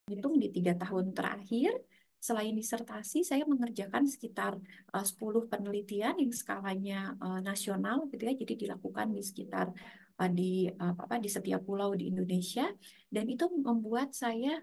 hitung di 3 tahun terakhir, selain disertasi, saya mengerjakan sekitar 10 penelitian yang skalanya nasional, gitu ya. Jadi dilakukan di sekitar di setiap pulau di Indonesia, dan itu membuat saya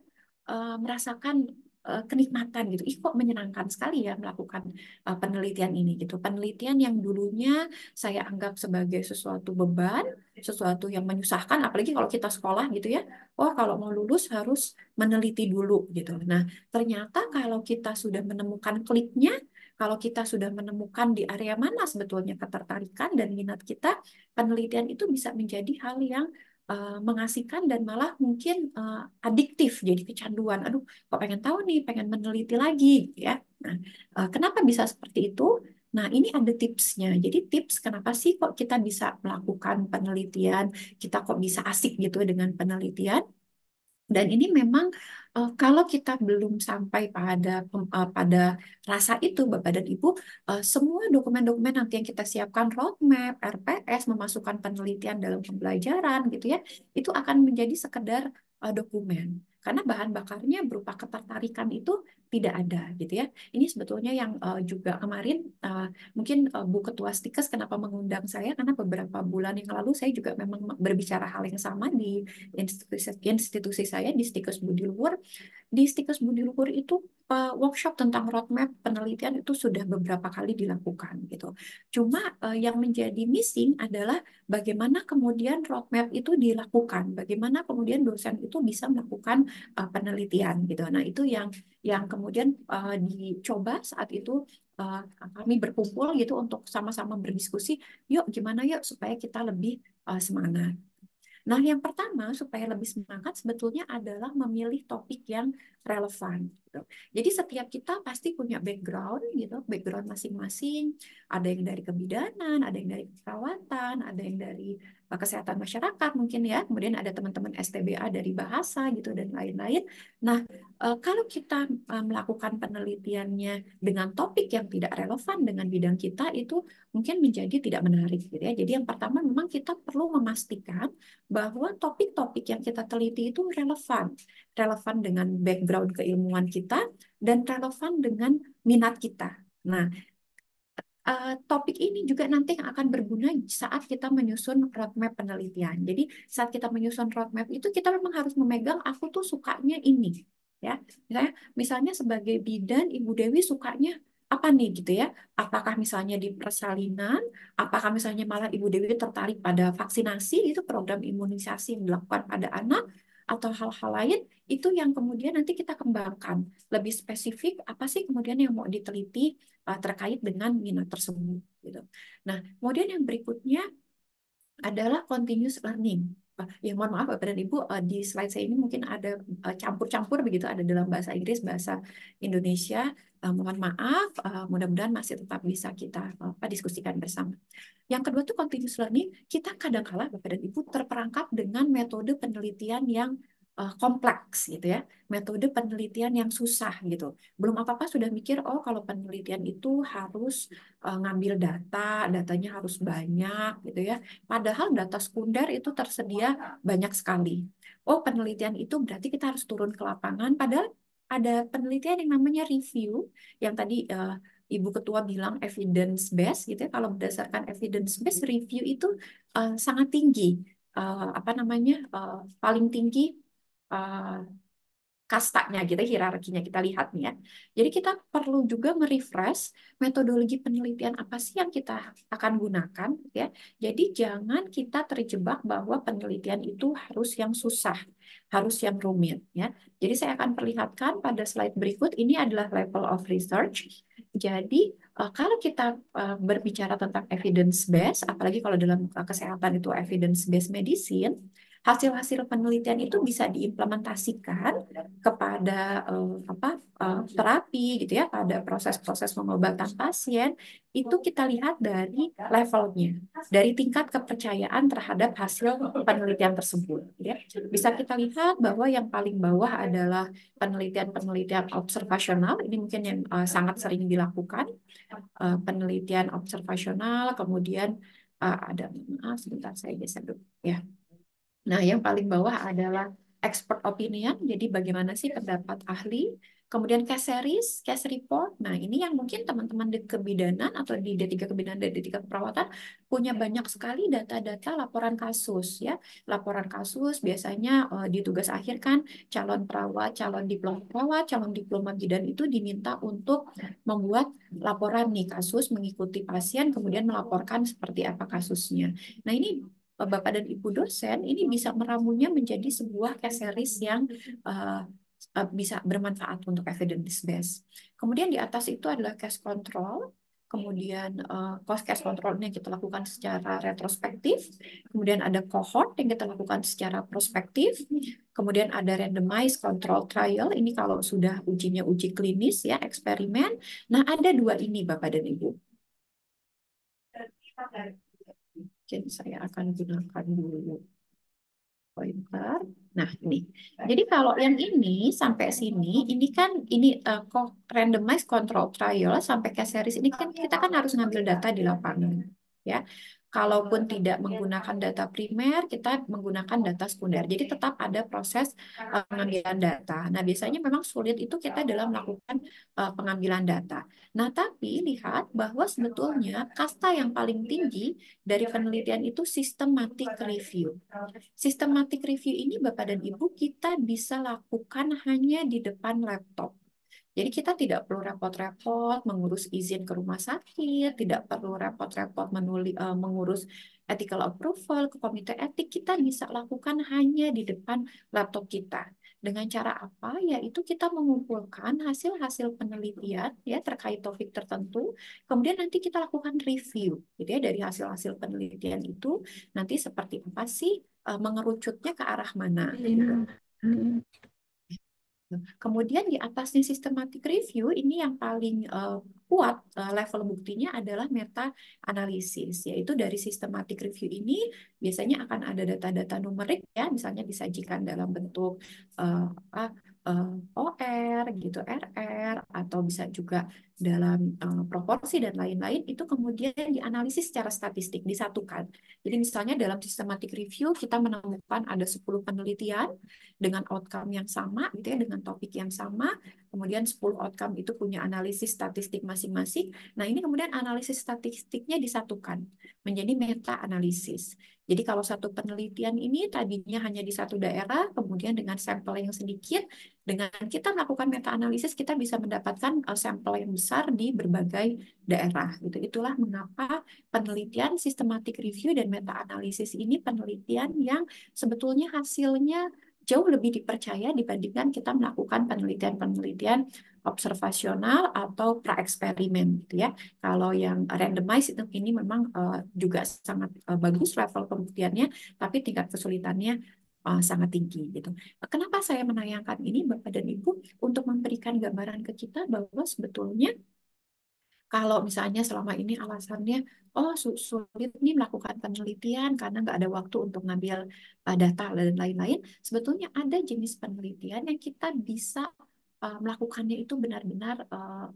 merasakan kenikmatan gitu. Ih, kok menyenangkan sekali ya melakukan penelitian ini gitu. Penelitian yang dulunya saya anggap sebagai sesuatu beban, sesuatu yang menyusahkan, apalagi kalau kita sekolah gitu ya. Oh, kalau mau lulus harus meneliti dulu gitu. Nah, ternyata kalau kita sudah menemukan kliknya, kalau kita sudah menemukan di area mana sebetulnya ketertarikan dan minat kita, penelitian itu bisa menjadi hal yang mengasihkan dan malah mungkin adiktif, jadi kecanduan. Aduh, kok pengen tahu nih, pengen meneliti lagi, gitu ya. Nah, kenapa bisa seperti itu? Nah, ini ada tipsnya. Jadi tips kenapa sih kok kita bisa melakukan penelitian, kita kok bisa asik gitu dengan penelitian. Dan ini memang kalau kita belum sampai pada rasa itu, Bapak dan Ibu, semua dokumen-dokumen nanti yang kita siapkan, roadmap, RPS, memasukkan penelitian dalam pembelajaran gitu ya, itu akan menjadi sekedar dokumen. Karena bahan bakarnya berupa ketertarikan itu tidak ada gitu ya. Ini sebetulnya yang juga kemarin mungkin Bu Ketua Stikes kenapa mengundang saya, karena beberapa bulan yang lalu saya juga memang berbicara hal yang sama di institusi saya di Stikes Budi Luhur. Di Stikes Budi Luhur itu workshop tentang roadmap penelitian itu sudah beberapa kali dilakukan gitu. Cuma yang menjadi missing adalah bagaimana kemudian roadmap itu dilakukan, bagaimana kemudian dosen itu bisa melakukan penelitian gitu. Nah, itu yang kemudian dicoba saat itu uh, kami berkumpul gitu untuk sama-sama berdiskusi, yuk gimana yuk supaya kita lebih semangat. Nah, yang pertama supaya lebih semangat sebetulnya adalah memilih topik yang relevan, gitu. Jadi setiap kita pasti punya background gitu, background masing-masing. Ada yang dari kebidanan, ada yang dari keperawatan, ada yang dari kesehatan masyarakat mungkin ya. Kemudian ada teman-teman STBA dari bahasa gitu dan lain-lain. Nah, kalau kita melakukan penelitiannya dengan topik yang tidak relevan dengan bidang kita itu mungkin menjadi tidak menarik gitu ya. Jadi yang pertama memang kita perlu memastikan bahwa topik-topik yang kita teliti itu relevan, relevan dengan background keilmuan kita dan relevan dengan minat kita. Nah, topik ini juga nanti yang akan berguna saat kita menyusun roadmap penelitian. Jadi saat kita menyusun roadmap itu kita memang harus memegang aku tuh sukanya ini, ya. Misalnya sebagai bidan Ibu Dewi sukanya apa nih gitu ya? Apakah misalnya di persalinan, apakah misalnya malah Ibu Dewi tertarik pada vaksinasi itu program imunisasi yang dilakukan pada anak atau hal-hal lain itu yang kemudian nanti kita kembangkan lebih spesifik apa sih kemudian yang mau diteliti terkait dengan minat tersebut gitu. Nah, kemudian yang berikutnya adalah continuous learning. Ya mohon maaf Bapak dan Ibu, di slide saya ini mungkin ada campur-campur begitu, ada dalam bahasa Inggris, bahasa Indonesia. Mohon maaf, mudah-mudahan masih tetap bisa kita diskusikan bersama. Yang kedua tuh continuous learning, kita kadang-kala Bapak dan Ibu terperangkap dengan metode penelitian yang kompleks gitu ya, metode penelitian yang susah gitu. Belum apa-apa sudah mikir, oh kalau penelitian itu harus ngambil data, datanya harus banyak gitu ya. Padahal data sekunder itu tersedia banyak sekali. Oh, penelitian itu berarti kita harus turun ke lapangan. Padahal ada penelitian yang namanya review, yang tadi Ibu Ketua bilang evidence based gitu ya. Kalau berdasarkan evidence based review itu sangat tinggi. Apa namanya? Paling tinggi uh, kastanya gitu, hierarkinya kita lihat nih ya. Jadi kita perlu juga nge-refresh metodologi penelitian apa sih yang kita akan gunakan ya. Jadi jangan kita terjebak bahwa penelitian itu harus yang susah, harus yang rumit ya. Jadi saya akan perlihatkan pada slide berikut ini adalah level of research. Jadi kalau kita berbicara tentang evidence based, apalagi kalau dalam kesehatan itu evidence based medicine, hasil-hasil penelitian itu bisa diimplementasikan kepada terapi gitu ya, pada proses-proses pengobatan pasien itu kita lihat dari levelnya, dari tingkat kepercayaan terhadap hasil penelitian tersebut ya. Bisa kita lihat bahwa yang paling bawah adalah penelitian-penelitian observasional, ini mungkin yang sangat sering dilakukan, penelitian observasional, kemudian ada, maaf sebentar saya geser dulu ya. Nah, yang paling bawah adalah expert opinion, jadi bagaimana sih pendapat ahli. Kemudian case series, case report. Nah, ini yang mungkin teman-teman di kebidanan atau di D3 kebidanan dan D3 keperawatan punya banyak sekali data-data laporan kasus ya. Laporan kasus biasanya di tugas akhir kan calon perawat, calon diploma perawat, calon diploma bidan itu diminta untuk membuat laporan nih kasus, mengikuti pasien, kemudian melaporkan seperti apa kasusnya. Nah, ini Bapak dan Ibu dosen ini bisa meramunya menjadi sebuah case series yang uh, bisa bermanfaat untuk evidence base. Kemudian di atas itu adalah case control. Kemudian cost case control yang kita lakukan secara retrospektif. Kemudian ada cohort yang kita lakukan secara prospektif. Kemudian ada randomized control trial. Ini kalau sudah ujinya uji klinis ya, eksperimen. Nah, ada dua ini Bapak dan Ibu. Mungkin saya akan gunakan dulu pointer. Nah, ini. Jadi kalau yang ini sampai sini, ini kan ini randomized control trial sampai ke series ini kan kita kan harus ngambil data di lapangan, ya. Kalaupun tidak menggunakan data primer, kita menggunakan data sekunder. Jadi tetap ada proses pengambilan data. Nah, biasanya memang sulit itu kita dalam melakukan pengambilan data. Nah, tapi lihat bahwa sebetulnya kasta yang paling tinggi dari penelitian itu systematic review. Systematic review ini Bapak dan Ibu kita bisa lakukan hanya di depan laptop. Jadi kita tidak perlu repot-repot mengurus izin ke rumah sakit, tidak perlu repot-repot mengurus ethical approval ke komite etik. Kita bisa lakukan hanya di depan laptop kita. Dengan cara apa? Yaitu kita mengumpulkan hasil-hasil penelitian ya terkait topik tertentu, kemudian nanti kita lakukan review, gitu ya, dari hasil-hasil penelitian itu nanti seperti apa sih mengerucutnya ke arah mana. Gitu. Kemudian di atasnya systematic review ini yang paling kuat level buktinya adalah meta analisis, yaitu dari systematic review ini biasanya akan ada data-data numerik ya, misalnya disajikan dalam bentuk apa, OR gitu, RR, atau bisa juga dalam proporsi dan lain-lain, itu kemudian dianalisis secara statistik, disatukan. Jadi misalnya dalam systematic review kita menemukan ada 10 penelitian dengan outcome yang sama, gitu ya, dengan topik yang sama, kemudian 10 outcome itu punya analisis statistik masing-masing. Nah, ini kemudian analisis statistiknya disatukan menjadi meta-analisis. Jadi kalau satu penelitian ini tadinya hanya di satu daerah, kemudian dengan sampel yang sedikit, dengan kita melakukan meta-analisis, kita bisa mendapatkan sampel yang besar di berbagai daerah. Gitu. Itulah mengapa penelitian systematic review dan meta-analisis ini penelitian yang sebetulnya hasilnya jauh lebih dipercaya dibandingkan kita melakukan penelitian-penelitian observasional atau pra-eksperimen gitu ya. Kalau yang randomized itu ini memang juga sangat bagus level pembuktiannya, tapi tingkat kesulitannya sangat tinggi gitu. Kenapa saya menayangkan ini Bapak dan Ibu untuk memberikan gambaran ke kita bahwa sebetulnya kalau misalnya selama ini alasannya, oh sulit nih melakukan penelitian karena nggak ada waktu untuk ngambil data dan lain-lain, sebetulnya ada jenis penelitian yang kita bisa melakukannya itu benar-benar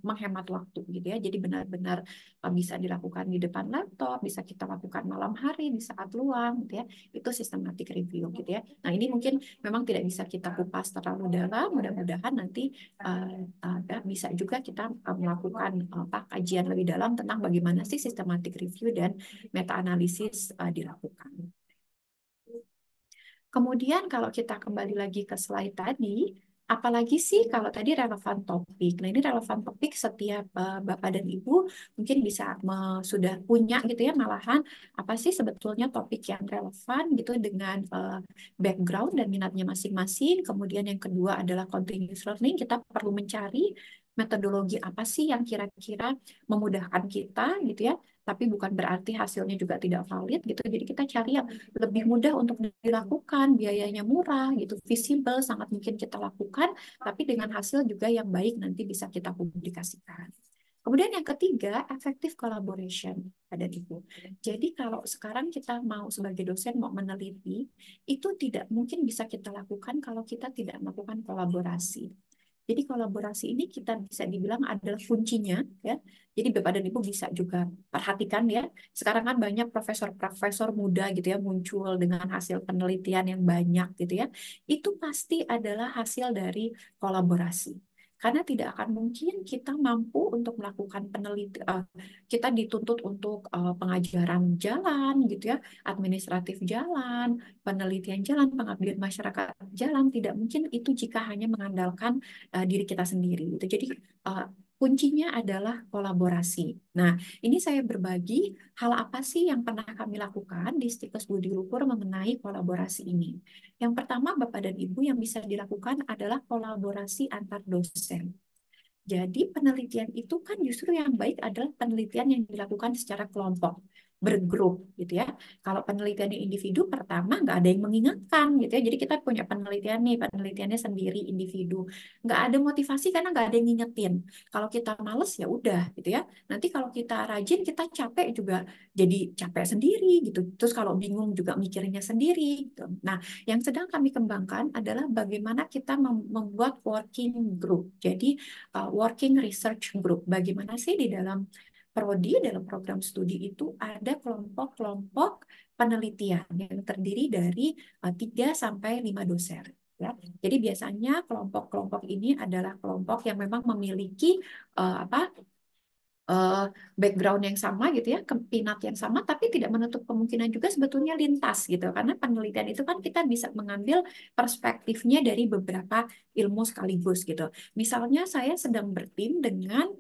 menghemat waktu gitu ya. Jadi benar-benar bisa dilakukan di depan laptop, bisa kita lakukan malam hari di saat luang gitu ya. Itu systematic review gitu ya. Nah, ini mungkin memang tidak bisa kita kupas terlalu dalam, mudah-mudahan nanti bisa juga kita melakukan kajian lebih dalam tentang bagaimana sih systematic review dan meta-analisis dilakukan. Kemudian kalau kita kembali lagi ke slide tadi, apalagi sih kalau tadi relevan topik. Nah, ini relevan topik setiap Bapak dan Ibu mungkin bisa sudah punya gitu ya, malahan apa sih sebetulnya topik yang relevan gitu dengan background dan minatnya masing-masing. Kemudian yang kedua adalah continuous learning, kita perlu mencari metodologi apa sih yang kira-kira memudahkan kita gitu ya, tapi bukan berarti hasilnya juga tidak valid gitu. Jadi kita cari yang lebih mudah untuk dilakukan, biayanya murah, gitu, visible, sangat mungkin kita lakukan, tapi dengan hasil juga yang baik nanti bisa kita publikasikan. Kemudian yang ketiga, effective collaboration pada Ibu. Jadi kalau sekarang kita mau sebagai dosen mau meneliti, itu tidak mungkin bisa kita lakukan kalau kita tidak melakukan kolaborasi. Jadi kolaborasi ini kita bisa dibilang adalah kuncinya ya. Jadi Bapak dan Ibu bisa juga perhatikan ya. Sekarang kan banyak profesor-profesor muda gitu ya muncul dengan hasil penelitian yang banyak gitu ya. Itu pasti adalah hasil dari kolaborasi. Karena tidak akan mungkin kita mampu untuk melakukan penelitian, kita dituntut untuk pengajaran jalan gitu ya, administratif jalan, penelitian jalan, pengabdian masyarakat jalan, tidak mungkin itu jika hanya mengandalkan diri kita sendiri gitu. Jadi uh, kuncinya adalah kolaborasi. Nah, ini saya berbagi hal apa sih yang pernah kami lakukan di Stikes Budi Luhur mengenai kolaborasi ini. Yang pertama, Bapak dan Ibu, yang bisa dilakukan adalah kolaborasi antar dosen. Jadi penelitian itu kan justru yang baik adalah penelitian yang dilakukan secara kelompok, bergrup gitu ya. Kalau penelitiannya individu, pertama nggak ada yang mengingatkan gitu ya. Jadi kita punya penelitian nih, penelitiannya sendiri individu. Nggak ada motivasi karena nggak ada yang ngingetin. Kalau kita males ya udah gitu ya. Nanti kalau kita rajin, kita capek juga jadi capek sendiri gitu. Terus kalau bingung juga mikirnya sendiri gitu. Nah, yang sedang kami kembangkan adalah bagaimana kita membuat working group. Jadi working research group. Bagaimana sih di dalam prodi, dalam program studi itu ada kelompok-kelompok penelitian yang terdiri dari 3 sampai 5 dosen. Ya. Jadi biasanya kelompok-kelompok ini adalah kelompok yang memang memiliki apa eh, background yang sama gitu ya, minat yang sama, tapi tidak menutup kemungkinan juga sebetulnya lintas gitu. Karena penelitian itu kan kita bisa mengambil perspektifnya dari beberapa ilmu sekaligus gitu. Misalnya saya sedang bertim dengan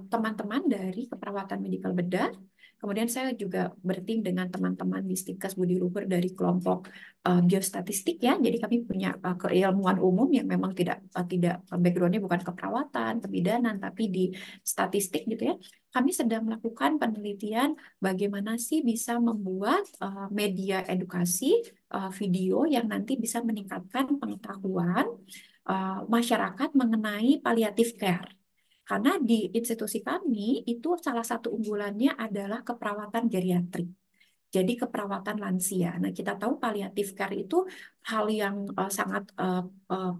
teman-teman dari keperawatan medikal bedah. Kemudian saya juga bertim dengan teman-teman di Stikes Budi Luhur dari kelompok biostatistik ya. Jadi kami punya keilmuan umum yang memang tidak backgroundnya bukan keperawatan, kebidanan, tapi di statistik gitu ya. Kami sedang melakukan penelitian bagaimana sih bisa membuat media edukasi video yang nanti bisa meningkatkan pengetahuan masyarakat mengenai palliative care. Karena di institusi kami itu salah satu unggulannya adalah keperawatan geriatrik. Jadi keperawatan lansia. Nah, kita tahu palliative care itu hal yang sangat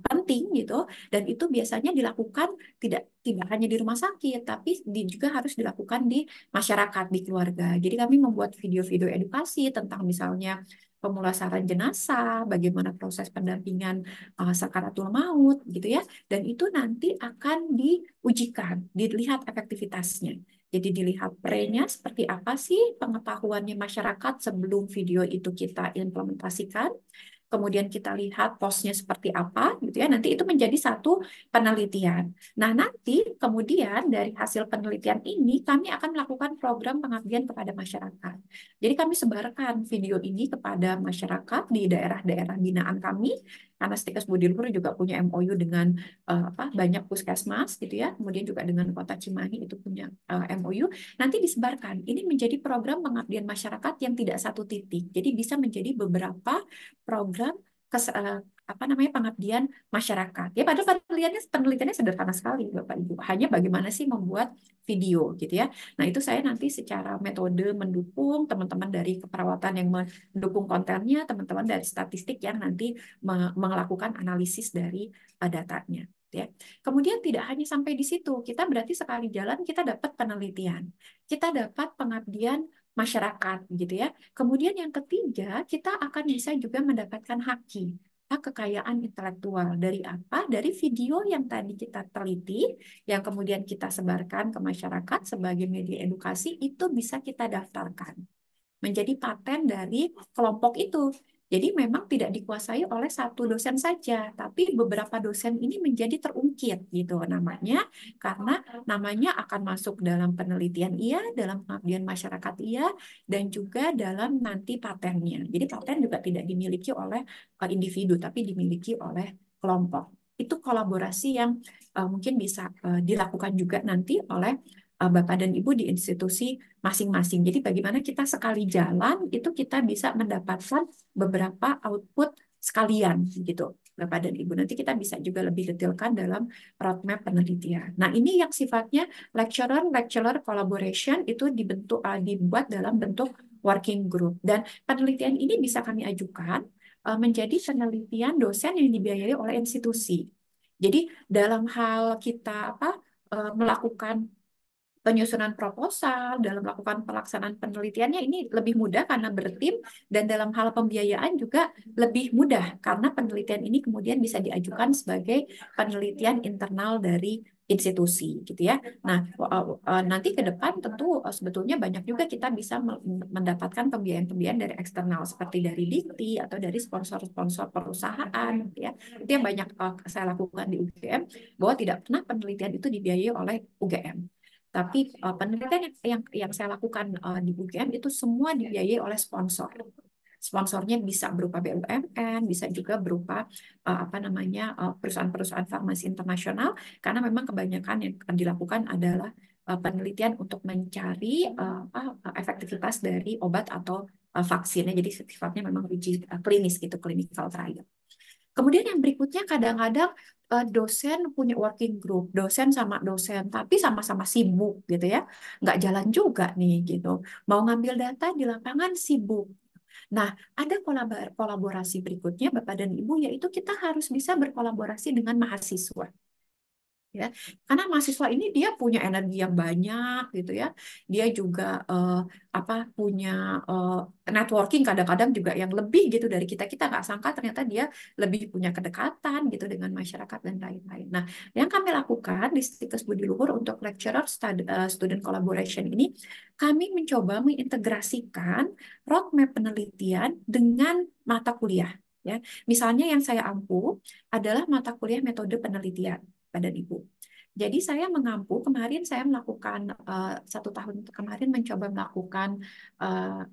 penting gitu, dan itu biasanya dilakukan tidak hanya di rumah sakit, tapi juga harus dilakukan di masyarakat, di keluarga. Jadi kami membuat video-video edukasi tentang misalnya pemulasaran jenazah, bagaimana proses pendampingan sakaratul maut gitu ya, dan itu nanti akan diujikan, dilihat efektivitasnya. Jadi dilihat pre-nya seperti apa sih pengetahuannya masyarakat sebelum video itu kita implementasikan. Kemudian kita lihat postnya seperti apa, gitu ya. Nanti itu menjadi satu penelitian. Nah, nanti kemudian dari hasil penelitian ini kami akan melakukan program pengabdian kepada masyarakat. Jadi kami sebarkan video ini kepada masyarakat di daerah-daerah binaan kami, karena Stikes Budi Luhur juga punya MOU dengan banyak puskesmas gitu ya, kemudian juga dengan Kota Cimahi itu punya MOU. Nanti disebarkan. Ini menjadi program pengabdian masyarakat yang tidak satu titik. Jadi bisa menjadi beberapa program apa namanya pengabdian masyarakat. Ya padahal penelitiannya sederhana sekali Bapak Ibu. Hanya bagaimana sih membuat video gitu ya. Nah, itu saya nanti secara metode mendukung teman-teman dari keperawatan yang mendukung kontennya, teman-teman dari statistik yang nanti melakukan analisis dari datanya. Ya. Kemudian tidak hanya sampai di situ, kita berarti sekali jalan kita dapat penelitian, kita dapat pengabdian masyarakat gitu ya. Kemudian yang ketiga, kita akan bisa juga mendapatkan hak kekayaan intelektual. Dari apa? Dari video yang tadi kita teliti, yang kemudian kita sebarkan ke masyarakat sebagai media edukasi, itu bisa kita daftarkan menjadi paten dari kelompok itu. Jadi memang tidak dikuasai oleh satu dosen saja, tapi beberapa dosen ini menjadi terungkit gitu namanya, karena namanya akan masuk dalam penelitian iya, dalam pengabdian masyarakat iya, dan juga dalam nanti patennya. Jadi paten juga tidak dimiliki oleh individu, tapi dimiliki oleh kelompok. Itu kolaborasi yang mungkin bisa dilakukan juga nanti oleh Bapak dan Ibu di institusi masing-masing. Jadi bagaimana kita sekali jalan itu kita bisa mendapatkan beberapa output sekalian gitu, Bapak dan Ibu. Nanti kita bisa juga lebih detailkan dalam roadmap penelitian. Nah, ini yang sifatnya lecturer collaboration itu dibuat dalam bentuk working group, dan penelitian ini bisa kami ajukan menjadi penelitian dosen yang dibiayai oleh institusi. Jadi dalam hal kita melakukan penyusunan proposal, dalam melakukan pelaksanaan penelitiannya ini lebih mudah karena bertim, dan dalam hal pembiayaan juga lebih mudah karena penelitian ini kemudian bisa diajukan sebagai penelitian internal dari institusi gitu ya. Nah, nanti ke depan tentu sebetulnya banyak juga kita bisa mendapatkan pembiayaan-pembiayaan dari eksternal seperti dari Dikti atau dari sponsor-sponsor perusahaan gitu ya. Itu yang banyak saya lakukan di UGM, bahwa tidak pernah penelitian itu dibiayai oleh UGM. Tapi penelitian yang saya lakukan di UGM itu semua dibiayai oleh sponsor. Sponsornya bisa berupa BUMN, bisa juga berupa perusahaan-perusahaan farmasi internasional, karena memang kebanyakan yang dilakukan adalah penelitian untuk mencari efektivitas dari obat atau vaksinnya. Jadi sifatnya memang uji klinis gitu, clinical trial. Kemudian yang berikutnya kadang-kadang dosen punya working group, dosen sama dosen, tapi sama-sama sibuk gitu ya, nggak jalan juga nih gitu. Mau ngambil data di lapangan sibuk. Nah, ada kolaborasi berikutnya Bapak dan Ibu, yaitu kita harus bisa berkolaborasi dengan mahasiswa. Ya, karena mahasiswa ini dia punya energi yang banyak gitu ya, dia juga punya networking kadang-kadang juga yang lebih gitu dari kita. Kita nggak sangka ternyata dia lebih punya kedekatan gitu dengan masyarakat dan lain-lain. Nah, yang kami lakukan di Stikes Budi Luhur untuk lecturer student collaboration ini, kami mencoba mengintegrasikan roadmap penelitian dengan mata kuliah. Ya, misalnya yang saya ampu adalah mata kuliah metode penelitian pada Ibu. Jadi saya mengampu, kemarin saya melakukan 1 tahun kemarin mencoba melakukan uh,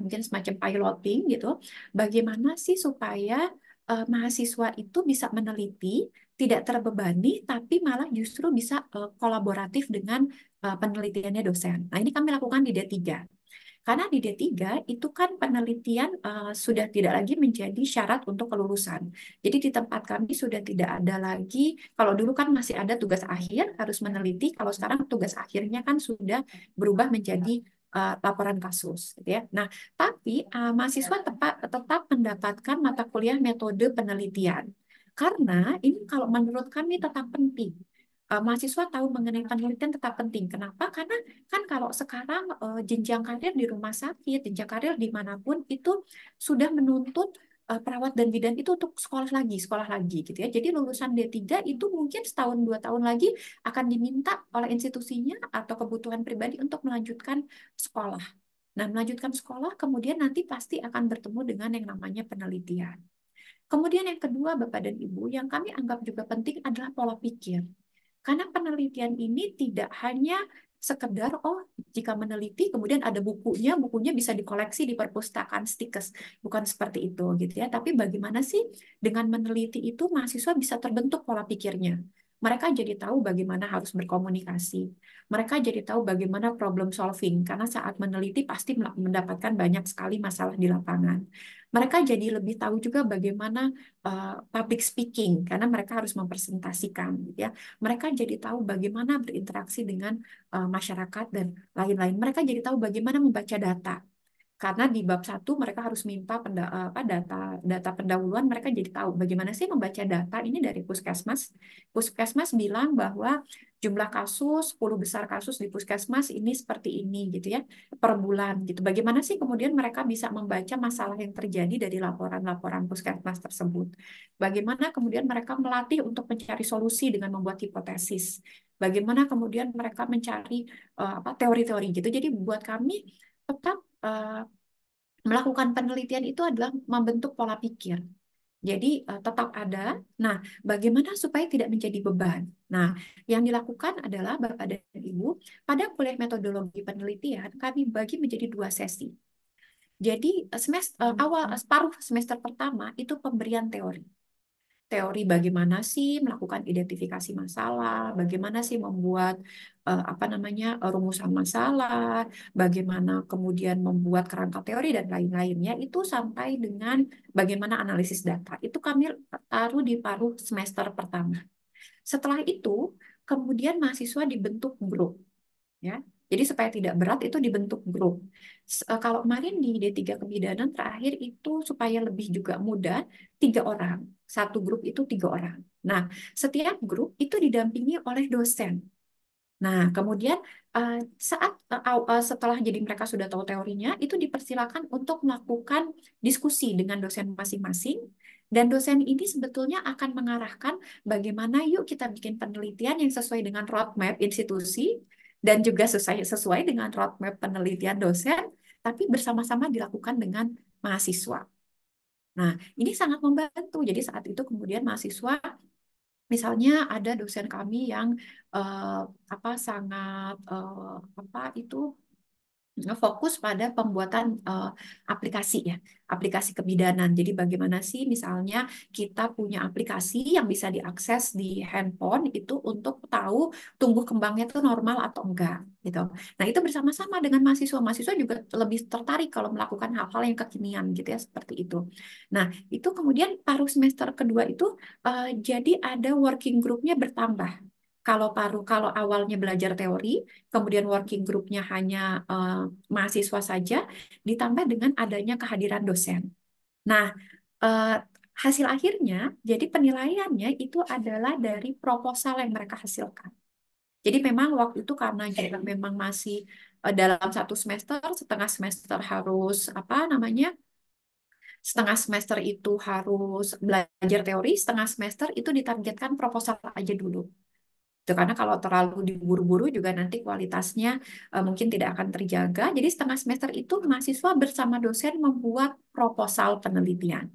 mungkin semacam piloting gitu. Bagaimana sih supaya mahasiswa itu bisa meneliti, tidak terbebani, tapi malah justru bisa kolaboratif dengan penelitiannya dosen. Nah, ini kami lakukan di D3. Karena di D3 itu kan penelitian sudah tidak lagi menjadi syarat untuk kelulusan. Jadi di tempat kami sudah tidak ada lagi, kalau dulu kan masih ada tugas akhir harus meneliti, kalau sekarang tugas akhirnya kan sudah berubah menjadi laporan kasus, gitu ya. Nah, tapi mahasiswa tetap mendapatkan mata kuliah metode penelitian. Karena ini kalau menurut kami tetap penting. Mahasiswa tahu mengenai penelitian tetap penting. Kenapa? Karena kan kalau sekarang jenjang karir di rumah sakit, jenjang karir dimanapun itu sudah menuntut perawat dan bidan itu untuk sekolah lagi gitu ya. Jadi lulusan D3 itu mungkin setahun 2 tahun lagi akan diminta oleh institusinya atau kebutuhan pribadi untuk melanjutkan sekolah. Nah, melanjutkan sekolah kemudian nanti pasti akan bertemu dengan yang namanya penelitian. Kemudian yang kedua, Bapak dan Ibu, yang kami anggap juga penting adalah pola pikir. Karena penelitian ini tidak hanya sekedar, oh jika meneliti kemudian ada bukunya, bukunya bisa dikoleksi di perpustakaan Stikes. Bukan seperti itu gitu ya. Tapi bagaimana sih dengan meneliti itu mahasiswa bisa terbentuk pola pikirnya. Mereka jadi tahu bagaimana harus berkomunikasi. Mereka jadi tahu bagaimana problem solving. Karena saat meneliti pasti mendapatkan banyak sekali masalah di lapangan. Mereka jadi lebih tahu juga bagaimana public speaking. Karena mereka harus mempresentasikan gitu ya. Mereka jadi tahu bagaimana berinteraksi dengan masyarakat dan lain-lain. Mereka jadi tahu bagaimana membaca data. Karena di bab 1 mereka harus minta data pendahuluan, mereka jadi tahu bagaimana sih membaca data ini dari Puskesmas. Puskesmas bilang bahwa jumlah kasus, 10 besar kasus di Puskesmas ini seperti ini gitu ya, per bulan gitu. Bagaimana sih kemudian mereka bisa membaca masalah yang terjadi dari laporan-laporan Puskesmas tersebut. Bagaimana kemudian mereka melatih untuk mencari solusi dengan membuat hipotesis. Bagaimana kemudian mereka mencari teori-teori gitu. Jadi buat kami tetap melakukan penelitian itu adalah membentuk pola pikir. Jadi tetap ada. Nah, bagaimana supaya tidak menjadi beban? Nah, yang dilakukan adalah Bapak dan Ibu, pada kuliah metodologi penelitian kami bagi menjadi 2 sesi. Jadi separuh semester pertama itu pemberian teori. Teori bagaimana sih melakukan identifikasi masalah, bagaimana sih membuat rumusan masalah, bagaimana kemudian membuat kerangka teori dan lain-lainnya, itu sampai dengan bagaimana analisis data. Itu kami taruh di paruh semester pertama. Setelah itu, kemudian mahasiswa dibentuk grup, ya. Jadi supaya tidak berat itu dibentuk grup. Kalau kemarin di D3 Kebidanan terakhir itu supaya lebih juga mudah, 3 orang. Satu grup itu 3 orang. Nah, setiap grup itu didampingi oleh dosen. Nah, kemudian setelah jadi mereka sudah tahu teorinya, itu dipersilakan untuk melakukan diskusi dengan dosen masing-masing. Dan dosen ini sebetulnya akan mengarahkan bagaimana yuk kita bikin penelitian yang sesuai dengan roadmap institusi dan juga sesuai dengan roadmap penelitian dosen, tapi bersama-sama dilakukan dengan mahasiswa. Nah, ini sangat membantu. Jadi saat itu kemudian mahasiswa, misalnya ada dosen kami yang eh, sangat apa itu fokus pada pembuatan aplikasi ya, aplikasi kebidanan. Jadi bagaimana sih misalnya kita punya aplikasi yang bisa diakses di handphone itu untuk tahu tumbuh kembangnya itu normal atau enggak gitu. Nah, itu bersama-sama dengan mahasiswa. Mahasiswa juga lebih tertarik kalau melakukan hal-hal yang kekinian gitu ya, seperti itu. Nah, itu kemudian paruh semester kedua itu jadi ada working groupnya bertambah. Kalau awalnya belajar teori, kemudian working groupnya hanya mahasiswa saja, ditambah dengan adanya kehadiran dosen. Nah, eh, hasil akhirnya, jadi penilaiannya itu adalah dari proposal yang mereka hasilkan. Jadi memang waktu itu karena juga memang masih dalam satu semester, setengah semester harus apa namanya, setengah semester itu harus belajar teori, setengah semester itu ditargetkan proposal aja dulu. Itu karena kalau terlalu diburu-buru juga nanti kualitasnya mungkin tidak akan terjaga. Jadi setengah semester itu mahasiswa bersama dosen membuat proposal penelitian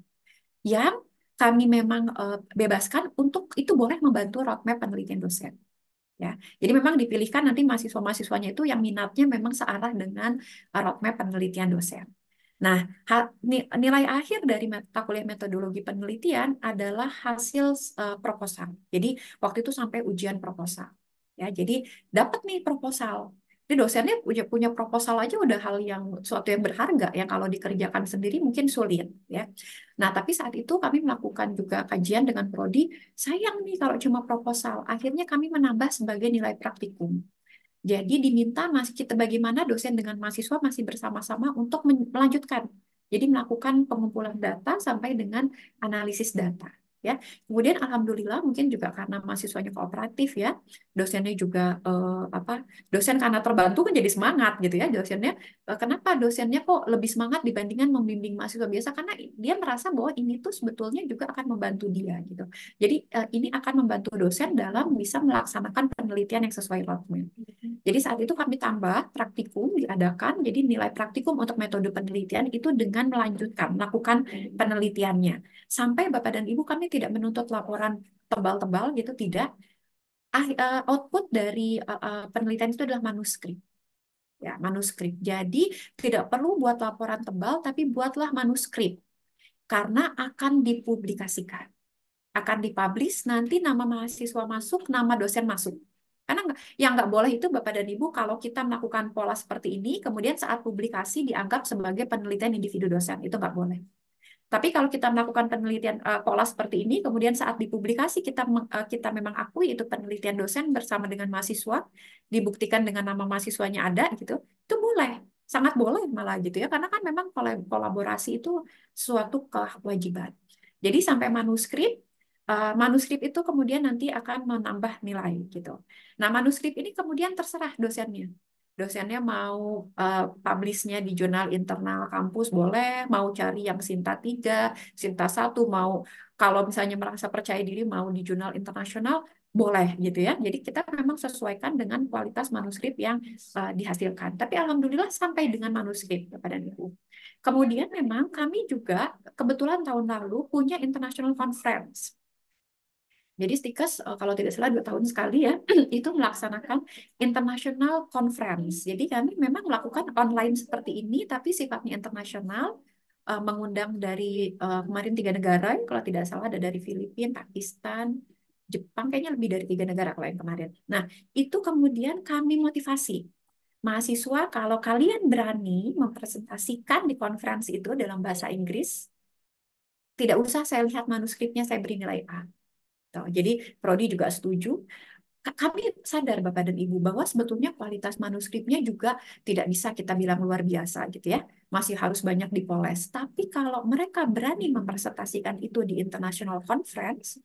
yang kami memang bebaskan untuk itu boleh membantu roadmap penelitian dosen. Ya, jadi memang dipilihkan nanti mahasiswa-mahasiswanya itu yang minatnya memang searah dengan roadmap penelitian dosen. Nah, nilai akhir dari mata kuliah metodologi penelitian adalah hasil proposal. Jadi waktu itu sampai ujian proposal. Ya, jadi dapat nih proposal. Jadi dosennya punya proposal aja udah hal yang suatu yang berharga yang kalau dikerjakan sendiri mungkin sulit ya. Nah, tapi saat itu kami melakukan juga kajian dengan prodi, sayang nih kalau cuma proposal. Akhirnya kami menambah sebagai nilai praktikum. Jadi diminta masih kita bagaimana dosen dengan mahasiswa masih bersama-sama untuk melanjutkan. Jadi melakukan pengumpulan data sampai dengan analisis data. Ya, kemudian alhamdulillah mungkin juga karena mahasiswanya kooperatif ya, dosennya juga dosen karena terbantu kan jadi semangat gitu ya dosennya. Kenapa dosennya kok lebih semangat dibandingkan membimbing mahasiswa biasa? Karena dia merasa bahwa ini tuh sebetulnya juga akan membantu dia gitu. Jadi ini akan membantu dosen dalam bisa melaksanakan penelitian yang sesuai roadmap. Jadi saat itu kami tambah praktikum diadakan, jadi nilai praktikum untuk metode penelitian itu dengan melanjutkan, melakukan penelitiannya. Sampai Bapak dan Ibu kami tidak menuntut laporan tebal-tebal gitu, tidak. Output dari penelitian itu adalah manuskrip. Ya, manuskrip. Jadi tidak perlu buat laporan tebal, tapi buatlah manuskrip. Karena akan dipublikasikan. Akan dipublish, nanti nama mahasiswa masuk, nama dosen masuk. Karena yang nggak boleh itu Bapak dan Ibu kalau kita melakukan pola seperti ini, kemudian saat publikasi dianggap sebagai penelitian individu dosen. Itu nggak boleh. Tapi kalau kita melakukan penelitian pola seperti ini, kemudian saat dipublikasi kita memang akui itu penelitian dosen bersama dengan mahasiswa, dibuktikan dengan nama mahasiswanya ada gitu, itu boleh, sangat boleh malah gitu ya, karena kan memang kolaborasi itu suatu kewajiban. Jadi sampai manuskrip itu kemudian nanti akan menambah nilai gitu. Nah, manuskrip ini kemudian terserah dosennya. Dosennya mau publishnya di jurnal internal kampus boleh, mau cari yang Sinta 3, Sinta 1, mau kalau misalnya merasa percaya diri mau di jurnal internasional boleh gitu ya. Jadi kita memang sesuaikan dengan kualitas manuskrip yang dihasilkan. Tapi alhamdulillah sampai dengan manuskrip Bapak dan Ibu. Kemudian memang kami juga kebetulan tahun lalu punya international conference. Jadi Stikes kalau tidak salah 2 tahun sekali ya itu melaksanakan international conference. Jadi kami memang melakukan online seperti ini tapi sifatnya internasional, mengundang dari kemarin 3 negara kalau tidak salah ada dari Filipina, Pakistan, Jepang kayaknya lebih dari 3 negara kalau yang kemarin. Nah itu kemudian kami motivasi mahasiswa kalau kalian berani mempresentasikan di konferensi itu dalam bahasa Inggris, tidak usah saya lihat manuskripnya saya beri nilai A. Tuh, jadi Prodi juga setuju. Kami sadar Bapak dan Ibu bahwa sebetulnya kualitas manuskripnya juga tidak bisa kita bilang luar biasa gitu ya. Masih harus banyak dipoles. Tapi kalau mereka berani mempresentasikan itu di international conference,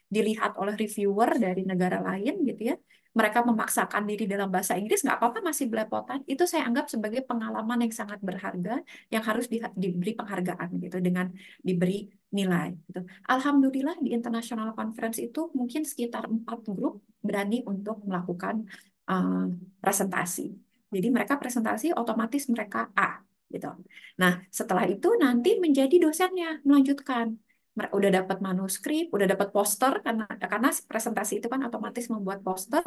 dilihat oleh reviewer dari negara lain gitu ya, mereka memaksakan diri dalam bahasa Inggris, nggak apa-apa masih belepotan. Itu saya anggap sebagai pengalaman yang sangat berharga, yang harus diberi penghargaan gitu, dengan diberi nilai. Gitu. Alhamdulillah di International Conference itu mungkin sekitar 4 grup berani untuk melakukan uh, presentasi. Jadi mereka presentasi, otomatis mereka A. Gitu. Nah, setelah itu nanti menjadi dosennya, melanjutkan udah dapat manuskrip, udah dapat poster karena presentasi itu kan otomatis membuat poster,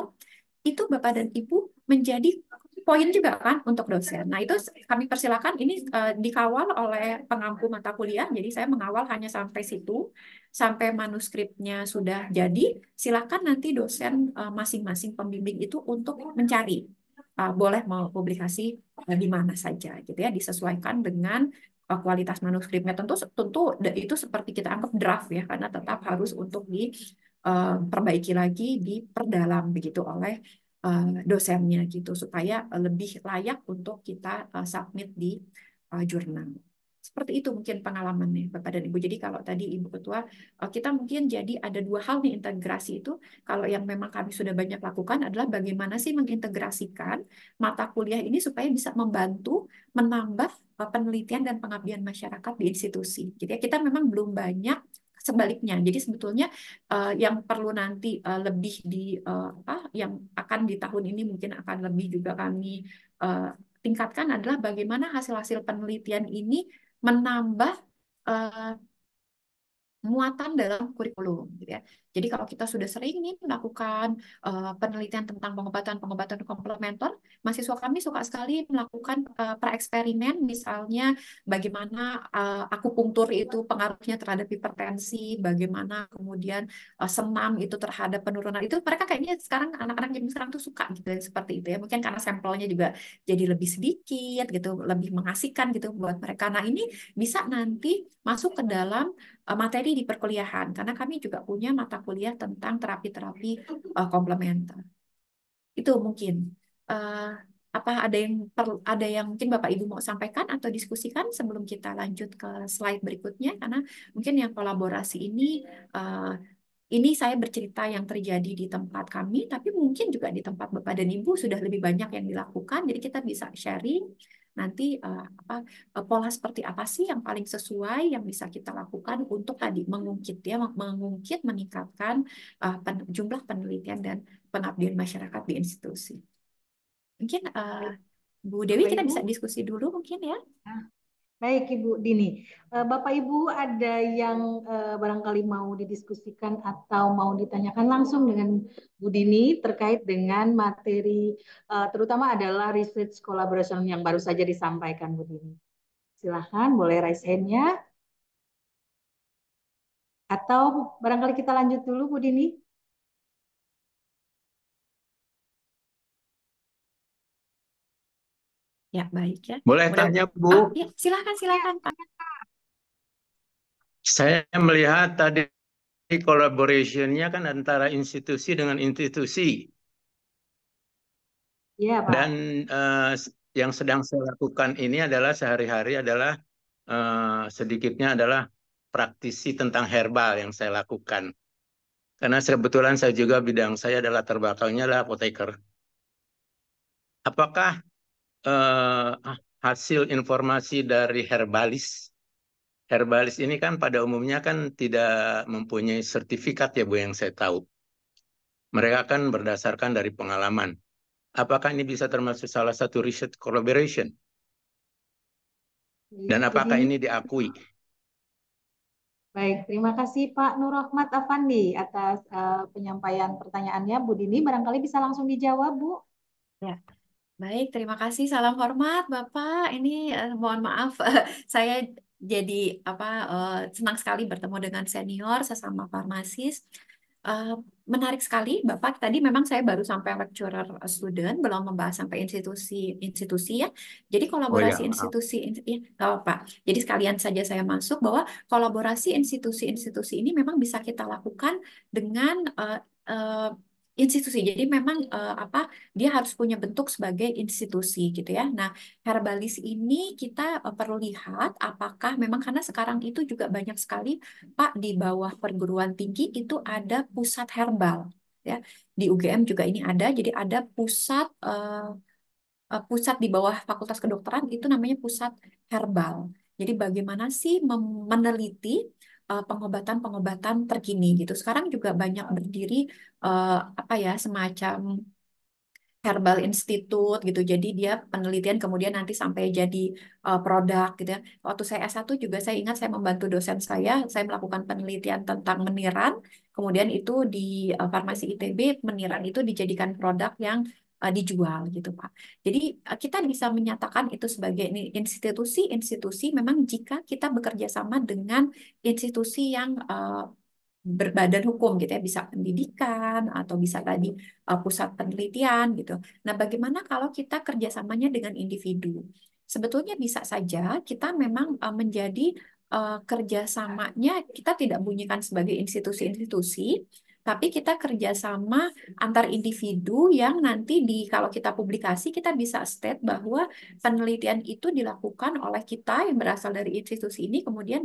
itu Bapak dan Ibu menjadi poin juga kan untuk dosen. Nah, itu kami persilakan ini dikawal oleh pengampu mata kuliah. Jadi saya mengawal hanya sampai situ, sampai manuskripnya sudah jadi, silakan nanti dosen masing-masing pembimbing itu untuk mencari boleh mau publikasi di mana saja gitu ya, disesuaikan dengan kualitas manuskripnya. Tentu tentu itu seperti kita anggap draft ya, karena tetap harus untuk diperbaiki lagi, diperdalam begitu oleh dosennya gitu, supaya lebih layak untuk kita submit di jurnal. Seperti itu mungkin pengalamannya Bapak dan Ibu. Jadi kalau tadi Ibu Ketua, kita mungkin jadi ada 2 hal nih integrasi itu. Kalau yang memang kami sudah banyak lakukan adalah bagaimana sih mengintegrasikan mata kuliah ini supaya bisa membantu menambah penelitian dan pengabdian masyarakat di institusi. Jadi kita memang belum banyak, sebaliknya. Jadi sebetulnya yang perlu nanti lebih yang akan di tahun ini mungkin akan lebih juga kami tingkatkan adalah bagaimana hasil-hasil penelitian ini menambah eh, muatan dalam kurikulum gitu ya. Jadi kalau kita sudah sering nih melakukan penelitian tentang pengobatan-pengobatan komplementer, mahasiswa kami suka sekali melakukan praeksperimen, misalnya bagaimana akupunktur itu pengaruhnya terhadap hipertensi, bagaimana kemudian senam itu terhadap penurunan itu. Mereka kayaknya sekarang anak-anak zaman sekarang tuh suka gitu ya, seperti itu ya. Mungkin karena sampelnya juga jadi lebih sedikit gitu, lebih mengasihkan gitu buat mereka. Nah, ini bisa nanti masuk ke dalam materi di perkuliahan, karena kami juga punya mata kuliah tentang terapi-terapi komplementer. Itu mungkin eh, apa ada yang mungkin Bapak Ibu mau sampaikan atau diskusikan sebelum kita lanjut ke slide berikutnya, karena mungkin yang kolaborasi eh, ini saya bercerita yang terjadi di tempat kami, tapi mungkin juga di tempat Bapak dan Ibu sudah lebih banyak yang dilakukan. Jadi kita bisa sharing nanti pola seperti apa sih yang paling sesuai yang bisa kita lakukan untuk tadi mengungkit ya, mengungkit meningkatkan jumlah penelitian dan pengabdian masyarakat di institusi. Mungkin Baik, Bu Dewi Bapak kita Ibu. bisa diskusi dulu mungkin ya. Nah, baik Ibu Dini. Bapak Ibu ada yang barangkali mau didiskusikan atau mau ditanyakan langsung dengan Bu Dini terkait dengan materi terutama adalah research collaboration yang baru saja disampaikan Bu Dini. Silahkan boleh raise hand-nya atau barangkali kita lanjut dulu Bu Dini. Ya, baik ya. Boleh Mudah. tanya, Bu? Ya, silakan silakan Pak. Saya melihat tadi collaboration-nya kan antara institusi dengan institusi. Iya Pak. Dan yang sedang saya lakukan ini adalah sehari-hari adalah sedikitnya adalah praktisi tentang herbal yang saya lakukan. Karena kebetulan saya juga bidang saya adalah terbelakangnya adalah apoteker. Apakah hasil informasi dari herbalis ini kan pada umumnya kan tidak mempunyai sertifikat ya Bu yang saya tahu. Mereka kan berdasarkan dari pengalaman. Apakah ini bisa termasuk salah satu research collaboration? Iya Dan Bu apakah Dini. ini diakui? Baik, terima kasih Pak Nur Rahmat Afandi atas penyampaian pertanyaannya. Bu Dini barangkali bisa langsung dijawab Bu. Ya. Baik, terima kasih. Salam hormat, Bapak. Ini mohon maaf, saya jadi senang sekali bertemu dengan senior sesama farmasis. Eh, Menarik sekali, Bapak. Tadi memang saya baru sampai lecturer student, belum membahas sampai institusi-institusi ya. Jadi Oh kolaborasi ya, maaf. institusi, ya, nggak apa. Jadi sekalian saja saya masuk bahwa kolaborasi institusi-institusi ini memang bisa kita lakukan dengan institusi. Jadi memang dia harus punya bentuk sebagai institusi gitu ya. Nah, Herbalis ini kita perlu lihat apakah memang karena sekarang itu juga banyak sekali Pak di bawah perguruan tinggi itu ada pusat herbal ya. Di UGM juga ini ada. Jadi ada pusat di bawah Fakultas Kedokteran itu namanya pusat herbal. Jadi bagaimana sih meneliti pengobatan-pengobatan terkini gitu. Sekarang juga banyak berdiri semacam Herbal Institute gitu. Jadi dia penelitian kemudian nanti sampai jadi produk gitu ya. Waktu saya S1 juga saya ingat saya membantu dosen saya melakukan penelitian tentang meniran. Kemudian itu di Farmasi ITB meniran itu dijadikan produk yang dijual gitu Pak. Jadi kita bisa menyatakan itu sebagai institusi memang jika kita bekerja sama dengan institusi yang berbadan hukum gitu ya, bisa pendidikan atau bisa tadi pusat penelitian gitu. Nah, bagaimana kalau kita kerjasamanya dengan individu? Sebetulnya bisa saja kita memang menjadi kerjasamanya kita tidak bunyikan sebagai institusi-institusi, tapi kita kerjasama antar individu yang nanti kalau kita publikasi kita bisa state bahwa penelitian itu dilakukan oleh kita yang berasal dari institusi ini, kemudian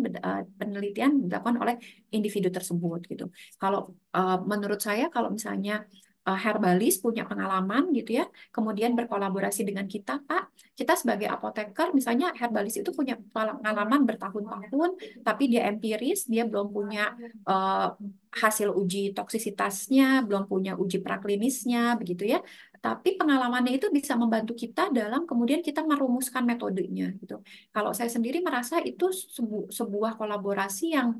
penelitian dilakukan oleh individu tersebut gitu. Kalau menurut saya kalau misalnya Herbalis punya pengalaman gitu ya, kemudian berkolaborasi dengan kita, Pak. Kita sebagai apoteker, misalnya Herbalis itu punya pengalaman bertahun-tahun, tapi dia empiris, dia belum punya uh, hasil uji toksisitasnya, belum punya uji praklinisnya, begitu ya. Tapi pengalamannya itu bisa membantu kita dalam kemudian kita merumuskan metodenya gitu. Kalau saya sendiri merasa itu sebuah kolaborasi yang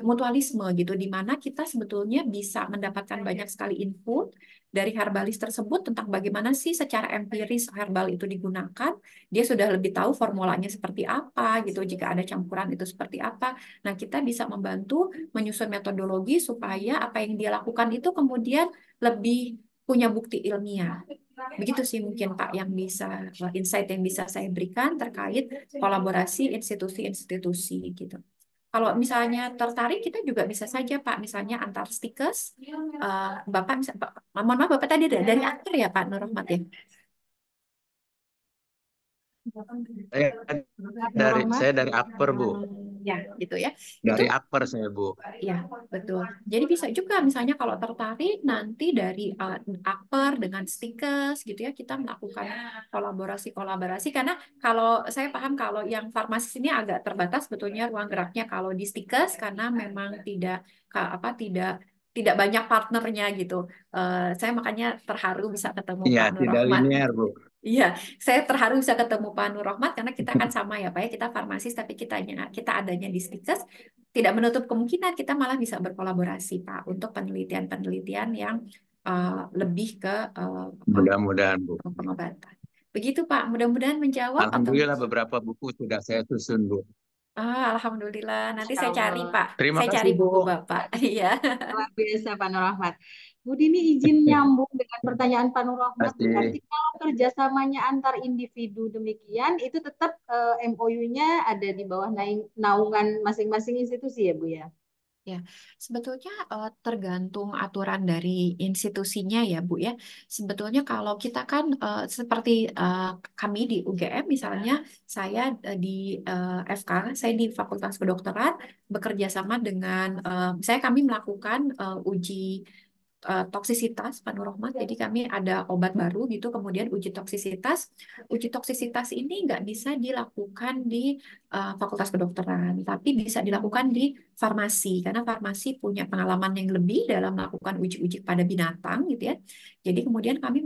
mutualisme gitu, di mana kita sebetulnya bisa mendapatkan banyak sekali input dari herbalis tersebut tentang bagaimana sih secara empiris herbal itu digunakan. Dia sudah lebih tahu formulanya seperti apa gitu, jika ada campuran itu seperti apa. Nah, kita bisa membantu menyusun metodologi supaya apa yang dia lakukan itu kemudian lebih punya bukti ilmiah. Begitu sih mungkin Pak yang bisa insight yang bisa saya berikan terkait kolaborasi institusi-institusi gitu. Kalau misalnya tertarik, kita juga bisa saja, Pak. Misalnya antar stikes, Bapak, mohon maaf, Bapak tadi dari aktor ya, Pak Nur Rahmat ya? Saya Rahmat. dari Akper, Bu. Ya, gitu ya. Itu Dari Akper saya, Bu. ya, betul. Jadi bisa juga misalnya kalau tertarik nanti dari Akper dengan Stikes gitu ya, kita melakukan kolaborasi-kolaborasi karena kalau saya paham kalau yang farmasis ini agak terbatas sebetulnya ruang geraknya kalau di Stikes karena memang tidak tidak banyak partnernya gitu. Saya makanya terharu bisa ketemu Iya, Pak Nur tidak Rahmat. linear, Bu. Iya, saya terharu bisa ketemu Pak Nur Rahmat karena kita kan sama ya Pak ya, kita farmasis tapi kita adanya di Stikes, tidak menutup kemungkinan kita malah bisa berkolaborasi Pak untuk penelitian-penelitian yang lebih ke Mudah-mudahan, Bu. pengobatan. Begitu Pak, mudah-mudahan menjawab atau Alhamdulillah beberapa buku sudah saya susun, Bu. Alhamdulillah, nanti Insya saya cari Allah. Pak, Terima saya cari kasih, Bu. buku Bapak. Iya. Luar biasa Pak Nur Rahmat. Bu Dini izin nyambung dengan pertanyaan Pak Nur Rahmat. Terima kasih. Berarti kalau kerjasamanya antar individu demikian, itu tetap MOU-nya ada di bawah naungan masing-masing institusi ya Bu ya? Ya, sebetulnya tergantung aturan dari institusinya ya, Bu ya. Sebetulnya kalau kita kan seperti kami di UGM misalnya, saya di FK, saya di Fakultas Kedokteran bekerja sama dengan, saya kami melakukan uji toksisitas Pak Nur Rahmat. Jadi kami ada obat baru gitu, kemudian uji toksisitas. Uji toksisitas ini nggak bisa dilakukan di Fakultas Kedokteran, tapi bisa dilakukan di farmasi karena farmasi punya pengalaman yang lebih dalam melakukan uji-uji pada binatang gitu ya. Jadi kemudian kami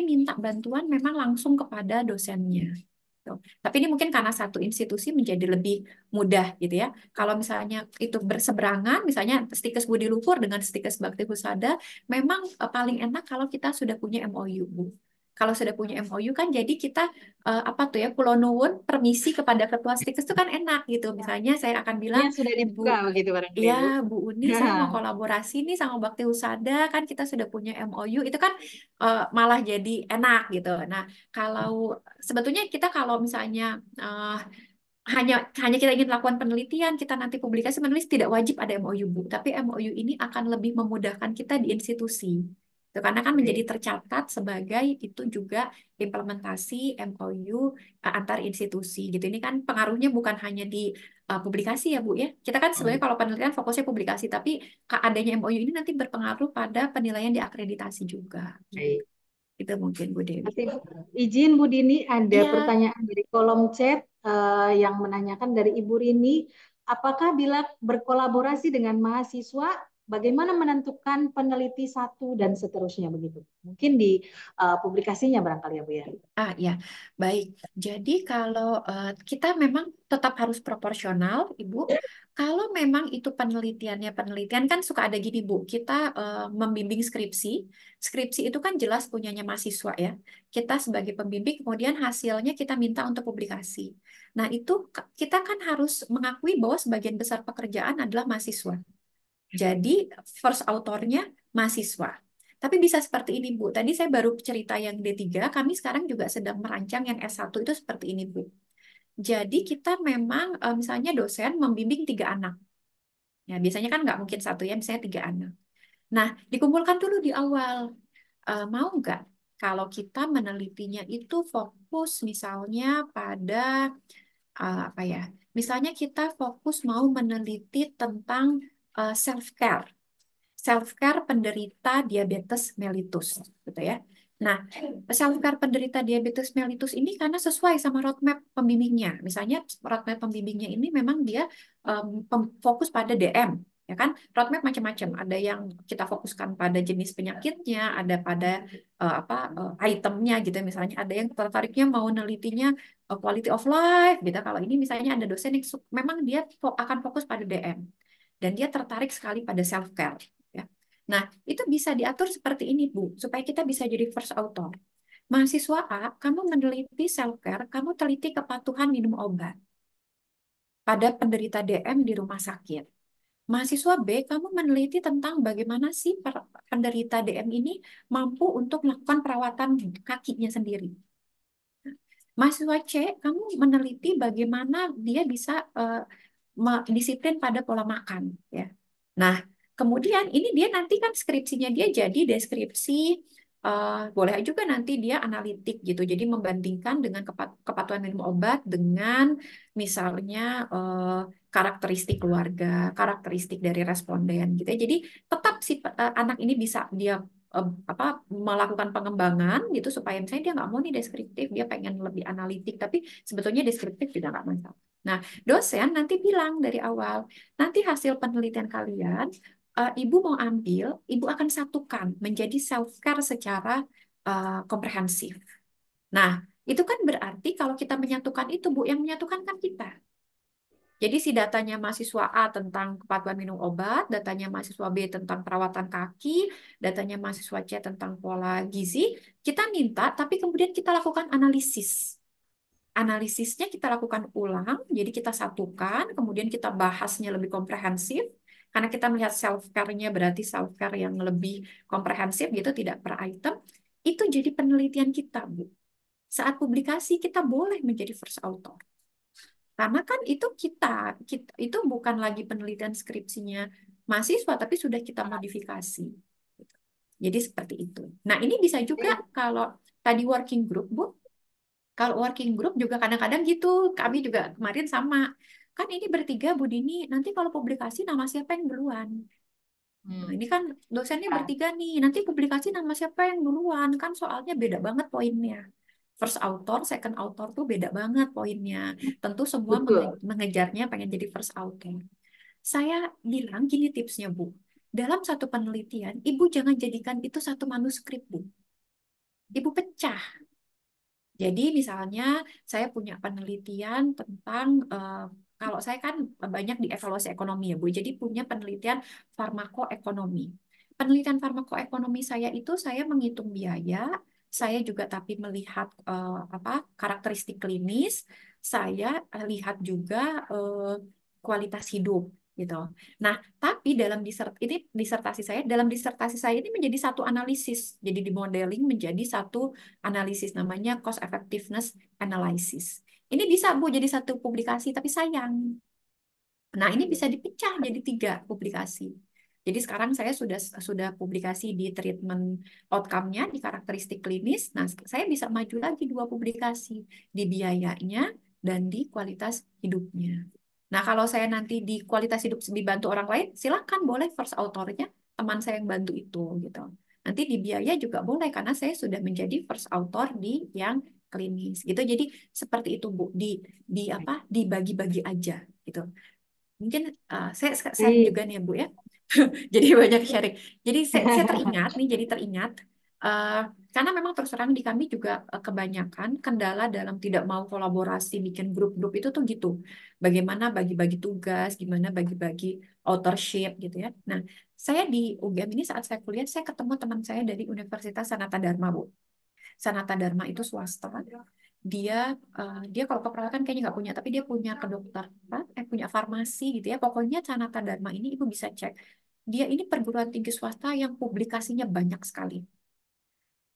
minta bantuan memang langsung kepada dosennya. Tuh. Tapi ini mungkin karena satu institusi menjadi lebih mudah gitu ya. Kalau misalnya itu berseberangan, misalnya Stikes Budi Luhur dengan Stikes Bakti Husada, memang paling enak kalau kita sudah punya MOU, Bu. Kalau sudah punya MOU kan jadi kita apa tuh ya, Kulo Nuwun permisi kepada ketua Stikes itu kan enak gitu. Misalnya saya akan bilang, Ya sudah Bu, dibuka begitu barangkali iya Bu. Bu Uni, saya mau kolaborasi nih sama Bakti Husada, kan kita sudah punya MOU, itu kan malah jadi enak gitu. Nah, kalau sebetulnya kita kalau misalnya hanya kita ingin lakukan penelitian, kita nanti publikasi menulis, tidak wajib ada MOU, Bu. Tapi MOU ini akan lebih memudahkan kita di institusi. Itu karena kan menjadi tercatat sebagai itu juga implementasi MOU antar institusi gitu. Ini kan pengaruhnya bukan hanya di publikasi ya, Bu ya. Kita kan sebenarnya kalau penelitian fokusnya publikasi, tapi adanya MOU ini nanti berpengaruh pada penilaian di akreditasi juga. Baik. Itu mungkin Bu Dewi. Nanti izin Bu Dini, ada Iya. pertanyaan dari kolom chat yang menanyakan dari Ibu Rini, apakah bila berkolaborasi dengan mahasiswa, bagaimana menentukan peneliti satu dan seterusnya begitu? Mungkin di publikasinya barangkali ya Bu ya. Ya, baik. Jadi kalau kita memang tetap harus proporsional, Ibu. Kalau memang itu penelitian kan suka ada gini, Bu. Kita membimbing skripsi. Skripsi itu kan jelas punyanya mahasiswa ya. Kita sebagai pembimbing, kemudian hasilnya kita minta untuk publikasi. Nah, itu kita kan harus mengakui bahwa sebagian besar pekerjaan adalah mahasiswa. Jadi first authornya mahasiswa. Tapi bisa seperti ini, Bu. Tadi saya baru cerita yang D3, kami sekarang juga sedang merancang yang S1 itu seperti ini, Bu. Jadi kita memang misalnya dosen membimbing 3 anak. Ya, biasanya kan nggak mungkin satu ya, misalnya 3 anak. Nah, dikumpulkan dulu di awal. Mau nggak kalau kita menelitinya itu fokus misalnya pada apa ya? Misalnya kita fokus mau meneliti tentang self-care penderita diabetes mellitus, gitu ya. Nah, self-care penderita diabetes mellitus ini karena sesuai sama roadmap pembimbingnya. Misalnya roadmap pembimbingnya ini memang dia fokus pada DM, ya kan? Roadmap macam-macam. Ada yang kita fokuskan pada jenis penyakitnya, ada pada itemnya gitu. Misalnya ada yang tertariknya mau nelitinya quality of life, gitu. Kalau ini misalnya ada dosen yang memang dia akan fokus pada DM dan dia tertarik sekali pada self-care. Nah, itu bisa diatur seperti ini, Bu, supaya kita bisa jadi first author. Mahasiswa A, kamu meneliti self-care, kamu teliti kepatuhan minum obat pada penderita DM di rumah sakit. Mahasiswa B, kamu meneliti tentang bagaimana sih penderita DM ini mampu untuk melakukan perawatan kakinya sendiri. Mahasiswa C, kamu meneliti bagaimana dia bisa disiplin pada pola makan, ya. Nah, kemudian ini dia nanti kan skripsinya dia jadi deskripsi, boleh juga nanti dia analitik gitu. Jadi membandingkan dengan kepatuhan minum obat dengan misalnya karakteristik keluarga, karakteristik dari responden gitu ya. Jadi tetap si anak ini bisa dia melakukan pengembangan gitu supaya misalnya dia nggak mau nih deskriptif, dia pengen lebih analitik, tapi sebetulnya deskriptif juga nggak masalah. Nah, dosen nanti bilang dari awal, nanti hasil penelitian kalian, ibu mau ambil, ibu akan satukan menjadi self-care secara komprehensif. Nah, itu kan berarti kalau kita menyatukan itu, Bu, yang menyatukan kan kita. Jadi si datanya mahasiswa A tentang kepatuhan minum obat, datanya mahasiswa B tentang perawatan kaki, datanya mahasiswa C tentang pola gizi, kita minta, tapi kemudian kita lakukan analisis. Analisisnya kita lakukan ulang, jadi kita satukan, kemudian kita bahasnya lebih komprehensif, karena kita melihat self-care-nya berarti self-care yang lebih komprehensif gitu, tidak per item, itu jadi penelitian kita, Bu. Saat publikasi kita boleh menjadi first author. Karena kan itu kita itu bukan lagi penelitian skripsinya mahasiswa, tapi sudah kita modifikasi. Jadi seperti itu. Nah, ini bisa juga kalau tadi working group, Bu. Kalau working group juga kadang-kadang gitu, kami juga kemarin sama. Kan ini bertiga, Bu Dini, nanti kalau publikasi nama siapa yang duluan? Nah, ini kan dosennya bertiga nih, nanti publikasi nama siapa yang duluan? Kan soalnya beda banget poinnya. First author, second author tuh beda banget poinnya. Tentu semua mengejarnya pengen jadi first author. Saya bilang gini tipsnya, Bu. Dalam satu penelitian, Ibu jangan jadikan itu satu manuskrip, Bu. Ibu pecah. Jadi misalnya saya punya penelitian tentang kalau saya kan banyak di evaluasi ekonomi ya Bu. Jadi punya penelitian farmakoekonomi. Penelitian farmakoekonomi saya itu saya menghitung biaya, saya juga tapi melihat karakteristik klinis, saya lihat juga kualitas hidup gitu. Nah, tapi dalam disertasi saya ini menjadi satu analisis. Jadi di modeling menjadi satu analisis namanya cost effectiveness analysis. Ini bisa Bu jadi satu publikasi, tapi sayang. Nah, ini bisa dipecah jadi 3 publikasi. Jadi sekarang saya sudah publikasi di treatment outcome-nya, di karakteristik klinis. Nah, saya bisa maju lagi 2 publikasi di biayanya dan di kualitas hidupnya. Nah, kalau saya nanti di kualitas hidup dibantu orang lain, silakan boleh first author-nya teman saya yang bantu itu gitu. Nanti di biaya juga boleh karena saya sudah menjadi first author di yang klinis gitu. Jadi seperti itu Bu, di apa? Dibagi-bagi aja gitu. Mungkin saya sharing juga Baik. nih ya Bu ya. Jadi banyak sharing. Jadi saya teringat nih, jadi teringat eh, karena memang terus terang di kami juga kebanyakan kendala dalam tidak mau kolaborasi bikin grup-grup itu tuh gitu. Bagaimana bagi-bagi tugas, gimana bagi-bagi authorship gitu ya. Nah, saya di UGM ini saat saya kuliah, saya ketemu teman saya dari Universitas Sanata Dharma, Bu. Sanata Dharma itu swasta. Dia kalau keperawatan kayaknya nggak punya, tapi dia punya kedokteran, punya farmasi gitu ya. Pokoknya Sanata Dharma ini ibu bisa cek. Dia ini perguruan tinggi swasta yang publikasinya banyak sekali.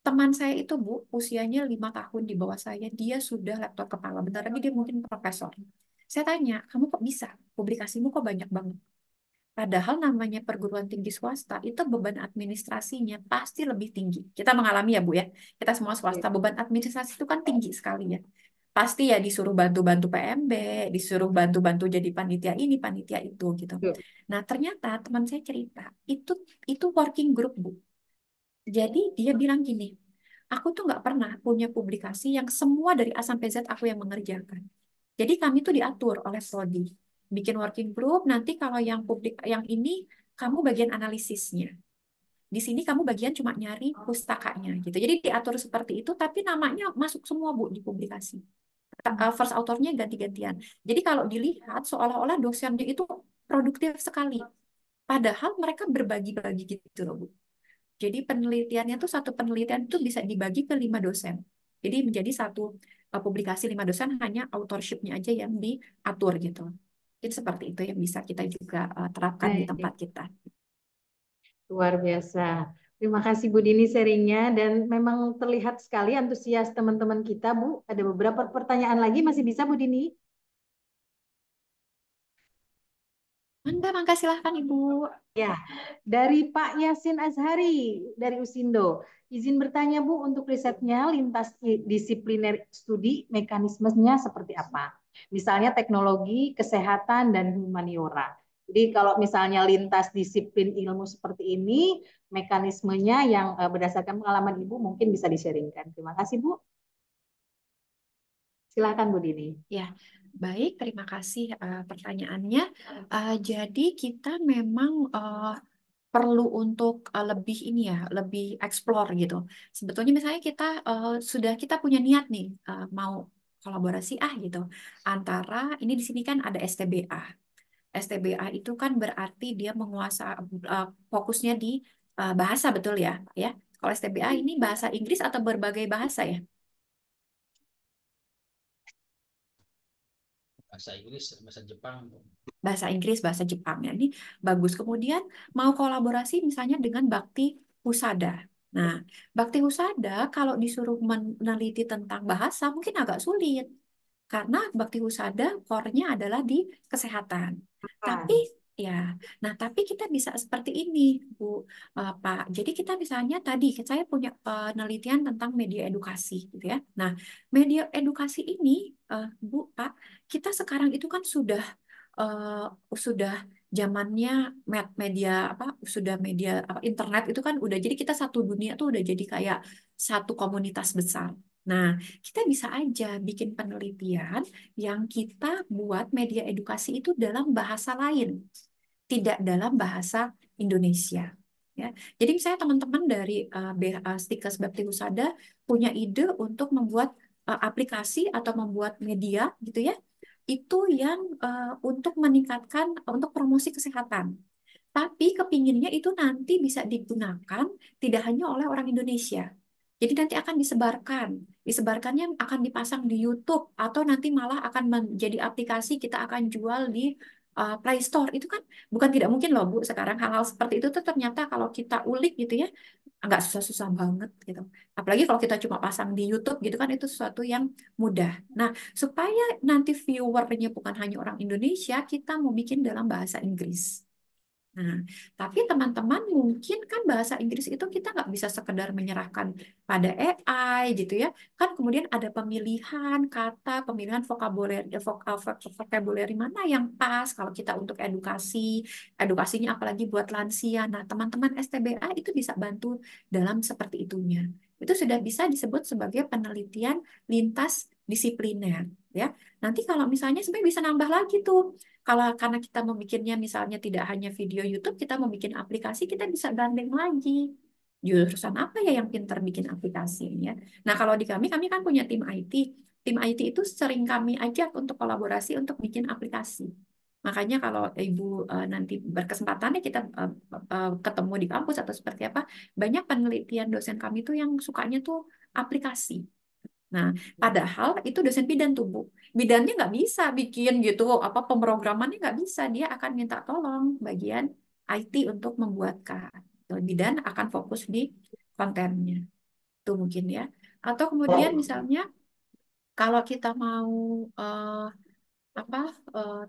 Teman saya itu Bu, usianya 5 tahun di bawah saya, dia sudah lektor kepala. Bentar lagi dia mungkin profesor. Saya tanya, kamu kok bisa? Publikasimu kok banyak banget? Padahal namanya perguruan tinggi swasta itu beban administrasinya pasti lebih tinggi. Kita mengalami ya Bu ya. Kita semua swasta beban administrasi itu kan tinggi sekali ya. Pasti ya disuruh bantu-bantu PMB, disuruh bantu-bantu jadi panitia ini, panitia itu gitu. Nah, ternyata teman saya cerita, itu working group Bu. Jadi dia bilang gini, aku tuh nggak pernah punya publikasi yang semua dari A sampai Z aku yang mengerjakan. Jadi kami tuh diatur oleh prodi. Bikin working group, nanti kalau yang publik yang ini kamu bagian analisisnya. Di sini kamu bagian cuma nyari pustakanya gitu. Jadi diatur seperti itu, tapi namanya masuk semua Bu di publikasi. First authornya ganti-gantian. Jadi kalau dilihat seolah-olah dosennya itu produktif sekali. Padahal mereka berbagi-bagi gitu loh Bu. Jadi penelitiannya tuh satu penelitian itu bisa dibagi ke 5 dosen. Jadi menjadi satu publikasi 5 dosen hanya authorship-nya aja yang diatur gitu. Jadi seperti itu yang bisa kita juga terapkan di tempat Baik. kita. Luar biasa. Terima kasih Bu Dini sharingnya dan memang terlihat sekali antusias teman-teman kita Bu. Ada beberapa pertanyaan lagi masih bisa Bu Dini? Mangga, silahkan Ibu. Ya, dari Pak Yasin Azhari dari Usindo. Izin bertanya Bu, untuk risetnya lintas disipliner studi mekanismenya seperti apa? Misalnya teknologi, kesehatan, dan humaniora. Jadi kalau misalnya lintas disiplin ilmu seperti ini, mekanismenya yang berdasarkan pengalaman Ibu mungkin bisa di-sharingkan. Terima kasih Bu. Silakan Bu Dini. Ya, baik. Terima kasih pertanyaannya. Jadi kita memang perlu untuk lebih ini ya, lebih explore gitu. Sebetulnya misalnya kita punya niat nih mau kolaborasi gitu antara ini di sini kan ada STBA. STBA itu kan berarti dia menguasai fokusnya di bahasa betul ya, ya. Kalau STBA ini bahasa Inggris atau berbagai bahasa ya? Bahasa Inggris, bahasa Jepang. Bahasa Inggris, bahasa Jepang. Ya, ini bagus. Kemudian mau kolaborasi misalnya dengan Bakti Husada. Nah, Bakti Husada kalau disuruh meneliti tentang bahasa mungkin agak sulit. Karena Bakti Husada core-nya adalah di kesehatan. Tapi ya, nah tapi kita bisa seperti ini, Bu, Pak. Jadi kita misalnya tadi saya punya penelitian tentang media edukasi, gitu ya. Nah, media edukasi ini, Bu, Pak, kita sekarang itu kan sudah zamannya media apa sudah media apa internet itu kan udah jadi kita satu dunia tuh udah jadi kayak satu komunitas besar. Nah, kita bisa aja bikin penelitian yang kita buat media edukasi itu dalam bahasa lain, tidak dalam bahasa Indonesia. Ya, jadi misalnya teman-teman dari Stikes Bakti Husada punya ide untuk membuat aplikasi atau membuat media gitu ya, itu yang untuk meningkatkan untuk promosi kesehatan. Tapi kepinginnya itu nanti bisa digunakan tidak hanya oleh orang Indonesia. Jadi nanti akan disebarkan. Disebarkannya akan dipasang di YouTube atau nanti malah akan menjadi aplikasi kita akan jual di Play Store. Itu kan bukan tidak mungkin loh Bu sekarang hal-hal seperti itu tuh ternyata kalau kita ulik gitu ya nggak susah-susah banget gitu. Apalagi kalau kita cuma pasang di YouTube gitu kan itu sesuatu yang mudah. Nah, supaya nanti viewernya bukan hanya orang Indonesia, kita mau bikin dalam bahasa Inggris. Nah, tapi teman-teman mungkin kan bahasa Inggris itu kita nggak bisa sekedar menyerahkan pada AI gitu ya. Kan kemudian ada pemilihan kata, pemilihan vocabulary mana yang pas kalau kita untuk edukasinya apalagi buat lansia. Nah, teman-teman STBA itu bisa bantu dalam seperti itunya. Itu sudah bisa disebut sebagai penelitian lintas disipliner ya. Nanti kalau misalnya sebenarnya bisa nambah lagi tuh. Kalau karena kita membikinnya misalnya tidak hanya video YouTube, kita mau bikin aplikasi, kita bisa gandeng lagi. Jurusan apa ya yang pintar bikin aplikasi ya? Nah, kalau di kami kan punya tim IT. Tim IT itu sering kami ajak untuk kolaborasi untuk bikin aplikasi. Makanya kalau Ibu nanti berkesempatan ya kita ketemu di kampus atau seperti apa, banyak penelitian dosen kami tuh yang sukanya tuh aplikasi. Nah, padahal itu dosen bidan tuh, Bu. Bidannya nggak bisa bikin gitu, apa pemrogramannya nggak bisa. Dia akan minta tolong bagian IT untuk membuatkan. Bidan akan fokus di kontennya. Itu mungkin ya. Atau kemudian misalnya kalau kita mau eh, apa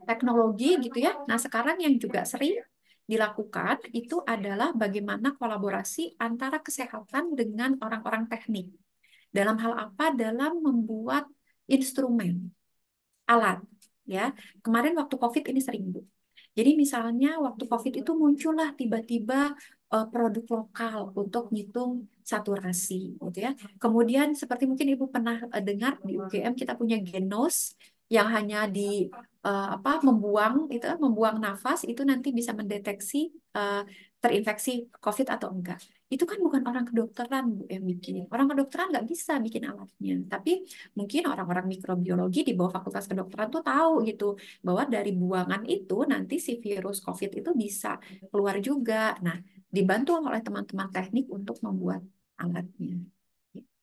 teknologi gitu ya. Nah, sekarang yang juga sering dilakukan itu adalah bagaimana kolaborasi antara kesehatan dengan orang-orang teknik. Dalam hal apa? Dalam membuat instrumen, alat. Ya, kemarin waktu COVID ini sering, Bu. Jadi misalnya waktu COVID itu muncullah tiba-tiba produk lokal untuk ngitung saturasi, gitu ya. Kemudian seperti mungkin Ibu pernah dengar di UGM kita punya Genos yang hanya di apa membuang nafas itu nanti bisa mendeteksi eh, terinfeksi COVID atau enggak. Itu kan bukan orang kedokteran Bu yang bikin. Orang kedokteran nggak bisa bikin alatnya. Tapi mungkin orang-orang mikrobiologi di bawah Fakultas Kedokteran tuh tahu gitu bahwa dari buangan itu nanti si virus COVID itu bisa keluar juga. Nah, dibantu oleh teman-teman teknik untuk membuat alatnya.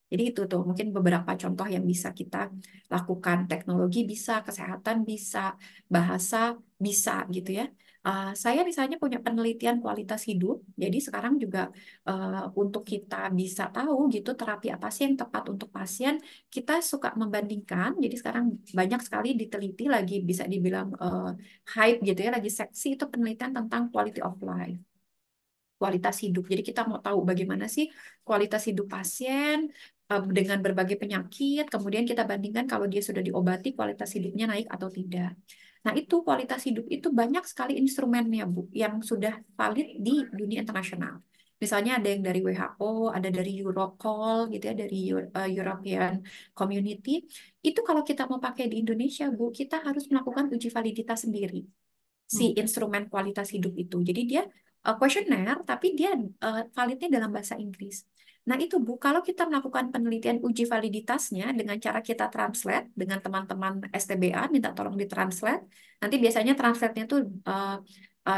Jadi itu tuh mungkin beberapa contoh yang bisa kita lakukan. Teknologi bisa, kesehatan bisa, bahasa bisa gitu ya. Saya misalnya punya penelitian kualitas hidup, jadi sekarang juga untuk kita bisa tahu gitu terapi apa sih yang tepat untuk pasien, kita suka membandingkan. Jadi sekarang banyak sekali diteliti lagi bisa dibilang hype gitu ya, lagi seksi itu penelitian tentang quality of life, kualitas hidup. Jadi kita mau tahu bagaimana sih kualitas hidup pasien dengan berbagai penyakit, kemudian kita bandingkan kalau dia sudah diobati kualitas hidupnya naik atau tidak. Nah, itu kualitas hidup itu banyak sekali instrumennya, Bu, yang sudah valid di dunia internasional. Misalnya ada yang dari WHO, ada dari Eurocall gitu ya, dari European Community. Itu kalau kita mau pakai di Indonesia, Bu, kita harus melakukan uji validitas sendiri si instrumen kualitas hidup itu. Jadi dia kuesioner, tapi dia validnya dalam bahasa Inggris. Nah itu Bu, kalau kita melakukan penelitian uji validitasnya dengan cara kita translate dengan teman-teman STBA, minta tolong ditranslate. Nanti biasanya translate-nya tuh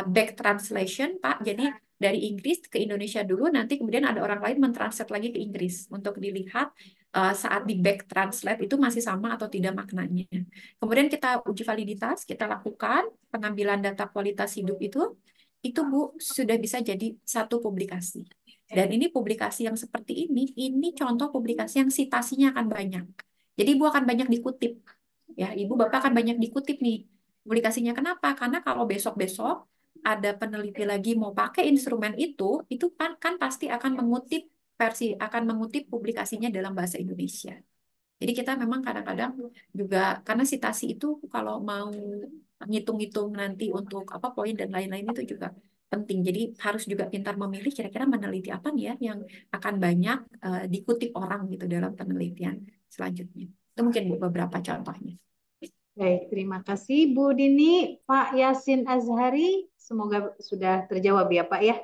back translation, Pak. Jadi dari Inggris ke Indonesia dulu, nanti kemudian ada orang lain mentranslate lagi ke Inggris untuk dilihat saat di back translate itu masih sama atau tidak maknanya. Kemudian kita uji validitas, kita lakukan pengambilan data kualitas hidup itu Bu sudah bisa jadi satu publikasi. Dan ini publikasi yang seperti ini contoh publikasi yang citasinya akan banyak. Jadi Ibu akan banyak dikutip. Ya, Ibu Bapak akan banyak dikutip nih publikasinya. Kenapa? Karena kalau besok-besok ada peneliti lagi mau pakai instrumen itu kan pasti akan mengutip publikasinya dalam bahasa Indonesia. Jadi kita memang kadang-kadang juga karena citasi itu kalau mau ngitung-ngitung nanti untuk apa poin dan lain-lain itu juga penting. Jadi harus juga pintar memilih kira-kira meneliti apa nih ya yang akan banyak dikutip orang gitu dalam penelitian selanjutnya. Itu mungkin beberapa contohnya. Baik, terima kasih Bu Dini. Pak Yasin Azhari, semoga sudah terjawab ya Pak ya.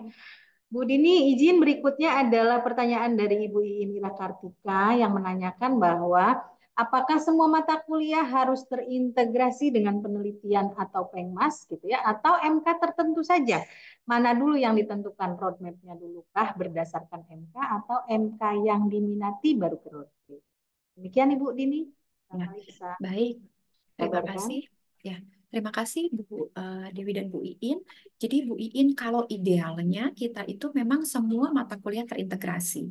Bu Dini, izin berikutnya adalah pertanyaan dari Ibu Iin Ira Kartika yang menanyakan bahwa apakah semua mata kuliah harus terintegrasi dengan penelitian atau Pengmas gitu ya, atau MK tertentu saja? Mana dulu yang ditentukan roadmap-nya dulukah berdasarkan MK atau MK yang diminati baru ke roadmap? Demikian Ibu Dini, Ya, bisa baik. Terima kabarkan. kasih. Ya, Terima kasih Bu Dewi dan Bu Iin. Jadi Bu Iin, kalau idealnya kita itu memang semua mata kuliah terintegrasi.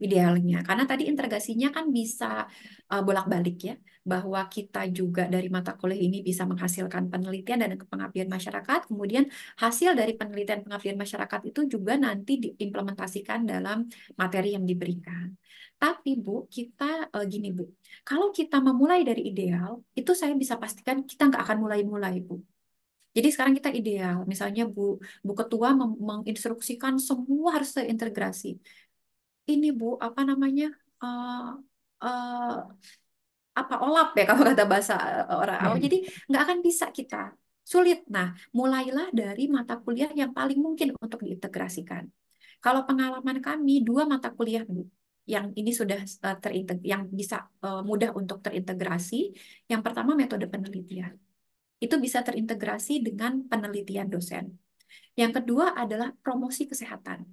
Idealnya, karena tadi integrasinya kan bisa bolak-balik ya, bahwa kita juga dari mata kuliah ini bisa menghasilkan penelitian dan pengabdian masyarakat, kemudian hasil dari penelitian pengabdian masyarakat itu juga nanti diimplementasikan dalam materi yang diberikan. Tapi Bu, kita gini Bu, kalau kita memulai dari ideal, itu saya bisa pastikan kita nggak akan mulai-mulai, Bu. Jadi sekarang kita ideal, misalnya Bu Ketua menginstruksikan semua harus terintegrasi. Ini Bu, apa namanya? eh eh, apa olap ya kalau kata bahasa orang awam. Jadi nggak akan bisa kita. Sulit. Nah, mulailah dari mata kuliah yang paling mungkin untuk diintegrasikan. Kalau pengalaman kami, dua mata kuliah Bu, yang ini sudah yang bisa mudah untuk terintegrasi. Yang pertama metode penelitian. Itu bisa terintegrasi dengan penelitian dosen. Yang kedua adalah promosi kesehatan.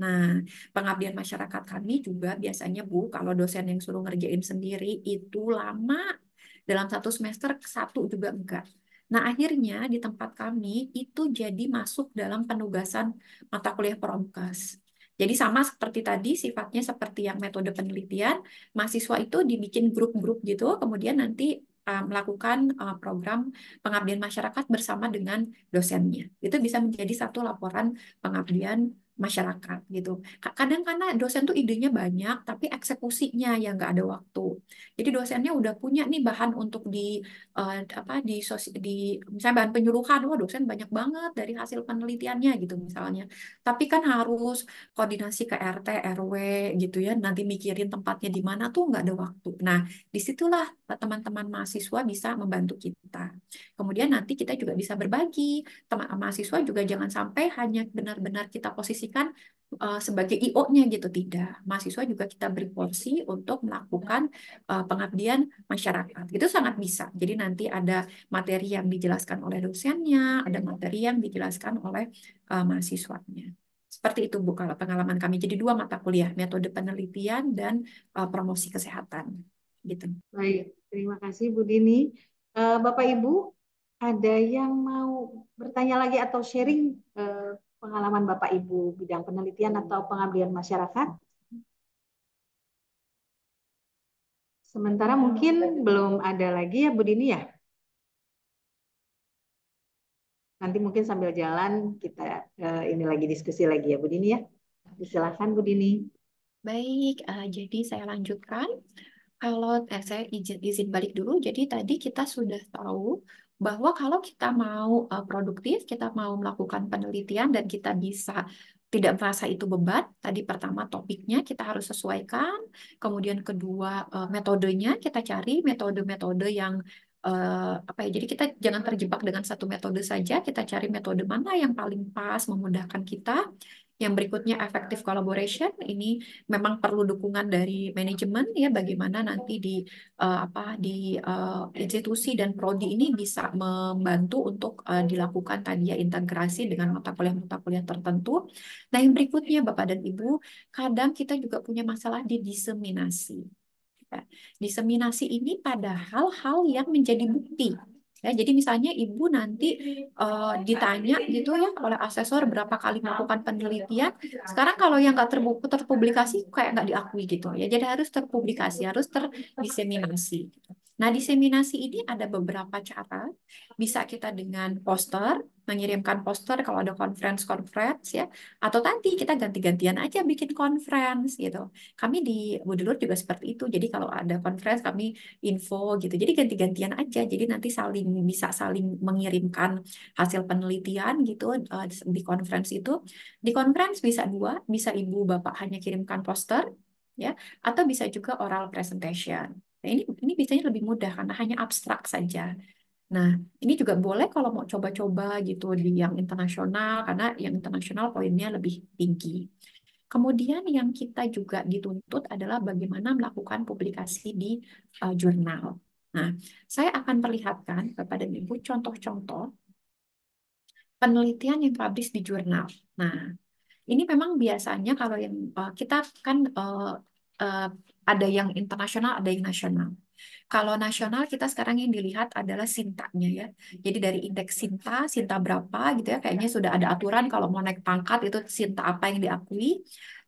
Nah, pengabdian masyarakat kami juga biasanya Bu, kalau dosen yang suruh ngerjain sendiri itu lama. Dalam satu semester satu juga enggak. Nah, akhirnya di tempat kami itu jadi masuk dalam penugasan mata kuliah pramukas. Jadi sama seperti tadi, sifatnya seperti yang metode penelitian, mahasiswa itu dibikin grup-grup gitu, kemudian nanti melakukan program pengabdian masyarakat bersama dengan dosennya. Itu bisa menjadi satu laporan pengabdian masyarakat gitu. Kadang karena dosen tuh idenya banyak, tapi eksekusinya yang nggak ada waktu. Jadi dosennya udah punya nih bahan untuk apa di misalnya bahan penyuluhan, wah dosen banyak banget dari hasil penelitiannya gitu misalnya. Tapi kan harus koordinasi ke RT, RW gitu ya, nanti mikirin tempatnya di mana tuh nggak ada waktu. Nah, disitulah teman-teman mahasiswa bisa membantu kita. Kemudian nanti kita juga bisa berbagi. Teman mahasiswa juga jangan sampai hanya benar-benar kita posisikan sebagai IO-nya gitu, tidak. Mahasiswa juga kita beri porsi untuk melakukan pengabdian masyarakat. Itu sangat bisa. Jadi nanti ada materi yang dijelaskan oleh dosennya, ada materi yang dijelaskan oleh mahasiswanya. Seperti itu Bu kalau pengalaman kami. Jadi dua mata kuliah, metode penelitian dan promosi kesehatan. Gitu. Baik, terima kasih Bu Dini. Bapak Ibu, ada yang mau bertanya lagi atau sharing pengalaman Bapak Ibu bidang penelitian atau pengabdian masyarakat? Sementara mungkin belum ada lagi ya Bu Dini ya. Nanti mungkin sambil jalan kita ini lagi diskusi lagi ya Bu Dini ya. Silakan Bu Dini. Baik, jadi saya lanjutkan. Kalau saya izin balik dulu. Jadi tadi kita sudah tahu bahwa kalau kita mau produktif, kita mau melakukan penelitian dan kita bisa tidak merasa itu beban. Tadi pertama topiknya kita harus sesuaikan. Kemudian kedua metodenya kita cari metode-metode yang apa ya? Jadi kita jangan terjebak dengan satu metode saja. Kita cari metode mana yang paling pas memudahkan kita. Yang berikutnya effective collaboration. Ini memang perlu dukungan dari manajemen ya, bagaimana nanti di institusi dan prodi ini bisa membantu untuk dilakukan tadi ya integrasi dengan mata kuliah tertentu. Nah, yang berikutnya Bapak dan Ibu, kadang kita juga punya masalah di diseminasi. Ya, diseminasi ini padahal hal yang menjadi bukti. Ya, jadi misalnya ibu nanti ditanya gitu ya oleh asesor berapa kali melakukan penelitian. Sekarang kalau yang nggak terpublikasi kayak nggak diakui gitu ya. Jadi harus terpublikasi, harus terdiseminasi. Nah, diseminasi ini ada beberapa cara. Bisa kita dengan poster, mengirimkan poster kalau ada conference ya. Atau nanti kita ganti-gantian aja bikin conference gitu. Kami di Budilur juga seperti itu. Jadi kalau ada conference kami info gitu. Jadi ganti-gantian aja. Jadi nanti bisa saling mengirimkan hasil penelitian gitu di conference itu. Di conference bisa dua, bisa ibu bapak hanya kirimkan poster ya, atau bisa juga oral presentation. Nah, ini biasanya lebih mudah karena hanya abstrak saja. Nah, ini juga boleh kalau mau coba-coba gitu di yang internasional karena yang internasional poinnya lebih tinggi. Kemudian yang kita juga dituntut adalah bagaimana melakukan publikasi di jurnal. Nah, saya akan perlihatkan kepada Ibu contoh-contoh penelitian yang publish di jurnal. Nah, ini memang biasanya kalau yang kita kan ada yang internasional, ada yang nasional. Kalau nasional kita sekarang yang dilihat adalah Sintanya ya. Jadi dari indeks Sinta berapa gitu ya, kayaknya sudah ada aturan kalau mau naik pangkat itu Sinta apa yang diakui.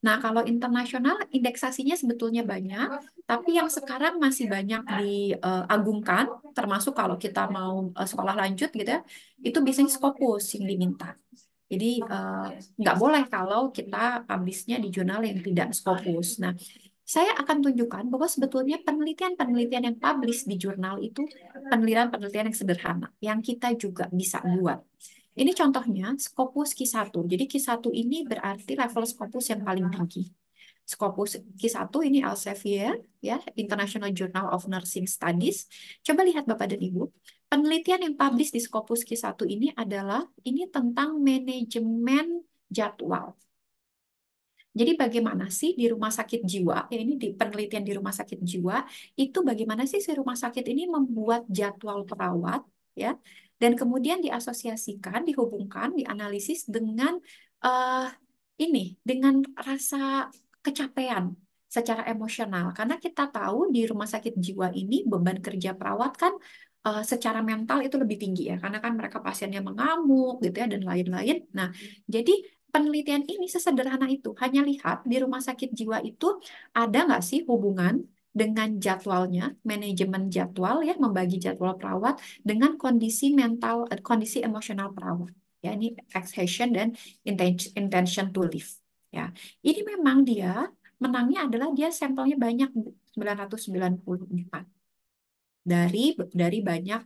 Nah, kalau internasional indeksasinya sebetulnya banyak, tapi yang sekarang masih banyak diagungkan, termasuk kalau kita mau sekolah lanjut gitu ya, itu biasanya Scopus yang diminta. Jadi nggak boleh kalau kita publish-nya di jurnal yang tidak Scopus. Nah, saya akan tunjukkan bahwa sebetulnya penelitian-penelitian yang publish di jurnal itu penelitian-penelitian yang sederhana, yang kita juga bisa buat. Ini contohnya Scopus Q1. Jadi Q1 ini berarti level Scopus yang paling tinggi. Scopus Q1 ini Elsevier, ya, International Journal of Nursing Studies. Coba lihat Bapak dan Ibu, penelitian yang publish di Scopus Q1 ini adalah ini tentang manajemen jadwal. Jadi bagaimana sih di rumah sakit jiwa, ya ini di penelitian di rumah sakit jiwa, itu bagaimana sih si rumah sakit ini membuat jadwal perawat, ya, dan kemudian diasosiasikan, dihubungkan, dianalisis dengan dengan rasa kecapean secara emosional. Karena kita tahu di rumah sakit jiwa ini beban kerja perawat kan secara mental itu lebih tinggi ya, karena kan mereka pasiennya mengamuk gitu ya dan lain-lain. Nah, jadi penelitian ini sesederhana itu, hanya lihat di rumah sakit jiwa itu ada nggak sih hubungan dengan jadwalnya, manajemen jadwal ya, membagi jadwal perawat dengan kondisi mental, kondisi emosional perawat. Ya, ini exhaustion dan intention to live. Ya, ini memang dia menangnya adalah dia sampelnya banyak 994 dari banyak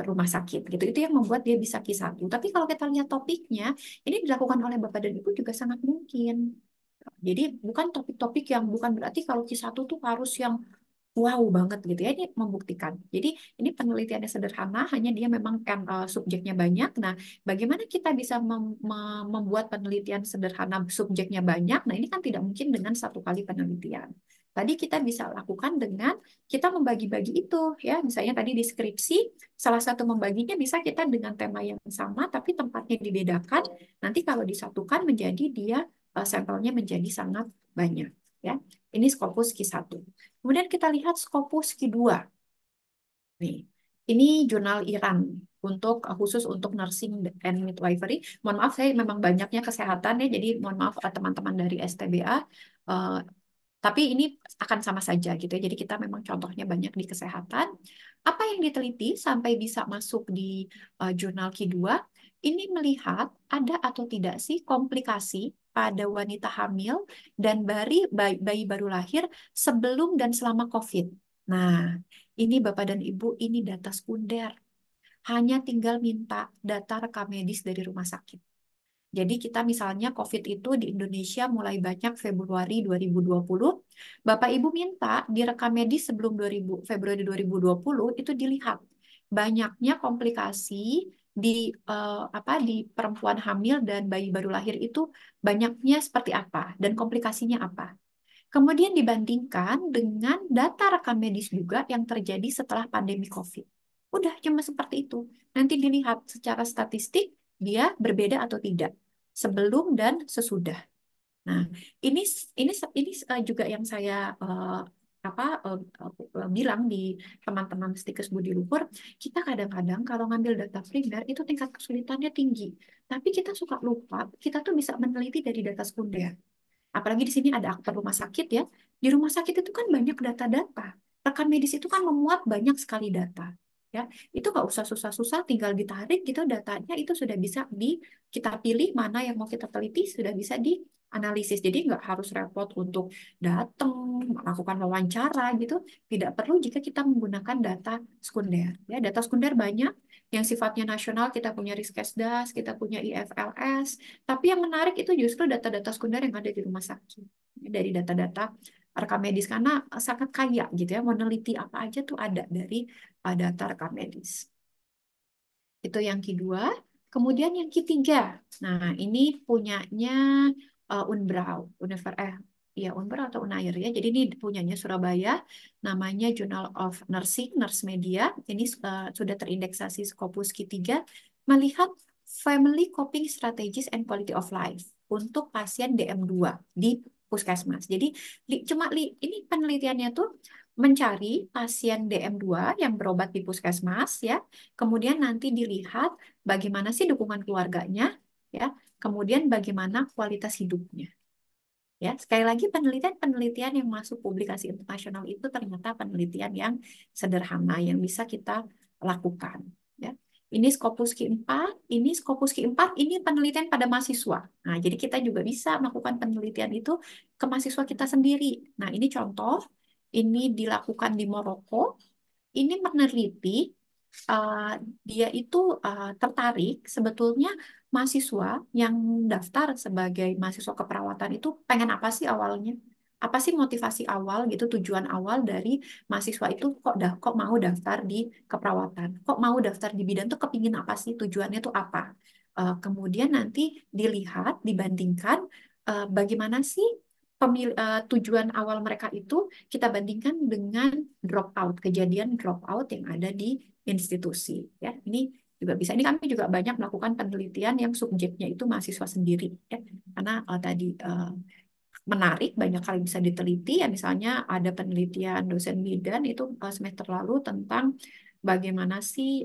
rumah sakit gitu. Itu yang membuat dia bisa Q1. Tapi kalau kita lihat topiknya, ini dilakukan oleh Bapak dan Ibu juga sangat mungkin. Jadi bukan topik-topik yang bukan berarti kalau Q1 tuh harus yang wow banget gitu ya. Ini membuktikan. Jadi ini penelitiannya sederhana, hanya dia memang kan subjeknya banyak. Nah, bagaimana kita bisa membuat penelitian sederhana subjeknya banyak? Nah, ini kan tidak mungkin dengan satu kali penelitian. Tadi kita bisa lakukan dengan kita membagi-bagi itu ya. Misalnya tadi di skripsi, salah satu membaginya bisa kita dengan tema yang sama tapi tempatnya dibedakan. Nanti kalau disatukan menjadi dia sampelnya menjadi sangat banyak ya. Ini Scopus Q1. Kemudian kita lihat Scopus Q2. Nih, ini jurnal Iran khusus untuk nursing and midwifery. Mohon maaf, saya memang banyaknya kesehatan ya, jadi mohon maaf teman-teman dari STBA. Tapi ini akan sama saja gitu ya. Jadi kita memang contohnya banyak di kesehatan. Apa yang diteliti sampai bisa masuk di jurnal Q2, ini melihat ada atau tidak sih komplikasi pada wanita hamil dan bayi baru lahir sebelum dan selama COVID. Nah, ini Bapak dan Ibu, ini data sekunder. Hanya tinggal minta data rekam medis dari rumah sakit. Jadi kita misalnya COVID itu di Indonesia mulai banyak Februari 2020. Bapak Ibu minta direkam medis sebelum Februari 2020 itu dilihat banyaknya komplikasi di perempuan hamil dan bayi baru lahir itu banyaknya seperti apa dan komplikasinya apa. Kemudian dibandingkan dengan data rekam medis juga yang terjadi setelah pandemi COVID. Udah cuma seperti itu. Nanti dilihat secara statistik dia berbeda atau tidak sebelum dan sesudah. Nah, ini juga yang saya bilang di teman-teman Stikes Budi Luhur, kita kadang-kadang kalau ngambil data primer itu tingkat kesulitannya tinggi. Tapi kita suka lupa, kita tuh bisa meneliti dari data sekunder. Apalagi di sini ada akte rumah sakit ya. Di rumah sakit itu kan banyak data-data. Rekam medis itu kan memuat banyak sekali data. Ya, itu nggak usah susah-susah, tinggal ditarik gitu datanya itu sudah bisa kita pilih mana yang mau kita teliti sudah bisa dianalisis. Jadi nggak harus repot untuk datang melakukan wawancara gitu. Tidak perlu jika kita menggunakan data sekunder. Ya, data sekunder banyak yang sifatnya nasional, kita punya Riskesdas, kita punya IFLS. Tapi yang menarik itu justru data-data sekunder yang ada di rumah sakit. Dari data-data rekam medis karena sangat kaya gitu ya, meneliti apa aja tuh ada dari data rekam medis. Itu yang kedua. Kemudian yang ketiga, nah ini punyanya Unbrau, Unbrau atau Unair ya. Jadi ini punyanya Surabaya, namanya Journal of Nursing, Nurse Media. Ini sudah terindeksasi Scopus Q3, melihat family coping strategies and quality of life untuk pasien DM2 di puskesmas. Jadi ini penelitiannya tuh mencari pasien DM2 yang berobat di puskesmas ya. Kemudian nanti dilihat bagaimana sih dukungan keluarganya ya. Kemudian bagaimana kualitas hidupnya. Ya, sekali lagi penelitian-penelitian yang masuk publikasi internasional itu ternyata penelitian yang sederhana yang bisa kita lakukan. Ya. Ini Scopus Q4, ini Scopus Q4, ini penelitian pada mahasiswa. Nah, jadi kita juga bisa melakukan penelitian itu ke mahasiswa kita sendiri. Nah, ini contoh, ini dilakukan di Maroko. Ini meneliti, dia itu tertarik sebetulnya mahasiswa yang daftar sebagai mahasiswa keperawatan itu pengen apa sih awalnya? Apa sih motivasi awal gitu, tujuan awal dari mahasiswa itu kok mau daftar di keperawatan? Kok mau daftar di bidan tuh kepingin apa sih? Tujuannya tuh apa? Kemudian nanti dilihat, dibandingkan bagaimana sih tujuan awal mereka itu kita bandingkan dengan dropout, kejadian dropout yang ada di institusi. Ya, ini juga bisa. Ini kami juga banyak melakukan penelitian yang subjeknya itu mahasiswa sendiri, ya, karena tadi menarik, banyak kali bisa diteliti. Ya, misalnya ada penelitian dosen bidan itu semester lalu tentang bagaimana sih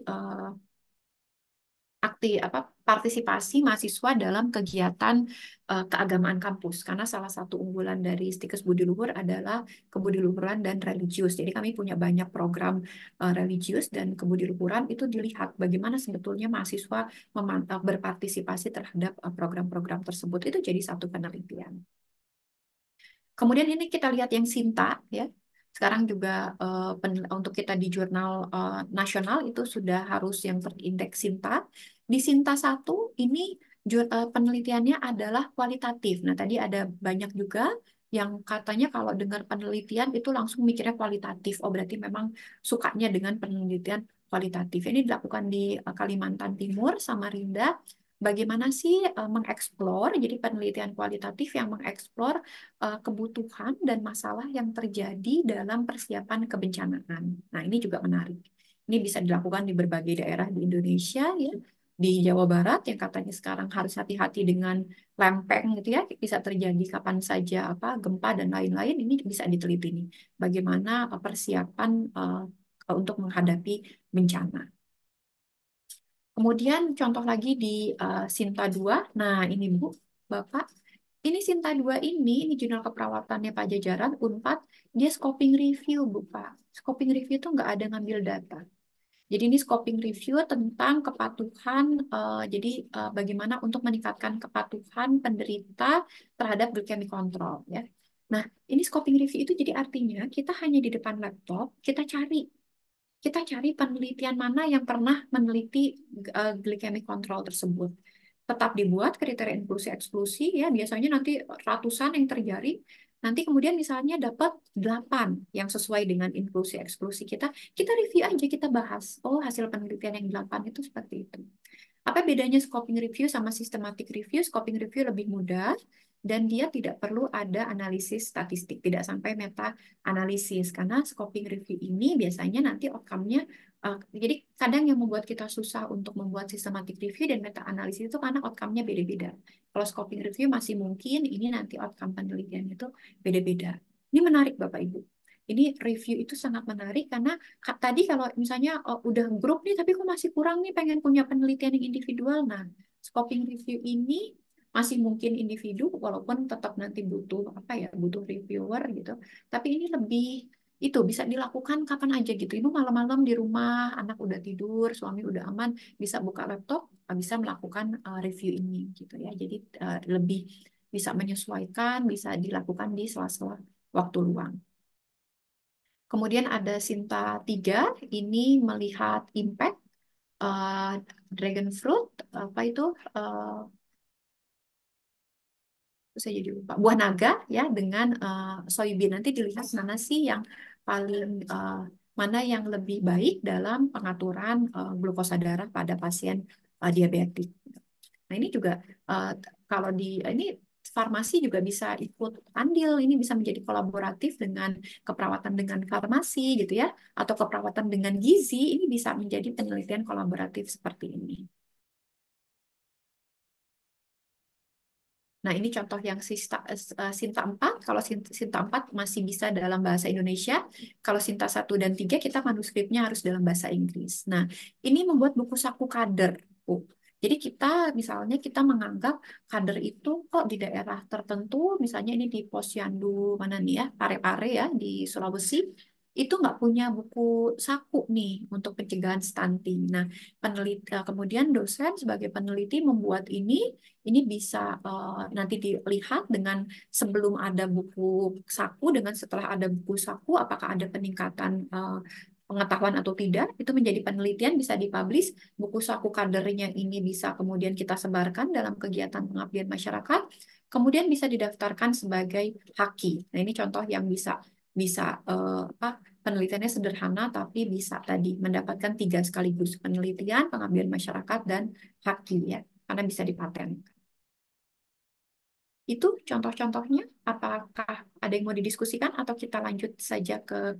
partisipasi mahasiswa dalam kegiatan keagamaan kampus, karena salah satu unggulan dari Stikes Budi Luhur adalah kebudiluhuran dan religius. Jadi kami punya banyak program religius dan kebudiluhuran, itu dilihat bagaimana sebetulnya mahasiswa berpartisipasi terhadap program-program tersebut. Itu jadi satu penelitian. Kemudian ini kita lihat yang Sinta ya. Sekarang juga untuk kita di jurnal nasional itu sudah harus yang terindeks Sinta. Di Sinta 1 ini penelitiannya adalah kualitatif. Nah, tadi ada banyak juga yang katanya kalau dengar penelitian itu langsung mikirnya kualitatif. Oh, berarti memang sukanya dengan penelitian kualitatif. Ini dilakukan di Kalimantan Timur, Samarinda. Bagaimana sih mengeksplor, jadi penelitian kualitatif yang mengeksplor kebutuhan dan masalah yang terjadi dalam persiapan kebencanaan. Nah, ini juga menarik. Ini bisa dilakukan di berbagai daerah di Indonesia ya. Di Jawa Barat yang katanya sekarang harus hati-hati dengan lempeng gitu ya, bisa terjadi kapan saja gempa dan lain-lain. Ini bisa diteliti nih. Bagaimana persiapan untuk menghadapi bencana. Kemudian contoh lagi di Sinta 2. Nah, ini Bu, Bapak. Ini Sinta 2 ini jurnal keperawatannya Pajajaran, Unpad, dia scoping review, Bu, Pak. Scoping review itu nggak ada ngambil data. Jadi ini scoping review tentang kepatuhan, jadi bagaimana untuk meningkatkan kepatuhan penderita terhadap glycemic control. Ya. Nah, ini scoping review itu jadi artinya kita hanya di depan laptop, kita cari penelitian mana yang pernah meneliti glycemic control tersebut. Tetap dibuat kriteria inklusi-eksklusi, ya biasanya nanti ratusan yang terjadi, nanti kemudian misalnya dapat 8 yang sesuai dengan inklusi-eksklusi kita review aja, kita bahas. Oh, hasil penelitian yang 8 itu seperti itu. Apa bedanya scoping review sama systematic review? Scoping review lebih mudah, dan dia tidak perlu ada analisis statistik, tidak sampai meta analisis, karena scoping review ini biasanya nanti outcome-nya jadi kadang yang membuat kita susah untuk membuat systematic review dan meta analisis itu karena outcome-nya beda-beda. Kalau scoping review masih mungkin, ini nanti outcome penelitian itu beda-beda. Ini menarik Bapak Ibu. Ini review itu sangat menarik karena tadi kalau misalnya udah grup nih tapi kok masih kurang nih, pengen punya penelitian yang individual. Nah, scoping review ini masih mungkin individu walaupun tetap nanti butuh butuh reviewer gitu. Tapi ini lebih itu bisa dilakukan kapan aja gitu. Ibu malam-malam di rumah, anak udah tidur, suami udah aman, bisa buka laptop, bisa melakukan review ini gitu ya. Jadi lebih bisa menyesuaikan, bisa dilakukan di sela-sela waktu luang. Kemudian ada Sinta 3, ini melihat impact dragon fruit, saya jadi lupa, buah naga ya dengan soybean. Nanti dilihat mana sih yang paling mana yang lebih baik dalam pengaturan glukosa darah pada pasien diabetik. Nah, ini juga kalau ini farmasi juga bisa ikut andil, ini bisa menjadi kolaboratif dengan keperawatan dengan farmasi gitu ya, atau keperawatan dengan gizi, ini bisa menjadi penelitian kolaboratif seperti ini. Nah, ini contoh yang Sinta 4. Kalau Sinta 4 masih bisa dalam bahasa Indonesia. Kalau Sinta 1 dan 3 kita manuskripnya harus dalam bahasa Inggris. Nah, ini membuat buku saku kader, Bu. Jadi misalnya kita menganggap kader itu kok di daerah tertentu, misalnya ini di Posyandu mana nih ya, Pare-Pare ya, di Sulawesi, itu nggak punya buku saku nih untuk pencegahan stunting. Nah, kemudian dosen sebagai peneliti membuat ini bisa nanti dilihat dengan sebelum ada buku saku dengan setelah ada buku saku apakah ada peningkatan pengetahuan atau tidak, itu menjadi penelitian bisa dipublish. Buku saku kadernya ini bisa kemudian kita sebarkan dalam kegiatan pengabdian masyarakat, kemudian bisa didaftarkan sebagai haki. Nah, ini contoh yang bisa bisa apa, penelitiannya sederhana tapi bisa tadi mendapatkan 3 sekaligus, penelitian, pengabdian masyarakat, dan haki ya, karena bisa dipaten. Itu contoh-contohnya. Apakah ada yang mau didiskusikan atau kita lanjut saja ke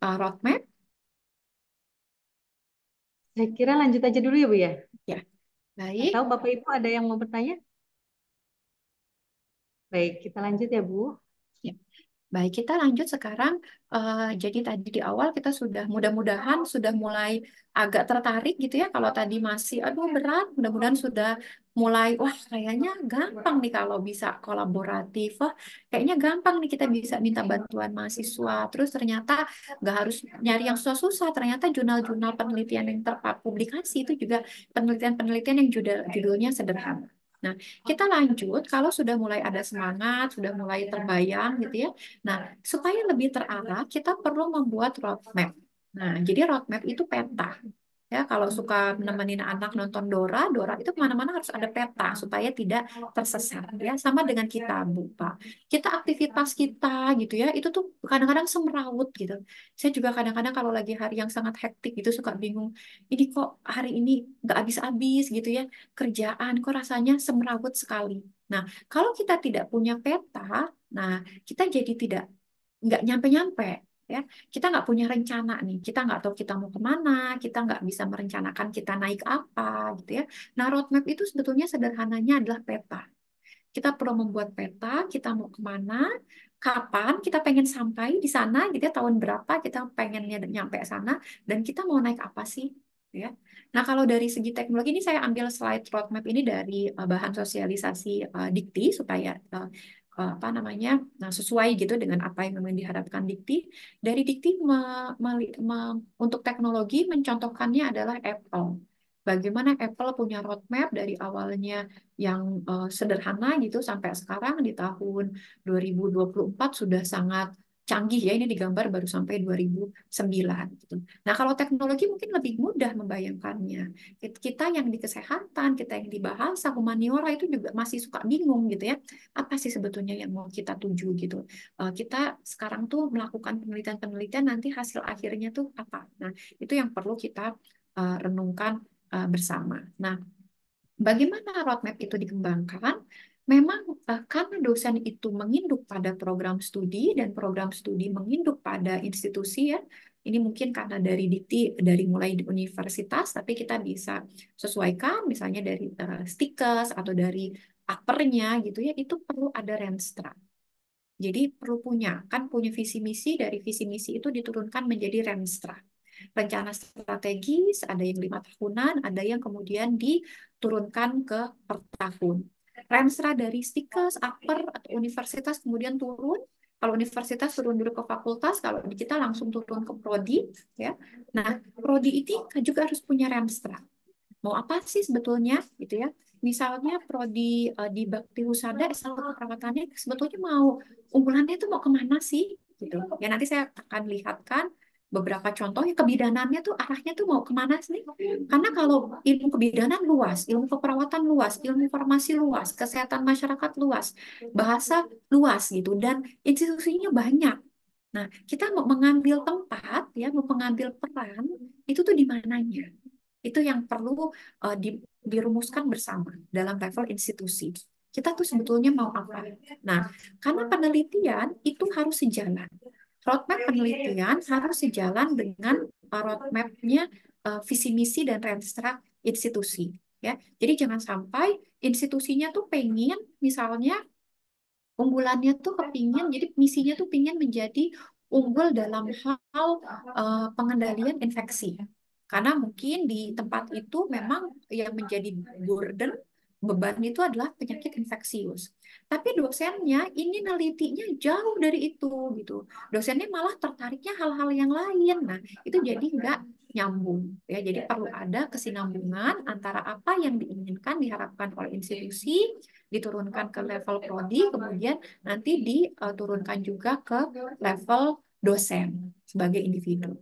roadmap? Saya kira lanjut aja dulu ya Bu ya. Ya, baik. Atau Bapak Ibu ada yang mau bertanya? Baik, kita lanjut ya Bu. Ya. Baik, kita lanjut sekarang. Jadi tadi di awal kita sudah mudah-mudahan sudah mulai agak tertarik gitu ya. Kalau tadi masih, aduh berat, mudah-mudahan sudah mulai, wah kayaknya gampang nih kalau bisa kolaboratif. Wah, kayaknya gampang nih kita bisa minta bantuan mahasiswa. Terus ternyata nggak harus nyari yang susah-susah. Ternyata jurnal-jurnal penelitian yang terpublikasi itu juga penelitian-penelitian yang judulnya sederhana. Nah, kita lanjut kalau sudah mulai ada semangat, sudah mulai terbayang gitu ya. Nah, supaya lebih terarah, kita perlu membuat roadmap. Nah, jadi roadmap itu peta. Ya, kalau suka nemenin anak nonton Dora itu kemana-mana harus ada peta supaya tidak tersesat. Ya, sama dengan kita, Bu, Pak. Kita aktivitas kita gitu ya, itu tuh kadang-kadang semrawut gitu. Saya juga kadang-kadang kalau lagi hari yang sangat hektik gitu suka bingung. Ini kok hari ini nggak habis-habis gitu ya, kerjaan kok rasanya semrawut sekali. Nah, kalau kita tidak punya peta, nah kita jadi nggak nyampe-nyampe ya, kita nggak punya rencana nih, kita nggak tahu kita mau kemana, kita nggak bisa merencanakan kita naik apa gitu ya. Nah, roadmap itu sebetulnya sederhananya adalah peta. Kita perlu membuat peta, kita mau kemana, kapan kita pengen sampai di sana gitu ya, tahun berapa kita pengennya nyampe sana, dan kita mau naik apa sih ya. Nah, kalau dari segi teknologi ini saya ambil slide roadmap ini dari bahan sosialisasi Dikti supaya apa namanya, nah, sesuai gitu dengan apa yang memang diharapkan Dikti. Dari Dikti untuk teknologi mencontohkannya adalah Apple. Bagaimana Apple punya roadmap dari awalnya yang sederhana gitu sampai sekarang di tahun 2024 sudah sangat canggih ya, ini digambar baru sampai 2009 gitu. Nah, kalau teknologi mungkin lebih mudah membayangkannya. Kita yang di kesehatan, kita yang di bahasa humaniora itu juga masih suka bingung gitu ya. Apa sih sebetulnya yang mau kita tuju gitu. Kita sekarang tuh melakukan penelitian-penelitian, nanti hasil akhirnya tuh apa. Nah, itu yang perlu kita renungkan bersama. Nah, bagaimana roadmap itu dikembangkan? Memang karena dosen itu menginduk pada program studi dan program studi menginduk pada institusi ya. Ini mungkin karena dari Dikti, dari mulai di universitas, tapi kita bisa sesuaikan misalnya dari stikes atau dari apernya gitu ya, itu perlu ada renstra. Jadi perlu punya visi misi, dari visi misi itu diturunkan menjadi renstra. Rencana strategis, ada yang 5 tahunan, ada yang kemudian diturunkan ke per tahun. Renstra dari stikes, upper, atau universitas kemudian turun. Kalau universitas turun dulu ke fakultas, kalau di kita langsung turun ke prodi. Ya. Nah, prodi itu juga harus punya renstra. Mau apa sih sebetulnya, gitu ya? Misalnya prodi di Bakti Husada S1 keperawatannya sebetulnya mau unggulannya itu mau kemana sih, gitu. Ya nanti saya akan lihatkan beberapa contoh ya, kebidanannya tuh arahnya tuh mau kemana sih? Karena kalau ilmu kebidanan luas, ilmu keperawatan luas, ilmu farmasi luas, kesehatan masyarakat luas, bahasa luas gitu, dan institusinya banyak. Nah, kita mau mengambil tempat ya, mau mengambil peran itu tuh di mananya? Itu yang perlu dirumuskan bersama dalam level institusi. Kita tuh sebetulnya mau apa? Nah, karena penelitian itu harus sejalan. Roadmap penelitian harus sejalan dengan roadmap-nya visi misi dan renstra institusi. ya. Jadi jangan sampai institusinya tuh pengen misalnya unggulannya tuh kepingin, jadi misinya tuh pengen menjadi unggul dalam hal pengendalian infeksi. Karena mungkin di tempat itu memang yang menjadi burden, beban itu adalah penyakit infeksius. Tapi dosennya ini nelitinya jauh dari itu gitu. Dosennya malah tertariknya hal-hal yang lain. Nah, itu jadi nggak nyambung ya. Jadi perlu ada kesinambungan antara apa yang diinginkan diharapkan oleh institusi diturunkan ke level prodi, kemudian nanti diturunkan juga ke level dosen sebagai individu.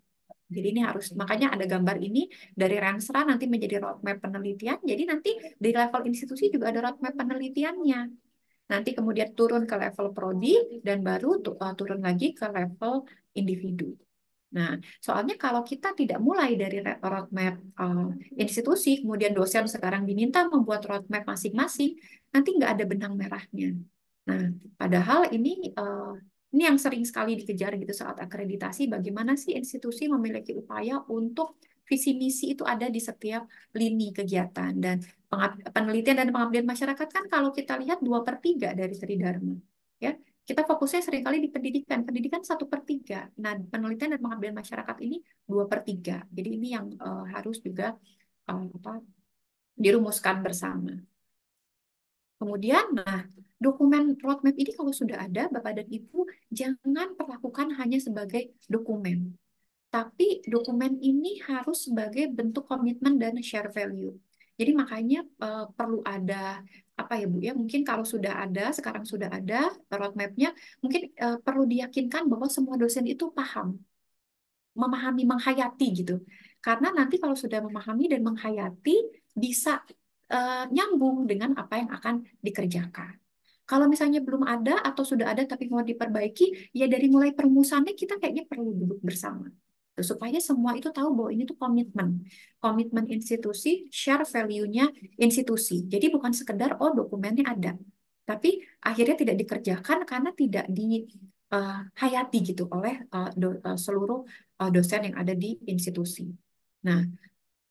Jadi ini harus, makanya ada gambar ini dari Renstra nanti menjadi roadmap penelitian. Jadi nanti di level institusi juga ada roadmap penelitiannya. Nanti kemudian turun ke level prodi dan baru turun lagi ke level individu. Nah, soalnya kalau kita tidak mulai dari roadmap institusi, kemudian dosen sekarang diminta membuat roadmap masing-masing, nanti nggak ada benang merahnya. Nah, padahal ini yang sering sekali dikejar gitu saat akreditasi, bagaimana sih institusi memiliki upaya untuk visi misi itu ada di setiap lini kegiatan. Dan penelitian dan pengabdian masyarakat kan kalau kita lihat 2/3 dari Tridharma. Ya, kita fokusnya seringkali di pendidikan. Pendidikan 1/3. Nah, penelitian dan pengabdian masyarakat ini 2/3. Jadi ini yang harus juga dirumuskan bersama. Kemudian, nah, dokumen roadmap ini kalau sudah ada, Bapak dan Ibu, jangan perlakukan hanya sebagai dokumen. Tapi dokumen ini harus sebagai bentuk komitmen dan share value. Jadi makanya perlu ada apa ya Bu ya, mungkin kalau sudah ada, sekarang sudah ada roadmap-nya, mungkin perlu diyakinkan bahwa semua dosen itu paham, memahami, menghayati gitu. Karena nanti kalau sudah memahami dan menghayati, bisa nyambung dengan apa yang akan dikerjakan. Kalau misalnya belum ada atau sudah ada tapi mau diperbaiki, ya dari mulai perumusannya kita kayaknya perlu duduk bersama. Supaya semua itu tahu bahwa ini tuh komitmen. Komitmen institusi, share value-nya institusi. Jadi bukan sekedar, oh dokumennya ada. Tapi akhirnya tidak dikerjakan karena tidak dihayati gitu oleh seluruh dosen yang ada di institusi. Nah,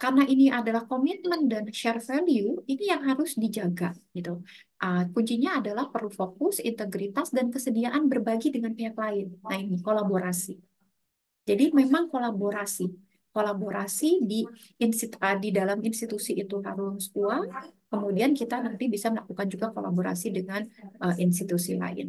karena ini adalah komitmen dan share value, ini yang harus dijaga gitu. Kuncinya adalah perlu fokus, integritas, dan kesediaan berbagi dengan pihak lain. Nah ini kolaborasi. Jadi memang kolaborasi. Kolaborasi di dalam institusi itu harus kuat, kemudian kita nanti bisa melakukan juga kolaborasi dengan institusi lain.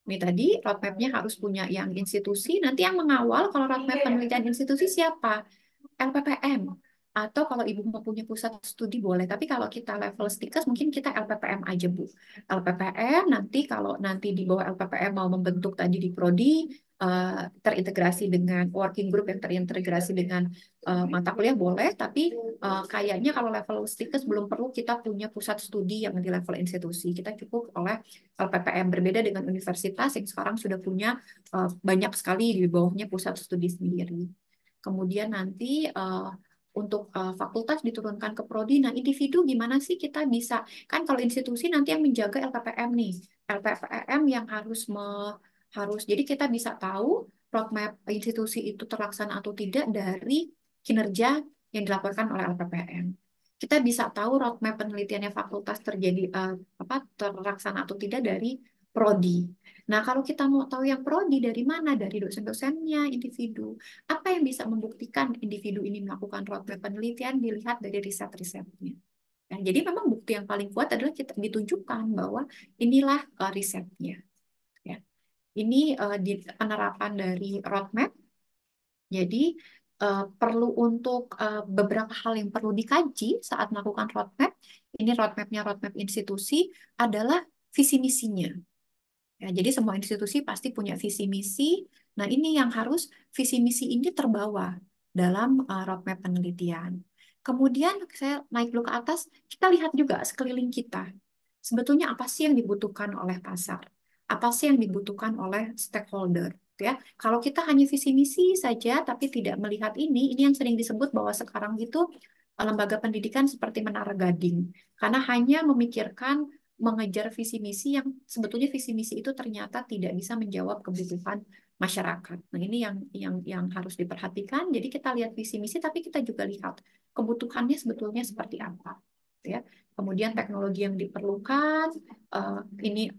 Ini tadi roadmap-nya harus punya yang institusi, nanti yang mengawal kalau roadmap penelitian institusi siapa? LPPM. Atau kalau Ibu mau punya pusat studi boleh, tapi kalau kita level stikes mungkin kita LPPM aja Bu. LPPM nanti kalau nanti di bawah LPPM mau membentuk tadi di Prodi, terintegrasi dengan working group yang terintegrasi dengan mata kuliah boleh, tapi kayaknya kalau level stikes belum perlu kita punya pusat studi yang di level institusi. Kita cukup oleh LPPM, berbeda dengan universitas yang sekarang sudah punya banyak sekali di bawahnya pusat studi sendiri. Kemudian nanti untuk fakultas diturunkan ke prodi. Nah, individu gimana sih kita bisa, kan kalau institusi nanti yang menjaga LPPM nih. LPPM yang harus jadi kita bisa tahu roadmap institusi itu terlaksana atau tidak dari kinerja yang dilaporkan oleh LPPM. Kita bisa tahu roadmap penelitiannya fakultas terlaksana atau tidak dari prodi. Nah, kalau kita mau tahu yang prodi dari mana? Dari dosen-dosennya, individu. Apa yang bisa membuktikan individu ini melakukan roadmap penelitian dilihat dari riset-risetnya. Nah, jadi memang bukti yang paling kuat adalah kita ditunjukkan bahwa inilah risetnya. Ya. Ini di penerapan dari roadmap. Jadi perlu untuk beberapa hal yang perlu dikaji saat melakukan roadmap. Ini roadmapnya roadmap institusi adalah visi misinya. Ya, jadi semua institusi pasti punya visi misi. Nah, ini yang harus visi misi ini terbawa dalam roadmap penelitian. Kemudian saya naik dulu ke atas, kita lihat juga sekeliling kita. Sebetulnya apa sih yang dibutuhkan oleh pasar? Apa sih yang dibutuhkan oleh stakeholder? Ya, kalau kita hanya visi misi saja tapi tidak melihat ini yang sering disebut bahwa sekarang itu lembaga pendidikan seperti menara gading, karena hanya memikirkan mengejar visi misi yang sebetulnya visi misi itu ternyata tidak bisa menjawab kebutuhan masyarakat. Nah, ini yang harus diperhatikan. Jadi kita lihat visi misi, tapi kita juga lihat kebutuhannya sebetulnya seperti apa, ya. Kemudian teknologi yang diperlukan, ini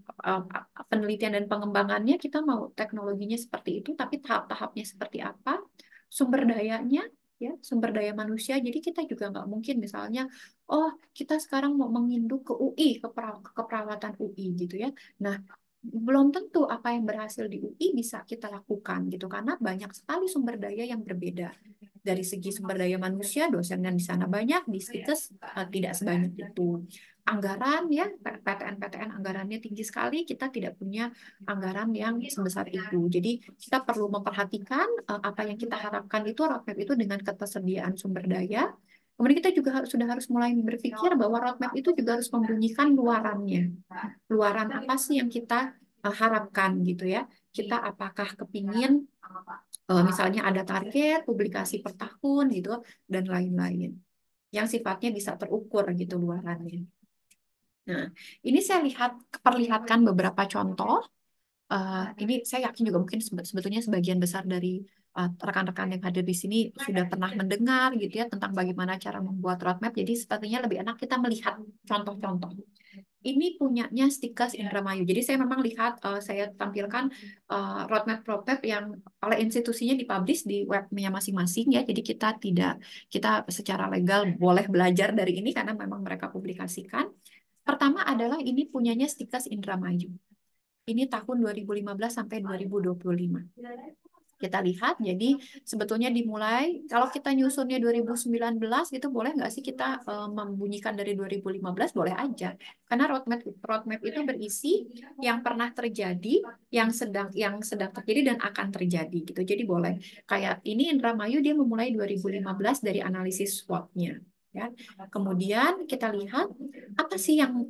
penelitian dan pengembangannya kita mau teknologinya seperti itu, tapi tahap-tahapnya seperti apa, sumber dayanya, ya, sumber daya manusia. Jadi kita juga nggak mungkin misalnya, oh kita sekarang mau menginduk ke UI, keperawatan UI gitu ya. Nah, belum tentu apa yang berhasil di UI bisa kita lakukan gitu, karena banyak sekali sumber daya yang berbeda. Dari segi sumber daya manusia, dosen yang di sana banyak, di Stikes tidak sebanyak itu. Anggaran, ya, PTN anggarannya tinggi sekali, kita tidak punya anggaran yang sebesar itu. Jadi kita perlu memperhatikan apa yang kita harapkan itu, roadmap itu dengan ketersediaan sumber daya. Kemudian kita juga sudah harus mulai berpikir bahwa roadmap itu juga harus membunyikan luarannya. Luaran apa sih yang kita harapkan gitu ya. Kita apakah kepingin misalnya ada target publikasi per tahun gitu dan lain-lain yang sifatnya bisa terukur gitu luarannya. Nah, ini saya perlihatkan beberapa contoh. Ini saya yakin juga mungkin sebetulnya sebagian besar dari rekan-rekan yang hadir di sini sudah pernah mendengar gitu ya tentang bagaimana cara membuat roadmap. Jadi sepertinya lebih enak kita melihat contoh-contoh. Ini punyanya Stikes Indramayu. Jadi saya memang lihat, saya tampilkan roadmap yang oleh institusinya dipublish di webnya masing-masing ya. Jadi kita secara legal boleh belajar dari ini karena memang mereka publikasikan. Pertama adalah ini punyanya Stikes Indramayu. Ini tahun 2015 sampai 2025. Kita lihat, jadi sebetulnya dimulai, kalau kita nyusunnya 2019, itu boleh nggak sih kita membunyikan dari 2015? Boleh aja. Karena roadmap itu berisi yang pernah terjadi, yang sedang terjadi dan akan terjadi gitu. Jadi boleh. Kayak ini Indramayu dia memulai 2015 dari analisis SWOT-nya. Ya. Kemudian kita lihat apa sih yang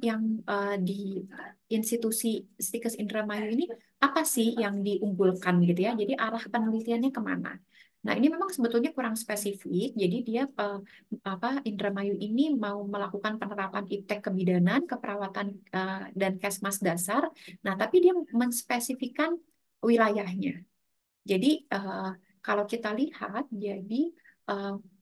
di institusi Stikes Indramayu ini apa sih yang diunggulkan gitu ya. Jadi arah penelitiannya kemana. Nah, ini memang sebetulnya kurang spesifik. Jadi dia Indramayu ini mau melakukan penerapan iptek kebidanan, keperawatan dan kesmas dasar. Nah, tapi dia menspesifikkan wilayahnya. Jadi kalau kita lihat, jadi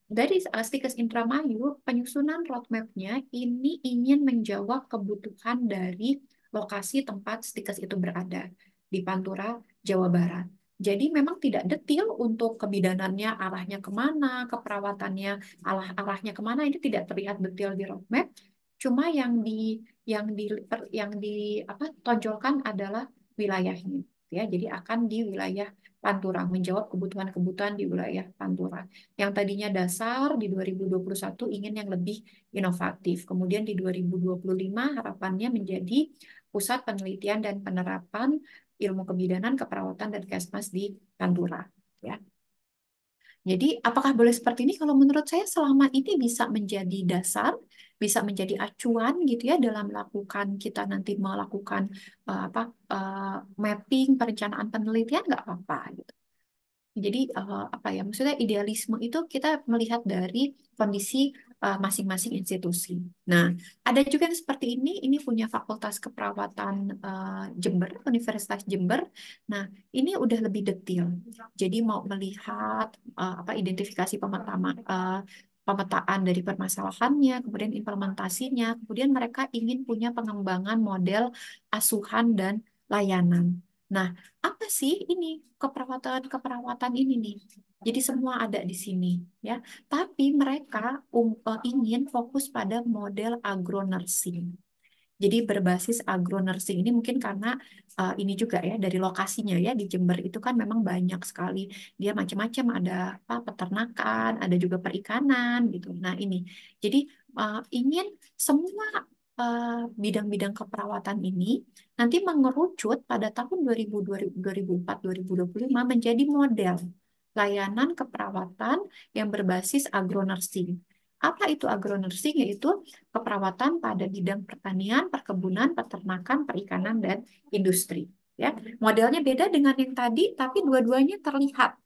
dari Stikes Indramayu, penyusunan roadmap-nya ini ingin menjawab kebutuhan dari lokasi tempat Stikes itu berada di Pantura, Jawa Barat. Jadi memang tidak detail untuk kebidanannya arahnya kemana, keperawatannya arahnya kemana, ini tidak terlihat detail di roadmap. Cuma yang tonjolkan adalah wilayahnya, ya. Jadi akan di wilayah Pantura, menjawab kebutuhan-kebutuhan di wilayah Pantura. Yang tadinya dasar di 2021 ingin yang lebih inovatif. Kemudian di 2025 harapannya menjadi pusat penelitian dan penerapan ilmu kebidanan, keperawatan dan kesmas di Pantura. Ya. Jadi apakah boleh seperti ini? Kalau menurut saya selama ini bisa menjadi dasar, bisa menjadi acuan gitu ya dalam kita nanti melakukan mapping, perencanaan penelitian nggak apa-apa gitu. Jadi maksudnya idealisme itu kita melihat dari kondisi masing-masing institusi. Nah, ada juga yang seperti ini punya Fakultas Keperawatan Jember, Universitas Jember. Nah, ini udah lebih detail. Jadi mau melihat identifikasi pemetaan dari permasalahannya, kemudian implementasinya, kemudian mereka ingin punya pengembangan model asuhan dan layanan. Nah, apa sih ini keperawatan ini nih? Jadi semua ada di sini ya. Tapi mereka ingin fokus pada model agronursing. Jadi berbasis agronursing ini mungkin karena ini juga ya dari lokasinya ya di Jember itu kan memang banyak sekali dia macam-macam, ada peternakan, ada juga perikanan gitu. Nah, ini. Jadi ingin semua bidang-bidang keperawatan ini nanti mengerucut pada tahun 2024-2025 menjadi model layanan keperawatan yang berbasis agronursing. Apa itu agronursing? Yaitu keperawatan pada bidang pertanian, perkebunan, peternakan, perikanan, dan industri. Ya, modelnya beda dengan yang tadi, tapi dua-duanya terlihat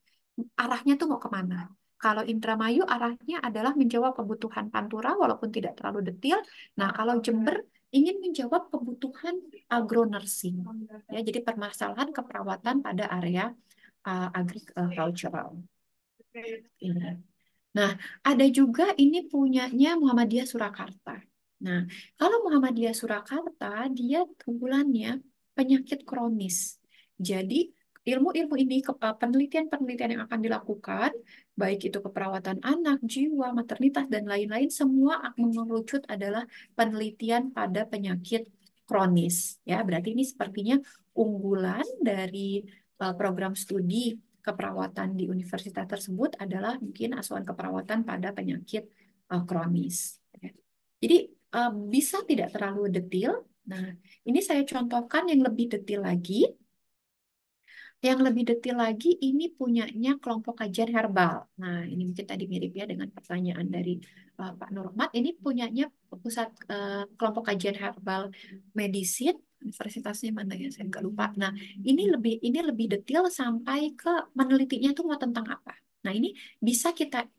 arahnya tuh mau kemana. Kalau Indramayu arahnya adalah menjawab kebutuhan Pantura walaupun tidak terlalu detail. Nah, kalau Jember ingin menjawab kebutuhan agronursing. Ya, jadi permasalahan keperawatan pada area agricultural. Ini. Nah, ada juga ini punyanya Muhammadiyah Surakarta. Nah, kalau Muhammadiyah Surakarta, dia unggulannya penyakit kronis. Jadi, ilmu-ilmu ini, penelitian-penelitian yang akan dilakukan, baik itu keperawatan anak, jiwa, maternitas, dan lain-lain, semua mengerucut adalah penelitian pada penyakit kronis. Ya, berarti ini sepertinya unggulan dari program studi keperawatan di universitas tersebut adalah mungkin asuhan keperawatan pada penyakit kronis. Jadi bisa tidak terlalu detail. Nah, ini saya contohkan yang lebih detail lagi. Yang lebih detail lagi ini punyanya kelompok kajian herbal. Nah, ini mungkin tadi mirip ya dengan pertanyaan dari Pak Nurmat. Ini punyanya pusat kelompok kajian herbal medicine. Universitasnya mana ya? Saya nggak lupa. Nah, ini lebih detail sampai ke menelitinya itu mau tentang apa. Nah, ini bisa kita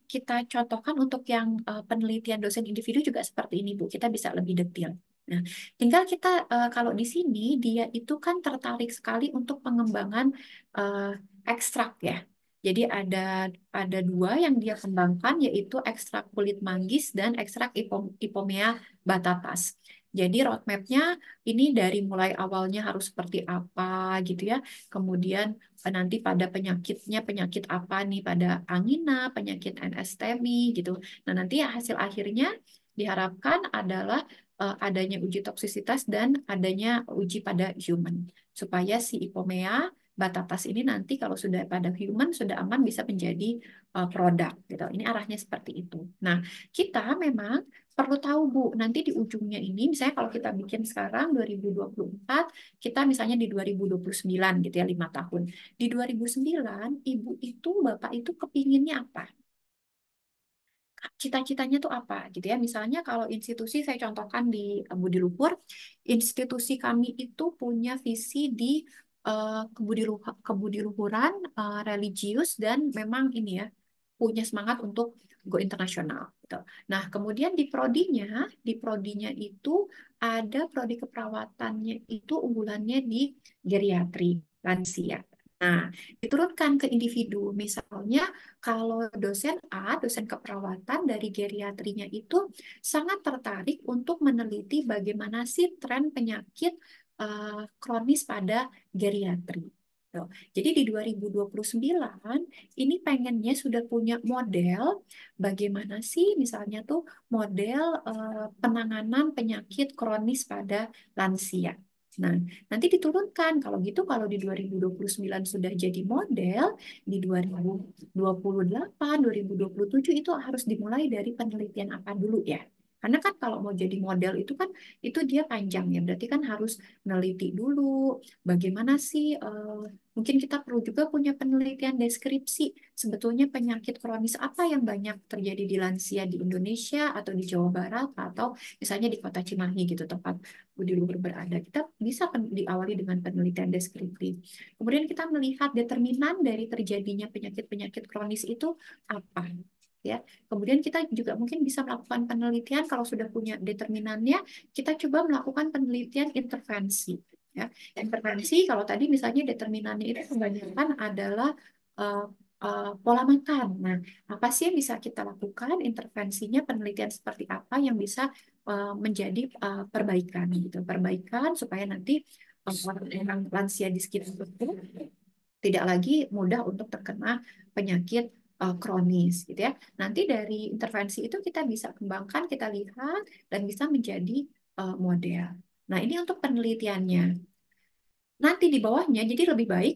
contohkan untuk yang penelitian dosen individu juga seperti ini, Bu. Kita bisa lebih detail. Nah, tinggal kita kalau di sini dia itu kan tertarik sekali untuk pengembangan eh, ekstrak ya. Jadi ada dua yang dia kembangkan yaitu ekstrak kulit manggis dan ekstrak Ipomea batatas. Jadi roadmapnya ini dari mulai awalnya harus seperti apa gitu ya. Kemudian nanti pada penyakitnya penyakit apa nih pada angina, penyakit NSTEMI gitu. Nah nanti hasil akhirnya diharapkan adalah adanya uji toksisitas dan adanya uji pada human supaya si Ipomea batatas ini nanti kalau sudah pada human sudah aman bisa menjadi produk gitu. Ini arahnya seperti itu. Nah, kita memang perlu tahu Bu, nanti di ujungnya ini misalnya kalau kita bikin sekarang 2024, kita misalnya di 2029 gitu ya 5 tahun. Di 2009 Ibu itu Bapak itu kepinginnya apa? Cita-citanya tuh apa gitu ya. Misalnya kalau institusi saya contohkan di Budi Luhur, institusi kami itu punya visi di kebudiluhuran religius dan memang ini ya punya semangat untuk go internasional gitu. Nah, kemudian di prodinya itu ada prodi keperawatannya itu unggulannya di geriatri lansia. Nah, diturunkan ke individu. Misalnya kalau dosen A, dosen keperawatan dari geriatrinya itu sangat tertarik untuk meneliti bagaimana sih tren penyakit kronis pada geriatri. Tuh. Jadi di 2029 ini pengennya sudah punya model bagaimana sih misalnya tuh model penanganan penyakit kronis pada lansia. Nah, nanti diturunkan. Kalau gitu, kalau di 2029 sudah jadi model, di 2028, 2027 itu harus dimulai dari penelitian apa dulu ya. Karena kan kalau mau jadi model itu kan itu dia panjang ya. Berarti kan harus neliti dulu bagaimana sih mungkin kita perlu juga punya penelitian deskripsi sebetulnya penyakit kronis apa yang banyak terjadi di lansia di Indonesia atau di Jawa Barat atau misalnya di Kota Cimahi gitu tempat Budi Luhur berada. Kita bisa diawali dengan penelitian deskriptif. Kemudian kita melihat determinan dari terjadinya penyakit-penyakit kronis itu apa. Ya, kemudian kita juga mungkin bisa melakukan penelitian kalau sudah punya determinannya, kita coba melakukan penelitian intervensi. Ya, intervensi kalau tadi misalnya determinannya itu kebanyakan adalah uh, pola makan. Nah, apa sih yang bisa kita lakukan? Intervensinya penelitian seperti apa yang bisa menjadi perbaikan gitu, perbaikan supaya nanti orang lansia di sekitar itu tidak lagi mudah untuk terkena penyakit kronis gitu ya. Nanti dari intervensi itu kita bisa kembangkan, kita lihat dan bisa menjadi model. Nah, ini untuk penelitiannya. Nanti di bawahnya, jadi lebih baik,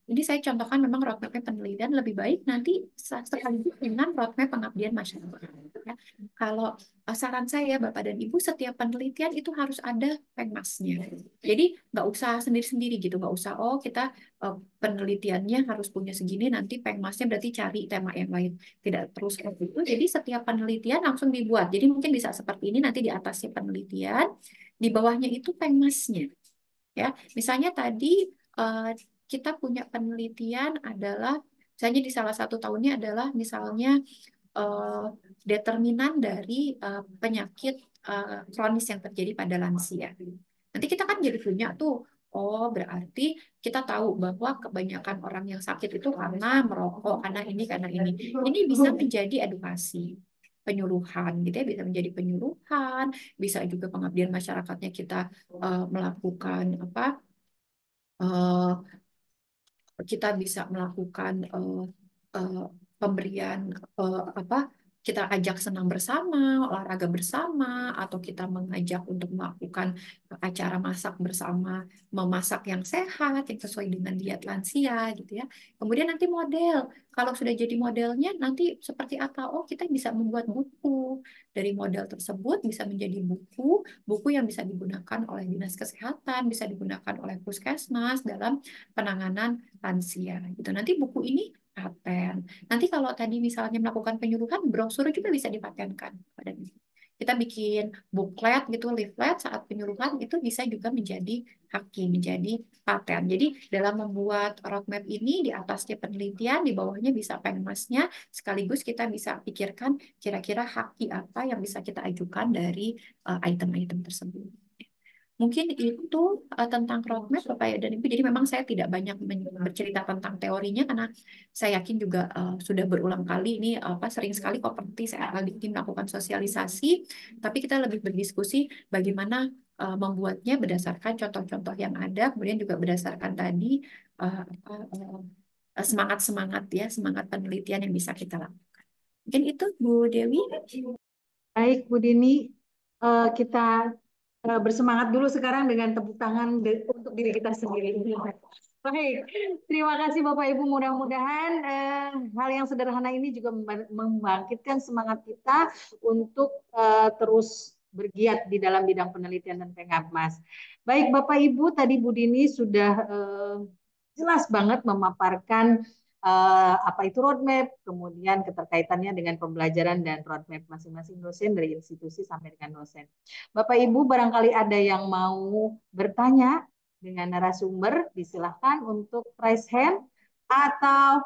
ini saya contohkan memang roadmap penelitian lebih baik nanti sekaligus dengan roadmap pengabdian masyarakat. Ya. Kalau saran saya Bapak dan Ibu, setiap penelitian itu harus ada pengmasnya. Jadi nggak usah sendiri-sendiri gitu, nggak usah, oh kita penelitiannya harus punya segini, nanti pengmasnya berarti cari tema yang lain. Tidak terus seperti itu, jadi setiap penelitian langsung dibuat. Jadi mungkin bisa seperti ini, nanti di atasnya penelitian, di bawahnya itu pengmasnya. Ya, misalnya tadi kita punya penelitian adalah, misalnya di salah satu tahunnya adalah misalnya eh, determinan dari penyakit kronis yang terjadi pada lansia. Nanti kita kan jadi punya tuh Oh, berarti kita tahu bahwa kebanyakan orang yang sakit itu karena merokok, karena ini, karena ini. Ini bisa menjadi edukasi, penyuluhan, gitu ya, bisa menjadi penyuluhan, bisa juga pengabdian masyarakatnya kita melakukan apa? eh, kita bisa melakukan eh, pemberian apa? Kita ajak senam bersama, olahraga bersama, atau kita mengajak untuk melakukan acara masak bersama, memasak yang sehat, yang sesuai dengan diet lansia, gitu ya. Kemudian nanti model, kalau sudah jadi modelnya, nanti seperti apa? Oh, kita bisa membuat buku. Dari model tersebut bisa menjadi buku, buku yang bisa digunakan oleh dinas kesehatan, bisa digunakan oleh puskesmas dalam penanganan lansia gitu. Nanti buku ini paten. Nanti kalau tadi misalnya melakukan penyuluhan, brosur juga bisa dipatenkan. Kita bikin buklet gitu, leaflet saat penyuluhan itu bisa juga menjadi haki, menjadi paten. Jadi dalam membuat roadmap ini di atasnya penelitian, di bawahnya bisa penmasnya, sekaligus kita bisa pikirkan kira-kira haki apa yang bisa kita ajukan dari item-item tersebut. Mungkin itu tentang roadmap Bapak dan Ibu. Jadi memang saya tidak banyak bercerita tentang teorinya karena saya yakin juga sudah berulang kali ini sering sekali seperti saya di tim melakukan sosialisasi, tapi kita lebih berdiskusi bagaimana membuatnya berdasarkan contoh-contoh yang ada, kemudian juga berdasarkan tadi semangat-semangat ya, semangat penelitian yang bisa kita lakukan. Mungkin itu Bu Dewi. Baik, Bu Dini, kita bersemangat dulu sekarang dengan tepuk tangan untuk diri kita sendiri. Baik, terima kasih Bapak Ibu. Mudah-mudahan hal yang sederhana ini juga membangkitkan semangat kita untuk terus bergiat di dalam bidang penelitian dan pengabmas. Baik Bapak Ibu, tadi Bu Dini sudah jelas banget memaparkan apa itu roadmap, kemudian keterkaitannya dengan pembelajaran dan roadmap masing-masing dosen dari institusi sampai dengan dosen. Bapak Ibu barangkali ada yang mau bertanya dengan narasumber, disilahkan untuk raise hand atau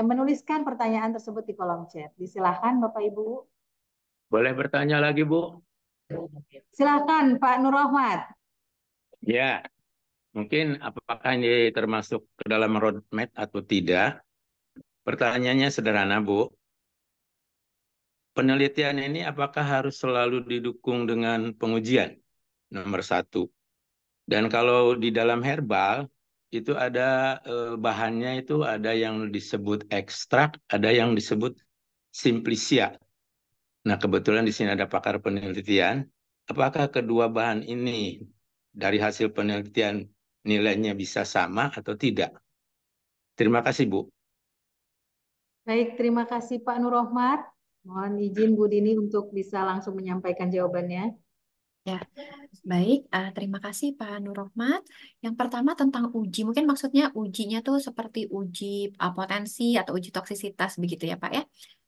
menuliskan pertanyaan tersebut di kolom chat. Disilahkan Bapak Ibu. Boleh bertanya lagi, Bu? Silahkan Pak Nur Rahmat. Ya, mungkin apakah ini termasuk ke dalam roadmap atau tidak? Pertanyaannya sederhana, Bu. Penelitian ini apakah harus selalu didukung dengan pengujian? Nomor satu. Dan kalau di dalam herbal, itu ada bahannya itu ada yang disebut ekstrak, ada yang disebut simplicia. Nah, kebetulan di sini ada pakar penelitian. Apakah kedua bahan ini dari hasil penelitian nilainya bisa sama atau tidak? Terima kasih, Bu. Baik, terima kasih Pak Nur Rahmat. Mohon izin Bu Dini untuk bisa langsung menyampaikan jawabannya. Ya, baik. Terima kasih Pak Nur Rahmat. Yang pertama tentang uji, mungkin maksudnya ujinya tuh seperti uji potensi atau uji toksisitas begitu ya Pak ya?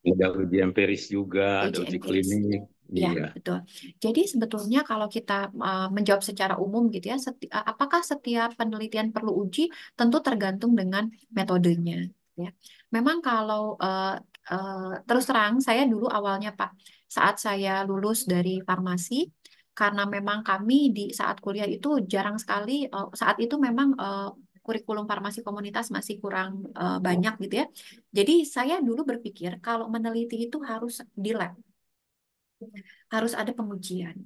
Ada uji empiris juga, ada Uji uji empiris. klinik. Ya, Iya. betul. Jadi sebetulnya kalau kita menjawab secara umum gitu ya, apakah setiap penelitian perlu uji? Tentu tergantung dengan metodenya. Ya, memang kalau terus terang saya dulu awalnya Pak, saat saya lulus dari farmasi, karena memang kami di saat kuliah itu jarang sekali, saat itu memang kurikulum farmasi komunitas masih kurang banyak gitu ya. Jadi saya dulu berpikir kalau meneliti itu harus di lab, harus ada pengujian.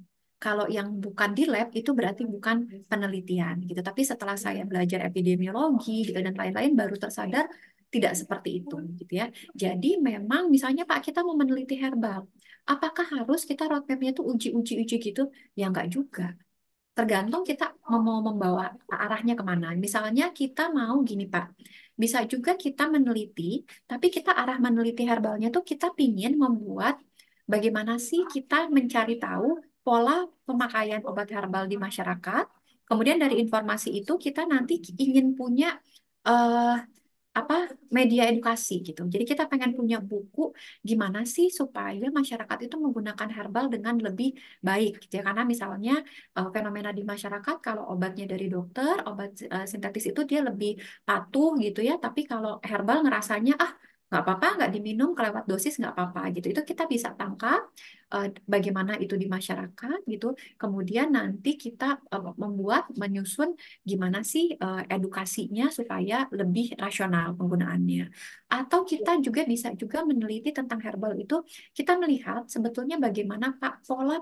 Kalau yang bukan di lab itu berarti bukan penelitian gitu. Tapi setelah saya belajar epidemiologi gitu dan lain-lain baru tersadar tidak seperti itu gitu ya. Jadi memang misalnya Pak kita mau meneliti herbal, apakah harus kita roadmapnya itu uji-uji gitu? Ya enggak juga. Tergantung kita mau membawa arahnya kemana. Misalnya kita mau gini Pak, bisa juga kita meneliti, tapi kita arah meneliti herbalnya tuh kita pingin membuat bagaimana sih kita mencari tahu pola pemakaian obat herbal di masyarakat. Kemudian dari informasi itu kita nanti ingin punya eh, apa media edukasi gitu. Jadi kita pengen punya buku gimana sih supaya masyarakat itu menggunakan herbal dengan lebih baik gitu ya. Karena misalnya fenomena di masyarakat kalau obatnya dari dokter, obat sintetis itu dia lebih patuh gitu ya. Tapi kalau herbal ngerasanya nggak apa-apa, nggak diminum, kelewat dosis nggak apa-apa gitu. Itu kita bisa tangkap bagaimana itu di masyarakat gitu. Kemudian nanti kita menyusun gimana sih edukasinya supaya lebih rasional penggunaannya. Atau kita juga bisa juga meneliti tentang herbal itu, kita melihat sebetulnya bagaimana Pak pola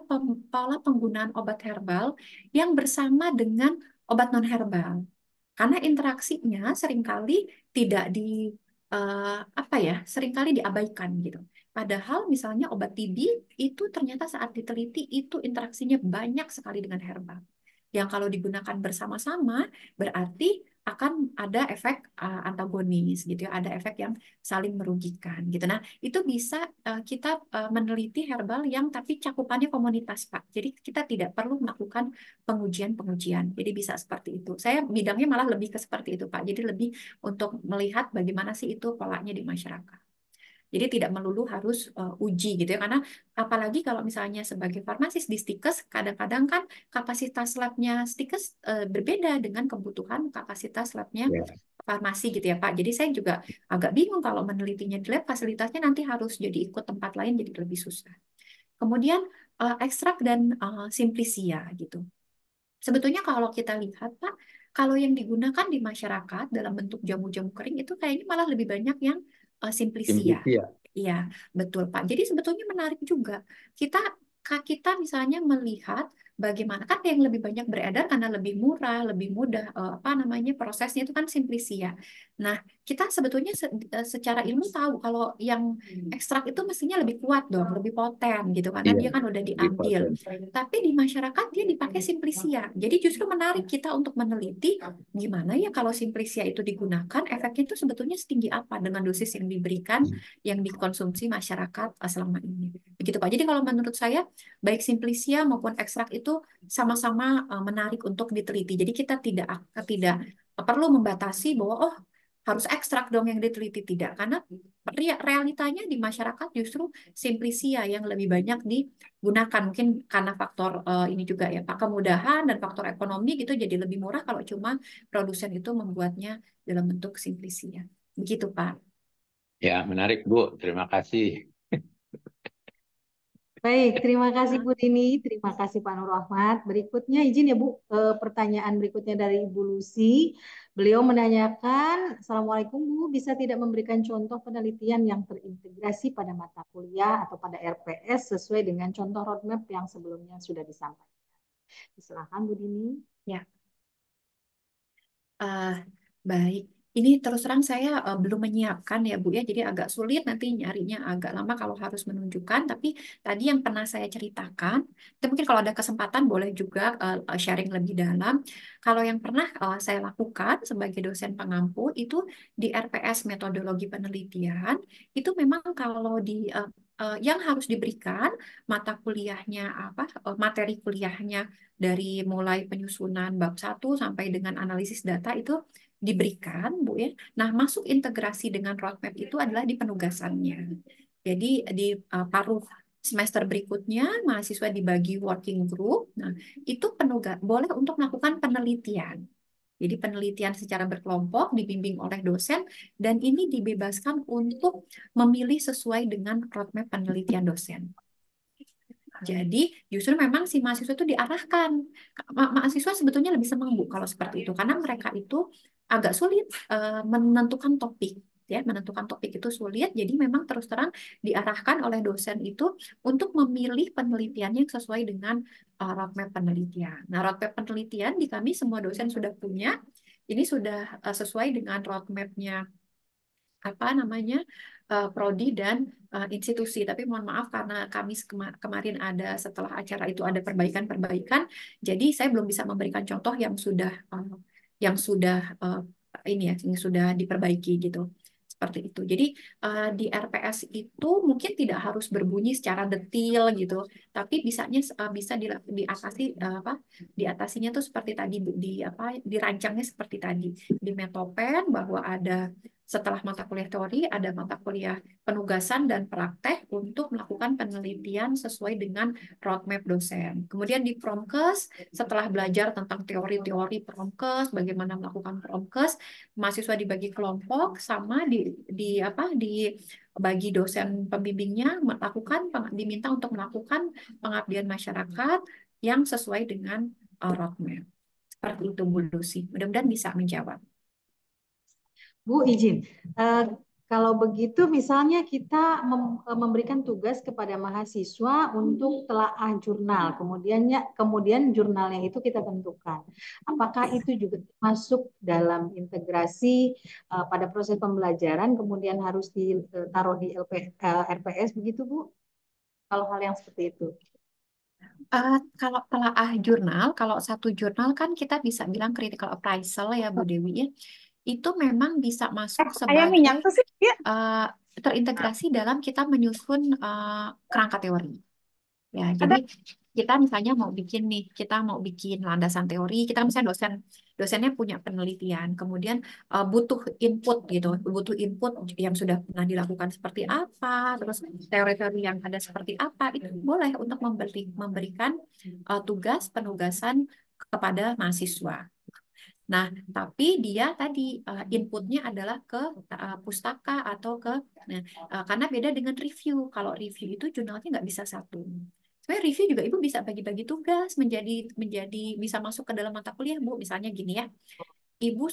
penggunaan obat herbal yang bersama dengan obat non herbal. Karena interaksinya seringkali tidak apa ya, seringkali diabaikan gitu. Padahal misalnya obat TB itu ternyata saat diteliti itu interaksinya banyak sekali dengan herbal. Yang kalau digunakan bersama-sama berarti akan ada efek antagonis gitu ya, ada efek yang saling merugikan gitu. Nah, itu bisa kita meneliti herbal yang tapi cakupannya komunitas, Pak. Jadi kita tidak perlu melakukan pengujian-pengujian. Jadi bisa seperti itu. Saya bidangnya malah lebih ke seperti itu, Pak. Jadi lebih untuk melihat bagaimana sih itu polanya di masyarakat. Jadi tidak melulu harus uji gitu ya, karena apalagi kalau misalnya sebagai farmasis di Stikes, kadang-kadang kan kapasitas labnya Stikes berbeda dengan kebutuhan kapasitas labnya Ya. farmasi gitu ya Pak. Jadi saya juga agak bingung kalau menelitinya di lab, fasilitasnya nanti harus jadi ikut tempat lain, jadi lebih susah. Kemudian ekstrak dan simplisia gitu. Sebetulnya kalau kita lihat Pak, kalau yang digunakan di masyarakat dalam bentuk jamu-jamu kering itu kayaknya malah lebih banyak yang simplisia. Simplicia. Iya, betul Pak. Jadi sebetulnya menarik juga. Kita misalnya melihat bagaimana kan yang lebih banyak beredar karena lebih murah, lebih mudah apa namanya prosesnya itu kan simplisia. Nah, kita sebetulnya secara ilmu tahu kalau yang ekstrak itu mestinya lebih kuat dong, lebih poten gitu karena Iya, dia kan udah lebih diambil. poten. Tapi di masyarakat dia dipakai simplisia. Jadi justru menarik kita untuk meneliti gimana ya kalau simplisia itu digunakan, efeknya itu sebetulnya setinggi apa dengan dosis yang diberikan, yang dikonsumsi masyarakat selama ini. Begitu Pak. Jadi kalau menurut saya, baik simplisia maupun ekstrak itu sama-sama menarik untuk diteliti. Jadi kita tidak perlu membatasi bahwa oh harus ekstrak dong yang diteliti, tidak, karena realitanya di masyarakat justru simplisia yang lebih banyak digunakan, mungkin karena faktor ini juga ya Pak, kemudahan dan faktor ekonomi gitu, jadi lebih murah kalau cuma produsen itu membuatnya dalam bentuk simplisia. Begitu Pak. Ya, menarik Bu. Terima kasih. Baik, terima kasih Bu Dini, terima kasih Pak Nur Ahmad. Berikutnya izin ya Bu, pertanyaan berikutnya dari Ibu Lucy. Beliau menanyakan, Assalamualaikum Bu, bisa tidak memberikan contoh penelitian yang terintegrasi pada mata kuliah atau pada RPS sesuai dengan contoh roadmap yang sebelumnya sudah disampaikan. Silakan Bu Dini. Ya, baik. Ini terus terang saya belum menyiapkan ya Bu ya, jadi agak sulit nanti nyarinya, agak lama kalau harus menunjukkan. Tapi tadi yang pernah saya ceritakan, itu mungkin kalau ada kesempatan boleh juga sharing lebih dalam. Kalau yang pernah saya lakukan sebagai dosen pengampu itu di RPS metodologi penelitian, itu memang kalau di yang harus diberikan mata kuliahnya apa, materi kuliahnya dari mulai penyusunan bab 1 sampai dengan analisis data itu diberikan, Bu ya. Nah, masuk integrasi dengan roadmap itu adalah di penugasannya. Jadi di paruh semester berikutnya mahasiswa dibagi working group. Nah, itu boleh untuk melakukan penelitian. Jadi penelitian secara berkelompok dibimbing oleh dosen dan ini dibebaskan untuk memilih sesuai dengan roadmap penelitian dosen. Jadi justru memang si mahasiswa itu diarahkan. Mahasiswa sebetulnya lebih senang Bu kalau seperti itu karena mereka itu agak sulit menentukan topik. Ya, menentukan topik itu sulit, jadi memang terus terang diarahkan oleh dosen itu untuk memilih penelitian yang sesuai dengan roadmap penelitian. Nah, roadmap penelitian di kami semua dosen sudah punya, ini sudah sesuai dengan roadmapnya apa namanya prodi dan institusi. Tapi mohon maaf karena kami kemarin ada setelah acara itu ada perbaikan-perbaikan, jadi saya belum bisa memberikan contoh yang sudah ini ya, yang sudah diperbaiki gitu. Seperti itu. Jadi di RPS itu mungkin tidak harus berbunyi secara detail gitu, tapi bisa diatasi apa? Diatasinya tuh seperti tadi di apa? Dirancangnya seperti tadi di Metopen bahwa ada Setelah mata kuliah teori, ada mata kuliah penugasan dan praktek untuk melakukan penelitian sesuai dengan roadmap dosen. Kemudian di Promkes, setelah belajar tentang teori-teori Promkes, bagaimana melakukan Promkes, mahasiswa dibagi kelompok sama bagi dosen pembimbingnya diminta untuk melakukan pengabdian masyarakat yang sesuai dengan roadmap. Seperti itu Bu Lucy. Mudah-mudahan bisa menjawab. Bu izin, kalau begitu misalnya kita memberikan tugas kepada mahasiswa untuk telaah jurnal, kemudian jurnalnya itu kita tentukan. Apakah itu juga masuk dalam integrasi pada proses pembelajaran, kemudian harus ditaruh di RPS begitu Bu? Kalau hal yang seperti itu. Kalau telaah jurnal, kalau satu jurnal kan kita bisa bilang critical appraisal ya Bu Dewi ya. Itu memang bisa masuk sebagai terintegrasi dalam kita menyusun kerangka teori. Ya, jadi kita misalnya kita mau bikin landasan teori, kita misalnya dosennya punya penelitian, kemudian butuh input gitu, butuh input yang sudah pernah dilakukan seperti apa, terus teori-teori yang ada seperti apa, itu boleh untuk memberikan tugas penugasan kepada mahasiswa. Nah, tapi dia tadi inputnya adalah ke pustaka atau karena beda dengan review. Kalau review itu jurnalnya nggak bisa satu. Sebenarnya review juga Ibu bisa bagi-bagi tugas menjadi bisa masuk ke dalam mata kuliah Bu. Misalnya gini ya, Ibu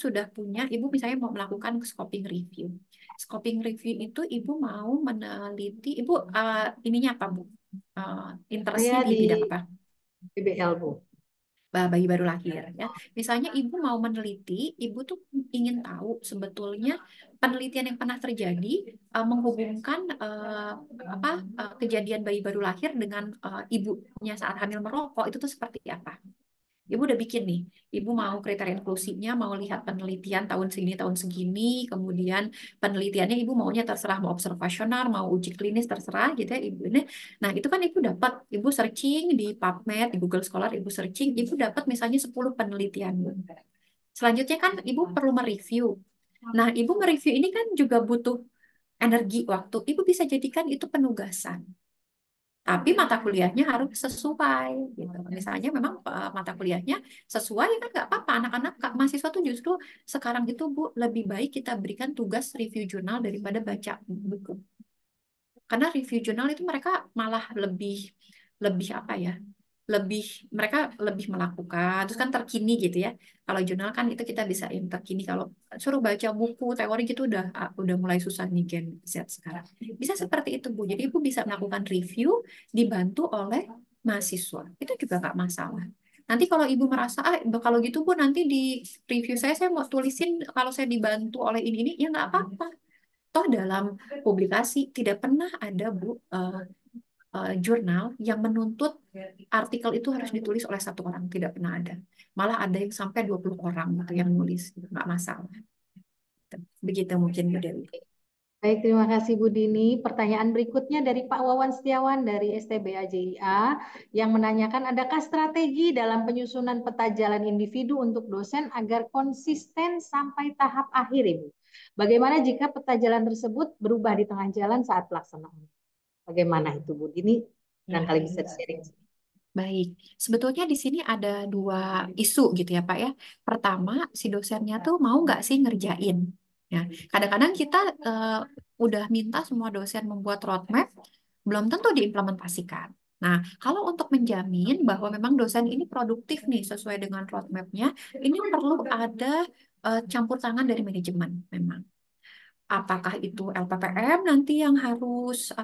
misalnya mau melakukan scoping review. Scoping review itu Ibu mau meneliti, Ibu ininya apa Bu? Interestnya di bidang apa? BBL Bu. Bayi baru lahir ya. Misalnya ibu mau meneliti, ibu tuh ingin tahu sebetulnya penelitian yang pernah terjadi menghubungkan kejadian bayi baru lahir dengan ibunya saat hamil merokok itu tuh seperti apa. Ibu udah bikin nih, ibu mau kriteria inklusinya, mau lihat penelitian tahun segini, kemudian penelitiannya ibu maunya terserah, mau observasional, mau uji klinis, terserah gitu ya ibu ini. Nah itu kan ibu dapat, ibu searching di PubMed, di Google Scholar, ibu searching, ibu dapat misalnya 10 penelitian. Selanjutnya kan ibu perlu mereview. Nah ibu mereview ini kan juga butuh energi waktu, ibu bisa jadikan itu penugasan. Tapi mata kuliahnya harus sesuai gitu. Misalnya memang mata kuliahnya sesuai kan nggak apa-apa. Anak-anak mahasiswa tuh justru sekarang itu Bu lebih baik kita berikan tugas review jurnal daripada baca buku. Karena review jurnal itu mereka malah lebih apa ya? Mereka lebih melakukan terus kan terkini gitu ya. Kalau jurnal kan itu kita bisa yang terkini. Kalau suruh baca buku teori gitu udah mulai susah nih Gen Z sekarang. Bisa seperti itu Bu. Jadi Ibu bisa melakukan review dibantu oleh mahasiswa. Itu juga nggak masalah. Nanti kalau Ibu merasa kalau gitu Bu nanti di review saya mau tulisin kalau saya dibantu oleh ini ya nggak apa-apa. Toh dalam publikasi tidak pernah ada Bu jurnal yang menuntut artikel itu harus ditulis oleh satu orang, tidak pernah ada. Malah ada yang sampai 20 orang gitu yang nulis, nggak masalah. Begitu mungkin Bu Dewi. Baik, terima kasih Bu Dini. Pertanyaan berikutnya dari Pak Wawan Setiawan dari STBA JIA yang menanyakan adakah strategi dalam penyusunan peta jalan individu untuk dosen agar konsisten sampai tahap akhir Ibu? Bagaimana jika peta jalan tersebut berubah di tengah jalan saat pelaksanaan? Bagaimana itu Bu Dini? Barangkali bisa di-sharing. Baik, sebetulnya di sini ada dua isu gitu ya Pak ya. Pertama, si dosennya tuh mau nggak sih ngerjain? Ya, kadang-kadang kita udah minta semua dosen membuat roadmap, belum tentu diimplementasikan. Nah, kalau untuk menjamin bahwa memang dosen ini produktif nih sesuai dengan roadmapnya, ini perlu ada campur tangan dari manajemen memang. Apakah itu LPPM nanti yang harus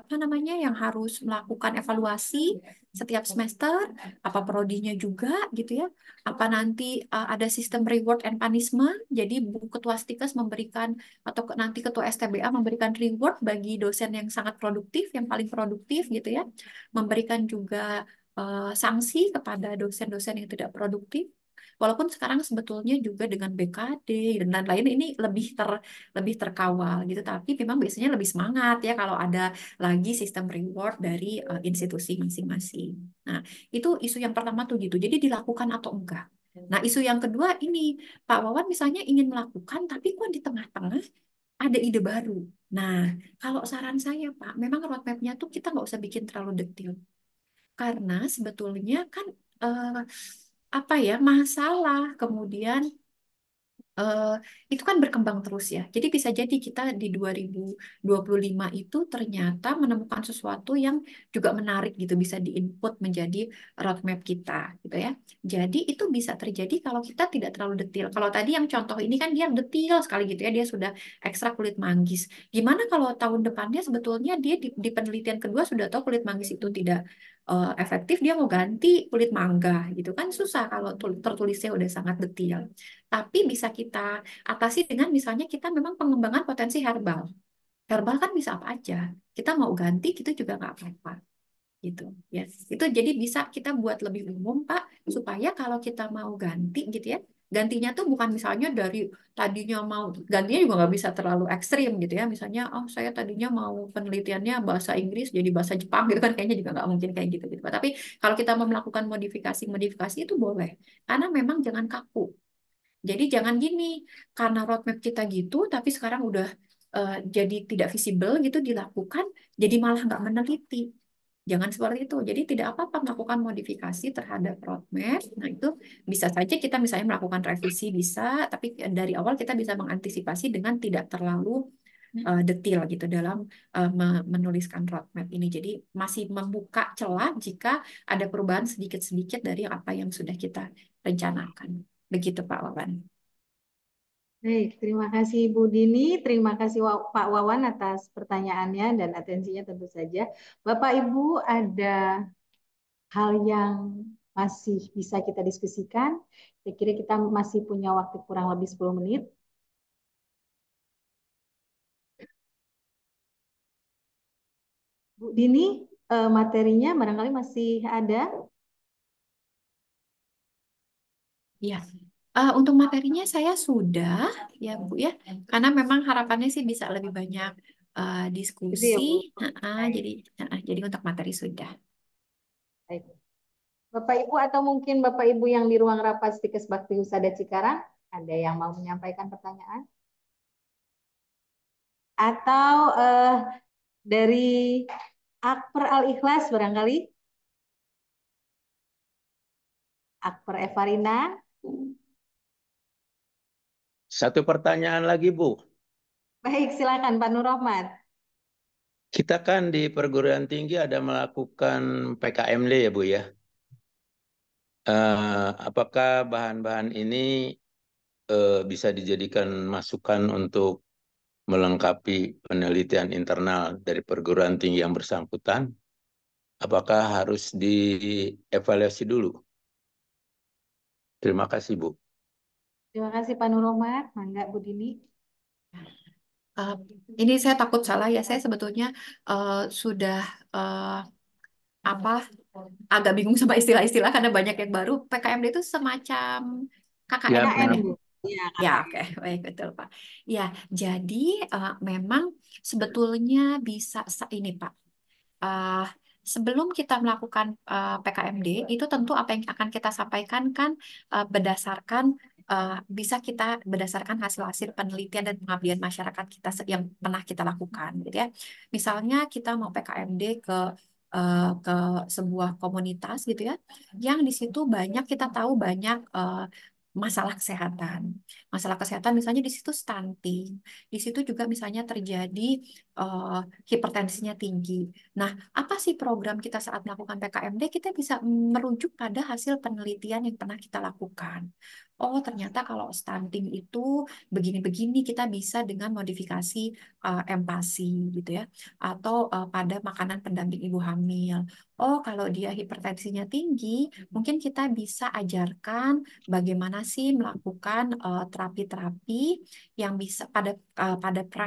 melakukan evaluasi setiap semester, apa prodinya juga gitu ya, apa nanti ada sistem reward and punishment, jadi Bu Ketua Stikes memberikan atau nanti Ketua STBA memberikan reward bagi dosen yang sangat produktif, yang paling produktif gitu ya, memberikan juga sanksi kepada dosen-dosen yang tidak produktif. Walaupun sekarang sebetulnya juga dengan BKD dan lain-lain ini lebih terkawal gitu, tapi memang biasanya lebih semangat ya kalau ada lagi sistem reward dari institusi masing-masing. Nah, itu isu yang pertama tuh gitu. Jadi dilakukan atau enggak. Nah, isu yang kedua ini, Pak Wawan misalnya ingin melakukan, tapi kok di tengah-tengah ada ide baru. Nah, kalau saran saya Pak, memang roadmap-nya tuh kita nggak usah bikin terlalu detail. Karena sebetulnya kan apa ya, masalah kemudian eh, itu kan berkembang terus ya. Jadi bisa jadi kita di 2025 itu ternyata menemukan sesuatu yang juga menarik gitu, bisa diinput menjadi roadmap kita gitu ya. Jadi itu bisa terjadi kalau kita tidak terlalu detail. Kalau tadi yang contoh ini kan dia detail sekali gitu ya, dia sudah ekstra kulit manggis. Gimana kalau tahun depannya sebetulnya dia di penelitian kedua sudah tahu kulit manggis itu tidak efektif, dia mau ganti kulit mangga gitu kan, susah kalau tertulisnya udah sangat detail. Tapi bisa kita atasi dengan misalnya kita memang pengembangan potensi herbal. Herbal kan bisa apa aja. Kita mau ganti, kita juga nggak apa-apa. Gitu. Ya. Itu jadi bisa kita buat lebih umum, Pak, supaya kalau kita mau ganti gitu ya, gantinya tuh bukan misalnya dari tadinya mau, gantinya juga nggak bisa terlalu ekstrim gitu ya. Misalnya, oh saya tadinya mau penelitiannya bahasa Inggris jadi bahasa Jepang gitu kan, kayaknya juga nggak mungkin kayak gitu, gitu, Pak. Tapi kalau kita mau melakukan modifikasi-modifikasi itu boleh. Karena memang jangan kaku. Jadi jangan gini, karena roadmap kita gitu, tapi sekarang udah jadi tidak visible gitu dilakukan, jadi malah nggak meneliti. Jangan seperti itu. Jadi tidak apa-apa melakukan modifikasi terhadap roadmap. Nah itu bisa saja kita misalnya melakukan revisi bisa, tapi dari awal kita bisa mengantisipasi dengan tidak terlalu detail gitu dalam menuliskan roadmap ini. Jadi masih membuka celah jika ada perubahan sedikit-sedikit dari apa yang sudah kita rencanakan. Begitu Pak Wawan. Baik, terima kasih Bu Dini, terima kasih Pak Wawan atas pertanyaannya dan atensinya tentu saja. Bapak Ibu ada hal yang masih bisa kita diskusikan? Saya kira kita masih punya waktu kurang lebih 10 menit. Bu Dini, materinya barangkali masih ada? Ya, untuk materinya saya sudah ya Bu ya, karena memang harapannya sih bisa lebih banyak Gitu ya diskusi. Bu. Baik, Jadi untuk materi sudah. baik. Bapak Ibu atau mungkin Bapak Ibu yang di ruang rapat Stikes Bakti Husada Cikarang, ada yang mau menyampaikan pertanyaan? Atau dari Akper Al-Ikhlas barangkali? Akper Evarina? Satu pertanyaan lagi, Bu. Baik, silakan Pak Nur Rahmat. Kita kan di perguruan tinggi ada melakukan PKMD ya, Bu ya. Apakah bahan-bahan ini bisa dijadikan masukan untuk melengkapi penelitian internal dari perguruan tinggi yang bersangkutan? Apakah harus dievaluasi dulu? Terima kasih, Bu. Terima kasih Pak Nur Rahmat. Mangga Bu Dini. Eh, ini saya takut salah ya, saya sebetulnya sudah eh, apa agak bingung sama istilah-istilah karena banyak yang baru. PKMD itu semacam KKN Ya, bukan KKN ya? Bu. Iya, Ya, KKN. oke, baik, betul, Pak. Ya, jadi memang sebetulnya bisa ini, Pak. Uh, Sebelum kita melakukan PKMD, itu tentu apa yang akan kita sampaikan kan berdasarkan bisa kita berdasarkan hasil-hasil penelitian dan pengabdian masyarakat kita yang pernah kita lakukan, gitu ya. Misalnya kita mau PKMD ke sebuah komunitas gitu ya, yang di situ banyak kita tahu banyak masalah kesehatan. Masalah kesehatan misalnya di situ stunting, di situ juga misalnya terjadi eh, hipertensinya tinggi. Nah, apa sih program kita saat melakukan PKMD? Kita bisa merujuk pada hasil penelitian yang pernah kita lakukan. Oh, ternyata kalau stunting itu begini-begini kita bisa dengan modifikasi empasi gitu ya. Atau pada makanan pendamping ibu hamil. Oh, kalau dia hipertensinya tinggi, mungkin kita bisa ajarkan bagaimana sih melakukan terapi-terapi yang bisa pada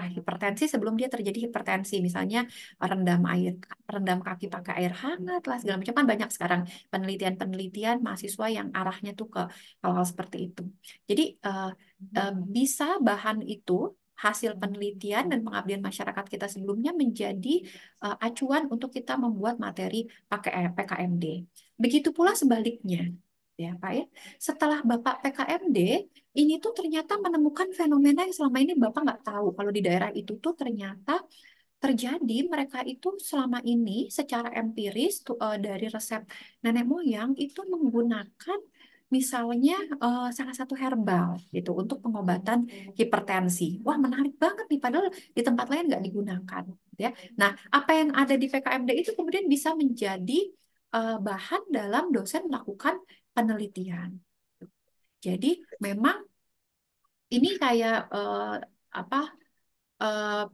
hipertensi sebelum dia terjadi hipertensi. Misalnya rendam kaki pakai air hangat lah segala macam kan banyak sekarang penelitian-penelitian mahasiswa yang arahnya tuh ke hal-hal seperti itu. Jadi bisa bahan itu hasil penelitian dan pengabdian masyarakat kita sebelumnya menjadi acuan untuk kita membuat materi pakai PKMD. Begitu pula sebaliknya. ya Pak ya. Setelah Bapak PKMD, ini tuh ternyata menemukan fenomena yang selama ini Bapak nggak tahu. Kalau di daerah itu tuh ternyata terjadi mereka itu selama ini secara empiris dari resep nenek moyang itu menggunakan misalnya salah satu herbal gitu untuk pengobatan hipertensi. Wah, menarik banget nih padahal di tempat lain nggak digunakan gitu ya. Nah, apa yang ada di PKMD itu kemudian bisa menjadi bahan dalam dosen melakukan penelitian. Jadi memang ini kayak apa eh,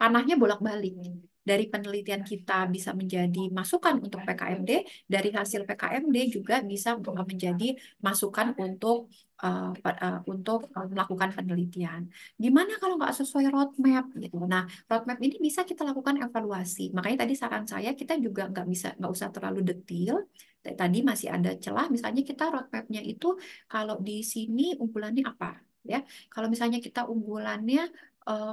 panahnya bolak-balik. Dari penelitian kita bisa menjadi masukan untuk PKMD, dari hasil PKMD juga bisa menjadi masukan untuk melakukan penelitian. Gimana kalau nggak sesuai roadmap gitu? Nah, roadmap ini bisa kita lakukan evaluasi. Makanya tadi saran saya kita juga nggak usah terlalu detail. Tadi masih ada celah, misalnya kita roadmapnya itu kalau di sini unggulannya apa? Ya, kalau misalnya kita unggulannya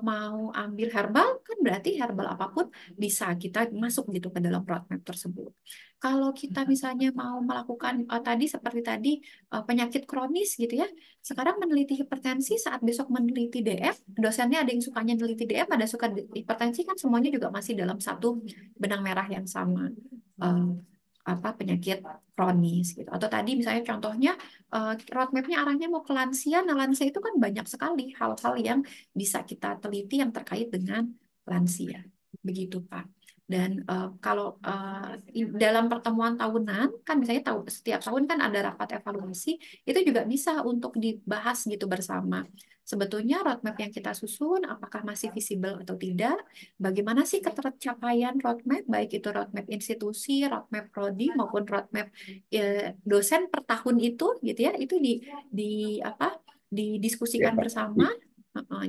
mau ambil herbal kan berarti herbal apapun bisa kita masuk gitu ke dalam roadmap tersebut. Kalau kita misalnya mau melakukan tadi seperti tadi penyakit kronis gitu ya. Sekarang meneliti hipertensi saat besok meneliti DF, dosennya ada yang sukanya meneliti DF, ada suka hipertensi kan semuanya juga masih dalam satu benang merah yang sama. Eh, apa penyakit kronis gitu. Atau tadi misalnya contohnya roadmapnya arahnya mau ke lansia, nah lansia itu kan banyak sekali hal-hal yang bisa kita teliti yang terkait dengan lansia. Begitu, Pak. Dan kalau dalam pertemuan tahunan, kan misalnya setiap tahun kan ada rapat evaluasi, itu juga bisa untuk dibahas gitu bersama. Sebetulnya roadmap yang kita susun, apakah masih visible atau tidak? Bagaimana sih ketercapaian roadmap, baik itu roadmap institusi, roadmap prodi, maupun roadmap dosen per tahun itu, gitu ya, itu di apa? Ya, Didiskusikan Pak. bersama.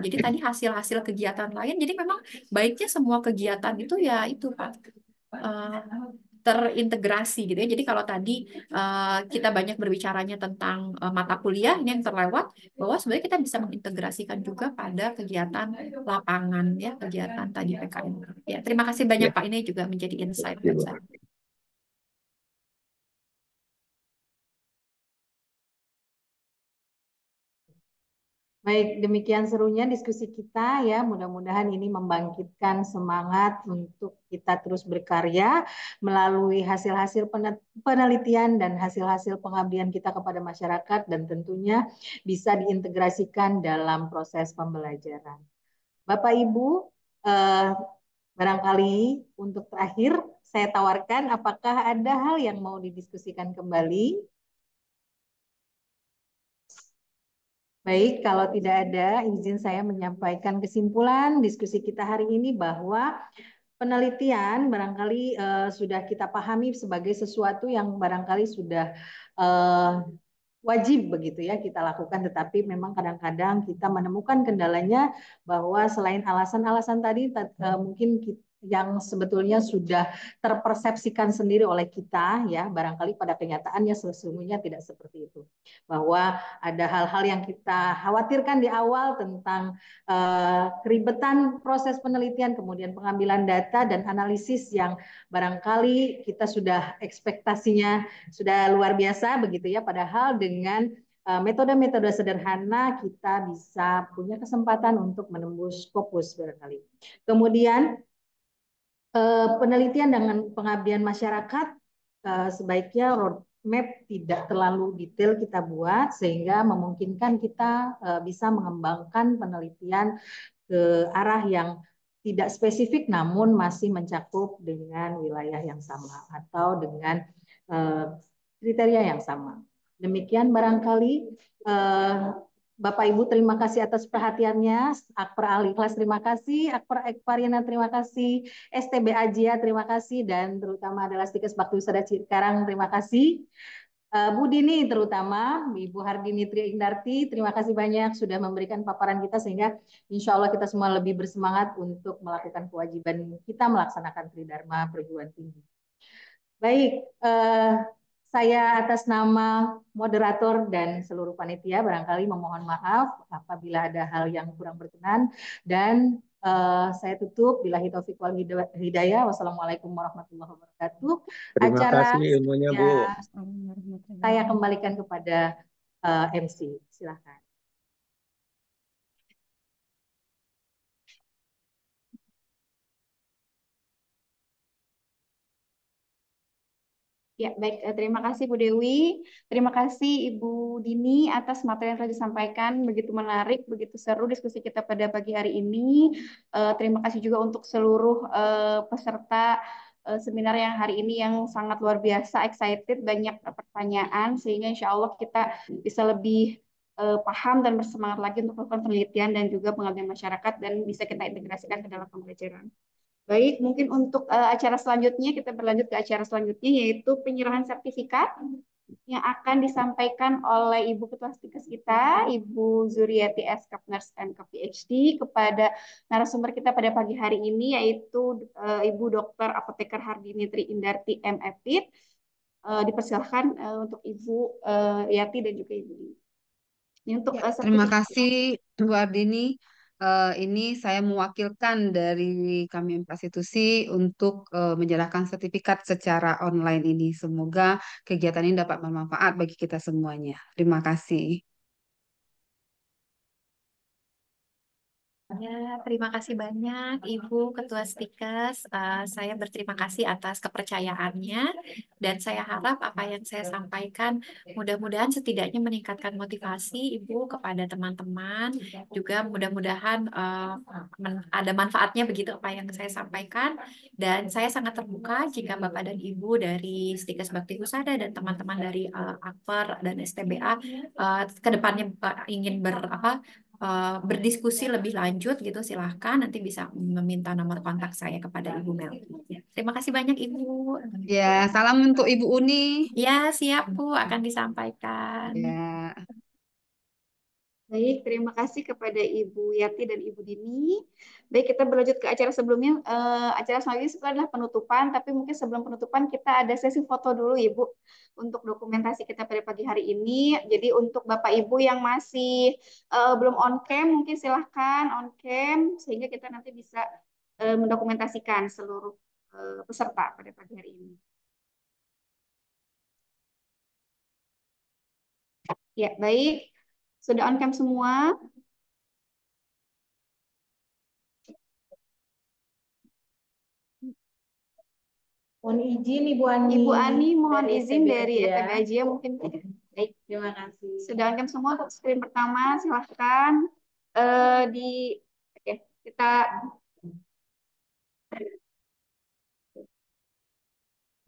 Jadi tadi hasil-hasil kegiatan lain. Jadi memang baiknya semua kegiatan itu ya itu Pak eh, terintegrasi gitu ya. Jadi kalau tadi kita banyak berbicaranya tentang mata kuliah ini yang terlewat, bahwa sebenarnya kita bisa mengintegrasikan juga pada kegiatan lapangan ya, kegiatan tadi PKN. Ya, terima kasih banyak Ya, Pak, ini juga menjadi insight ya, buat Bu. saya. Baik, demikian serunya diskusi kita ya. Mudah-mudahan ini membangkitkan semangat untuk kita terus berkarya melalui hasil-hasil penelitian dan hasil-hasil pengabdian kita kepada masyarakat dan tentunya bisa diintegrasikan dalam proses pembelajaran. Bapak Ibu, eh, barangkali untuk terakhir saya tawarkan apakah ada hal yang mau didiskusikan kembali? Baik, kalau tidak ada, izin saya menyampaikan kesimpulan diskusi kita hari ini bahwa penelitian barangkali sudah kita pahami sebagai sesuatu yang barangkali sudah eh, wajib begitu ya kita lakukan, tetapi memang kadang-kadang kita menemukan kendalanya bahwa selain alasan-alasan tadi mungkin yang sebetulnya sudah terpersepsikan sendiri oleh kita ya barangkali pada kenyataannya sesungguhnya tidak seperti itu, bahwa ada hal-hal yang kita khawatirkan di awal tentang keribetan proses penelitian, kemudian pengambilan data dan analisis yang barangkali kita sudah ekspektasinya sudah luar biasa begitu ya, padahal dengan metode-metode sederhana kita bisa punya kesempatan untuk menembus Scopus barangkali. Kemudian penelitian dengan pengabdian masyarakat sebaiknya roadmap tidak terlalu detail kita buat sehingga memungkinkan kita bisa mengembangkan penelitian ke arah yang tidak spesifik namun masih mencakup dengan wilayah yang sama atau dengan kriteria yang sama. Demikian barangkali Bapak Ibu terima kasih atas perhatiannya. Akper Ali Kelas terima kasih, Akper Ekpariana terima kasih, STB Ajia terima kasih, dan terutama adalah Stikes Bakti Wisata Cikarang terima kasih. Bu Dini terutama, Ibu Hardini Tri Indarti, terima kasih banyak sudah memberikan paparan kita sehingga insya Allah kita semua lebih bersemangat untuk melakukan kewajiban kita melaksanakan Tridharma perguruan tinggi. Baik, saya atas nama moderator dan seluruh panitia barangkali memohon maaf apabila ada hal yang kurang berkenan dan Saya tutup. Billahi taufiq wal hidayah. Wassalamualaikum warahmatullahi wabarakatuh. Terima Acara kasih ilmunya, Bu. ya, saya kembalikan kepada MC. Silakan. Ya, baik. Terima kasih Bu Dewi. Terima kasih Ibu Dini atas materi yang telah disampaikan. Begitu menarik, begitu seru diskusi kita pada pagi hari ini. Terima kasih juga untuk seluruh peserta seminar yang hari ini yang sangat luar biasa, excited, banyak pertanyaan, sehingga insya Allah kita bisa lebih paham dan bersemangat lagi untuk melakukan penelitian dan juga pengabdian masyarakat dan bisa kita integrasikan ke dalam pembelajaran. Baik, mungkin untuk acara selanjutnya kita berlanjut ke acara selanjutnya yaitu penyerahan sertifikat yang akan disampaikan oleh Ibu Ketua Stikes kita, Ibu Zuriati S. Nurse MK PhD kepada narasumber kita pada pagi hari ini yaitu Ibu Dr. Apoteker Hardinitri Indarti MFit. Dipersilahkan untuk Ibu Yati dan juga Ibu Dini. Ini untuk Ya, terima sertifikat. kasih Bu Ardini. Ini saya mewakilkan dari kami institusi untuk menyerahkan sertifikat secara online ini. Semoga kegiatan ini dapat bermanfaat bagi kita semuanya. Terima kasih. Ya, terima kasih banyak Ibu Ketua Stikes. Saya berterima kasih atas kepercayaannya dan saya harap apa yang saya sampaikan mudah-mudahan setidaknya meningkatkan motivasi Ibu kepada teman-teman. Juga mudah-mudahan ada manfaatnya begitu apa yang saya sampaikan. Dan saya sangat terbuka jika Bapak dan Ibu dari Stikes Bakti Husada dan teman-teman dari Akper dan STBA ke depannya ingin berdiskusi lebih lanjut gitu, silahkan nanti bisa meminta nomor kontak saya kepada Ibu Mel. Terima kasih banyak Ibu. Ya, salam untuk Ibu Uni. Ya, siap Bu, akan disampaikan. Ya. Baik, terima kasih kepada Ibu Yati dan Ibu Dini. Baik, kita berlanjut ke acara sebelumnya. Acara selanjutnya setelah adalah penutupan, tapi mungkin sebelum penutupan kita ada sesi foto dulu, Ibu, untuk dokumentasi kita pada pagi hari ini. Jadi untuk Bapak Ibu yang masih belum on cam, mungkin silahkan on cam, sehingga kita nanti bisa mendokumentasikan seluruh peserta pada pagi hari ini. Ya, baik. Sudah on cam semua? Mohon izin Ibu Ani. Ibu Ani mohon dari izin STB dari aja. ETB aja mungkin. Baik, Terima kasih. sudah lengkap semua untuk screen pertama, silahkan di oke, kita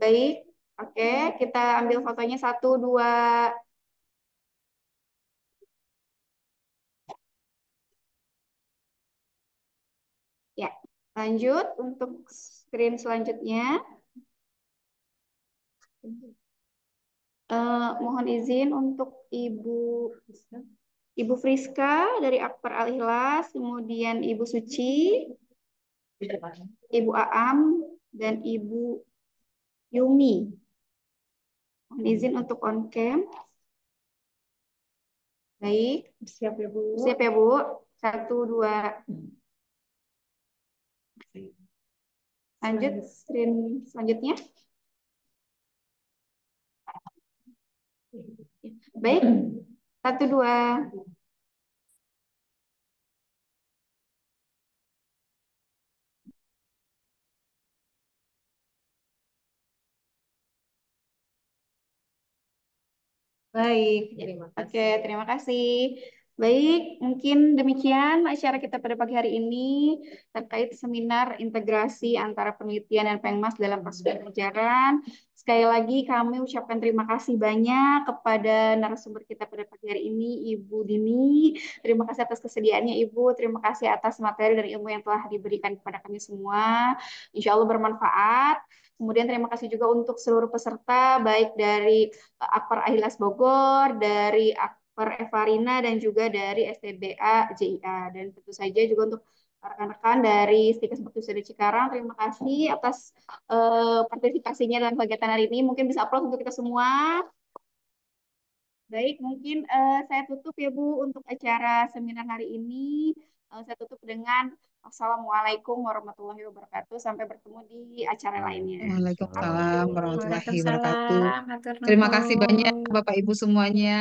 baik, oke, kita ambil fotonya 1, 2. Ya, lanjut untuk screen selanjutnya. Mohon izin untuk Ibu Friska dari Akbar Al-Ikhlas, kemudian Ibu Suci, Ibu Aam, dan Ibu Yumi. Mohon izin untuk on cam. Baik, Siap ya Bu. siap ya Bu. 1, 2. Lanjut screen selanjutnya. Baik, 1, 2. Baik, terima kasih. Oke, terima kasih. Baik, mungkin demikian acara kita pada pagi hari ini terkait seminar integrasi antara penelitian dan Pengmas dalam proses pembelajaran. Sekali lagi kami ucapkan terima kasih banyak kepada narasumber kita pada pagi hari ini, Ibu Dini. Terima kasih atas kesediaannya Ibu, terima kasih atas materi dan ilmu yang telah diberikan kepada kami semua. Insya Allah bermanfaat. Kemudian terima kasih juga untuk seluruh peserta, baik dari Akper Ahillas Bogor, dari Akper Evarina, dan juga dari STBA JIA. Dan tentu saja juga untuk rekan-rekan dari Stikes Bakti Husada Cikarang, terima kasih atas partisipasinya dalam kegiatan hari ini. Mungkin bisa upload untuk kita semua. Baik, mungkin saya tutup ya Bu untuk acara seminar hari ini. Saya tutup dengan Assalamualaikum warahmatullahi wabarakatuh. Sampai bertemu di acara lainnya. Waalaikumsalam warahmatullahi wabarakatuh. Waalaikumsalam, matur Terima kasih banyak nuwun. Bapak Ibu semuanya.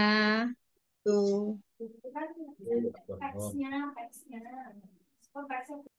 Tuh. Itu kan teksnya.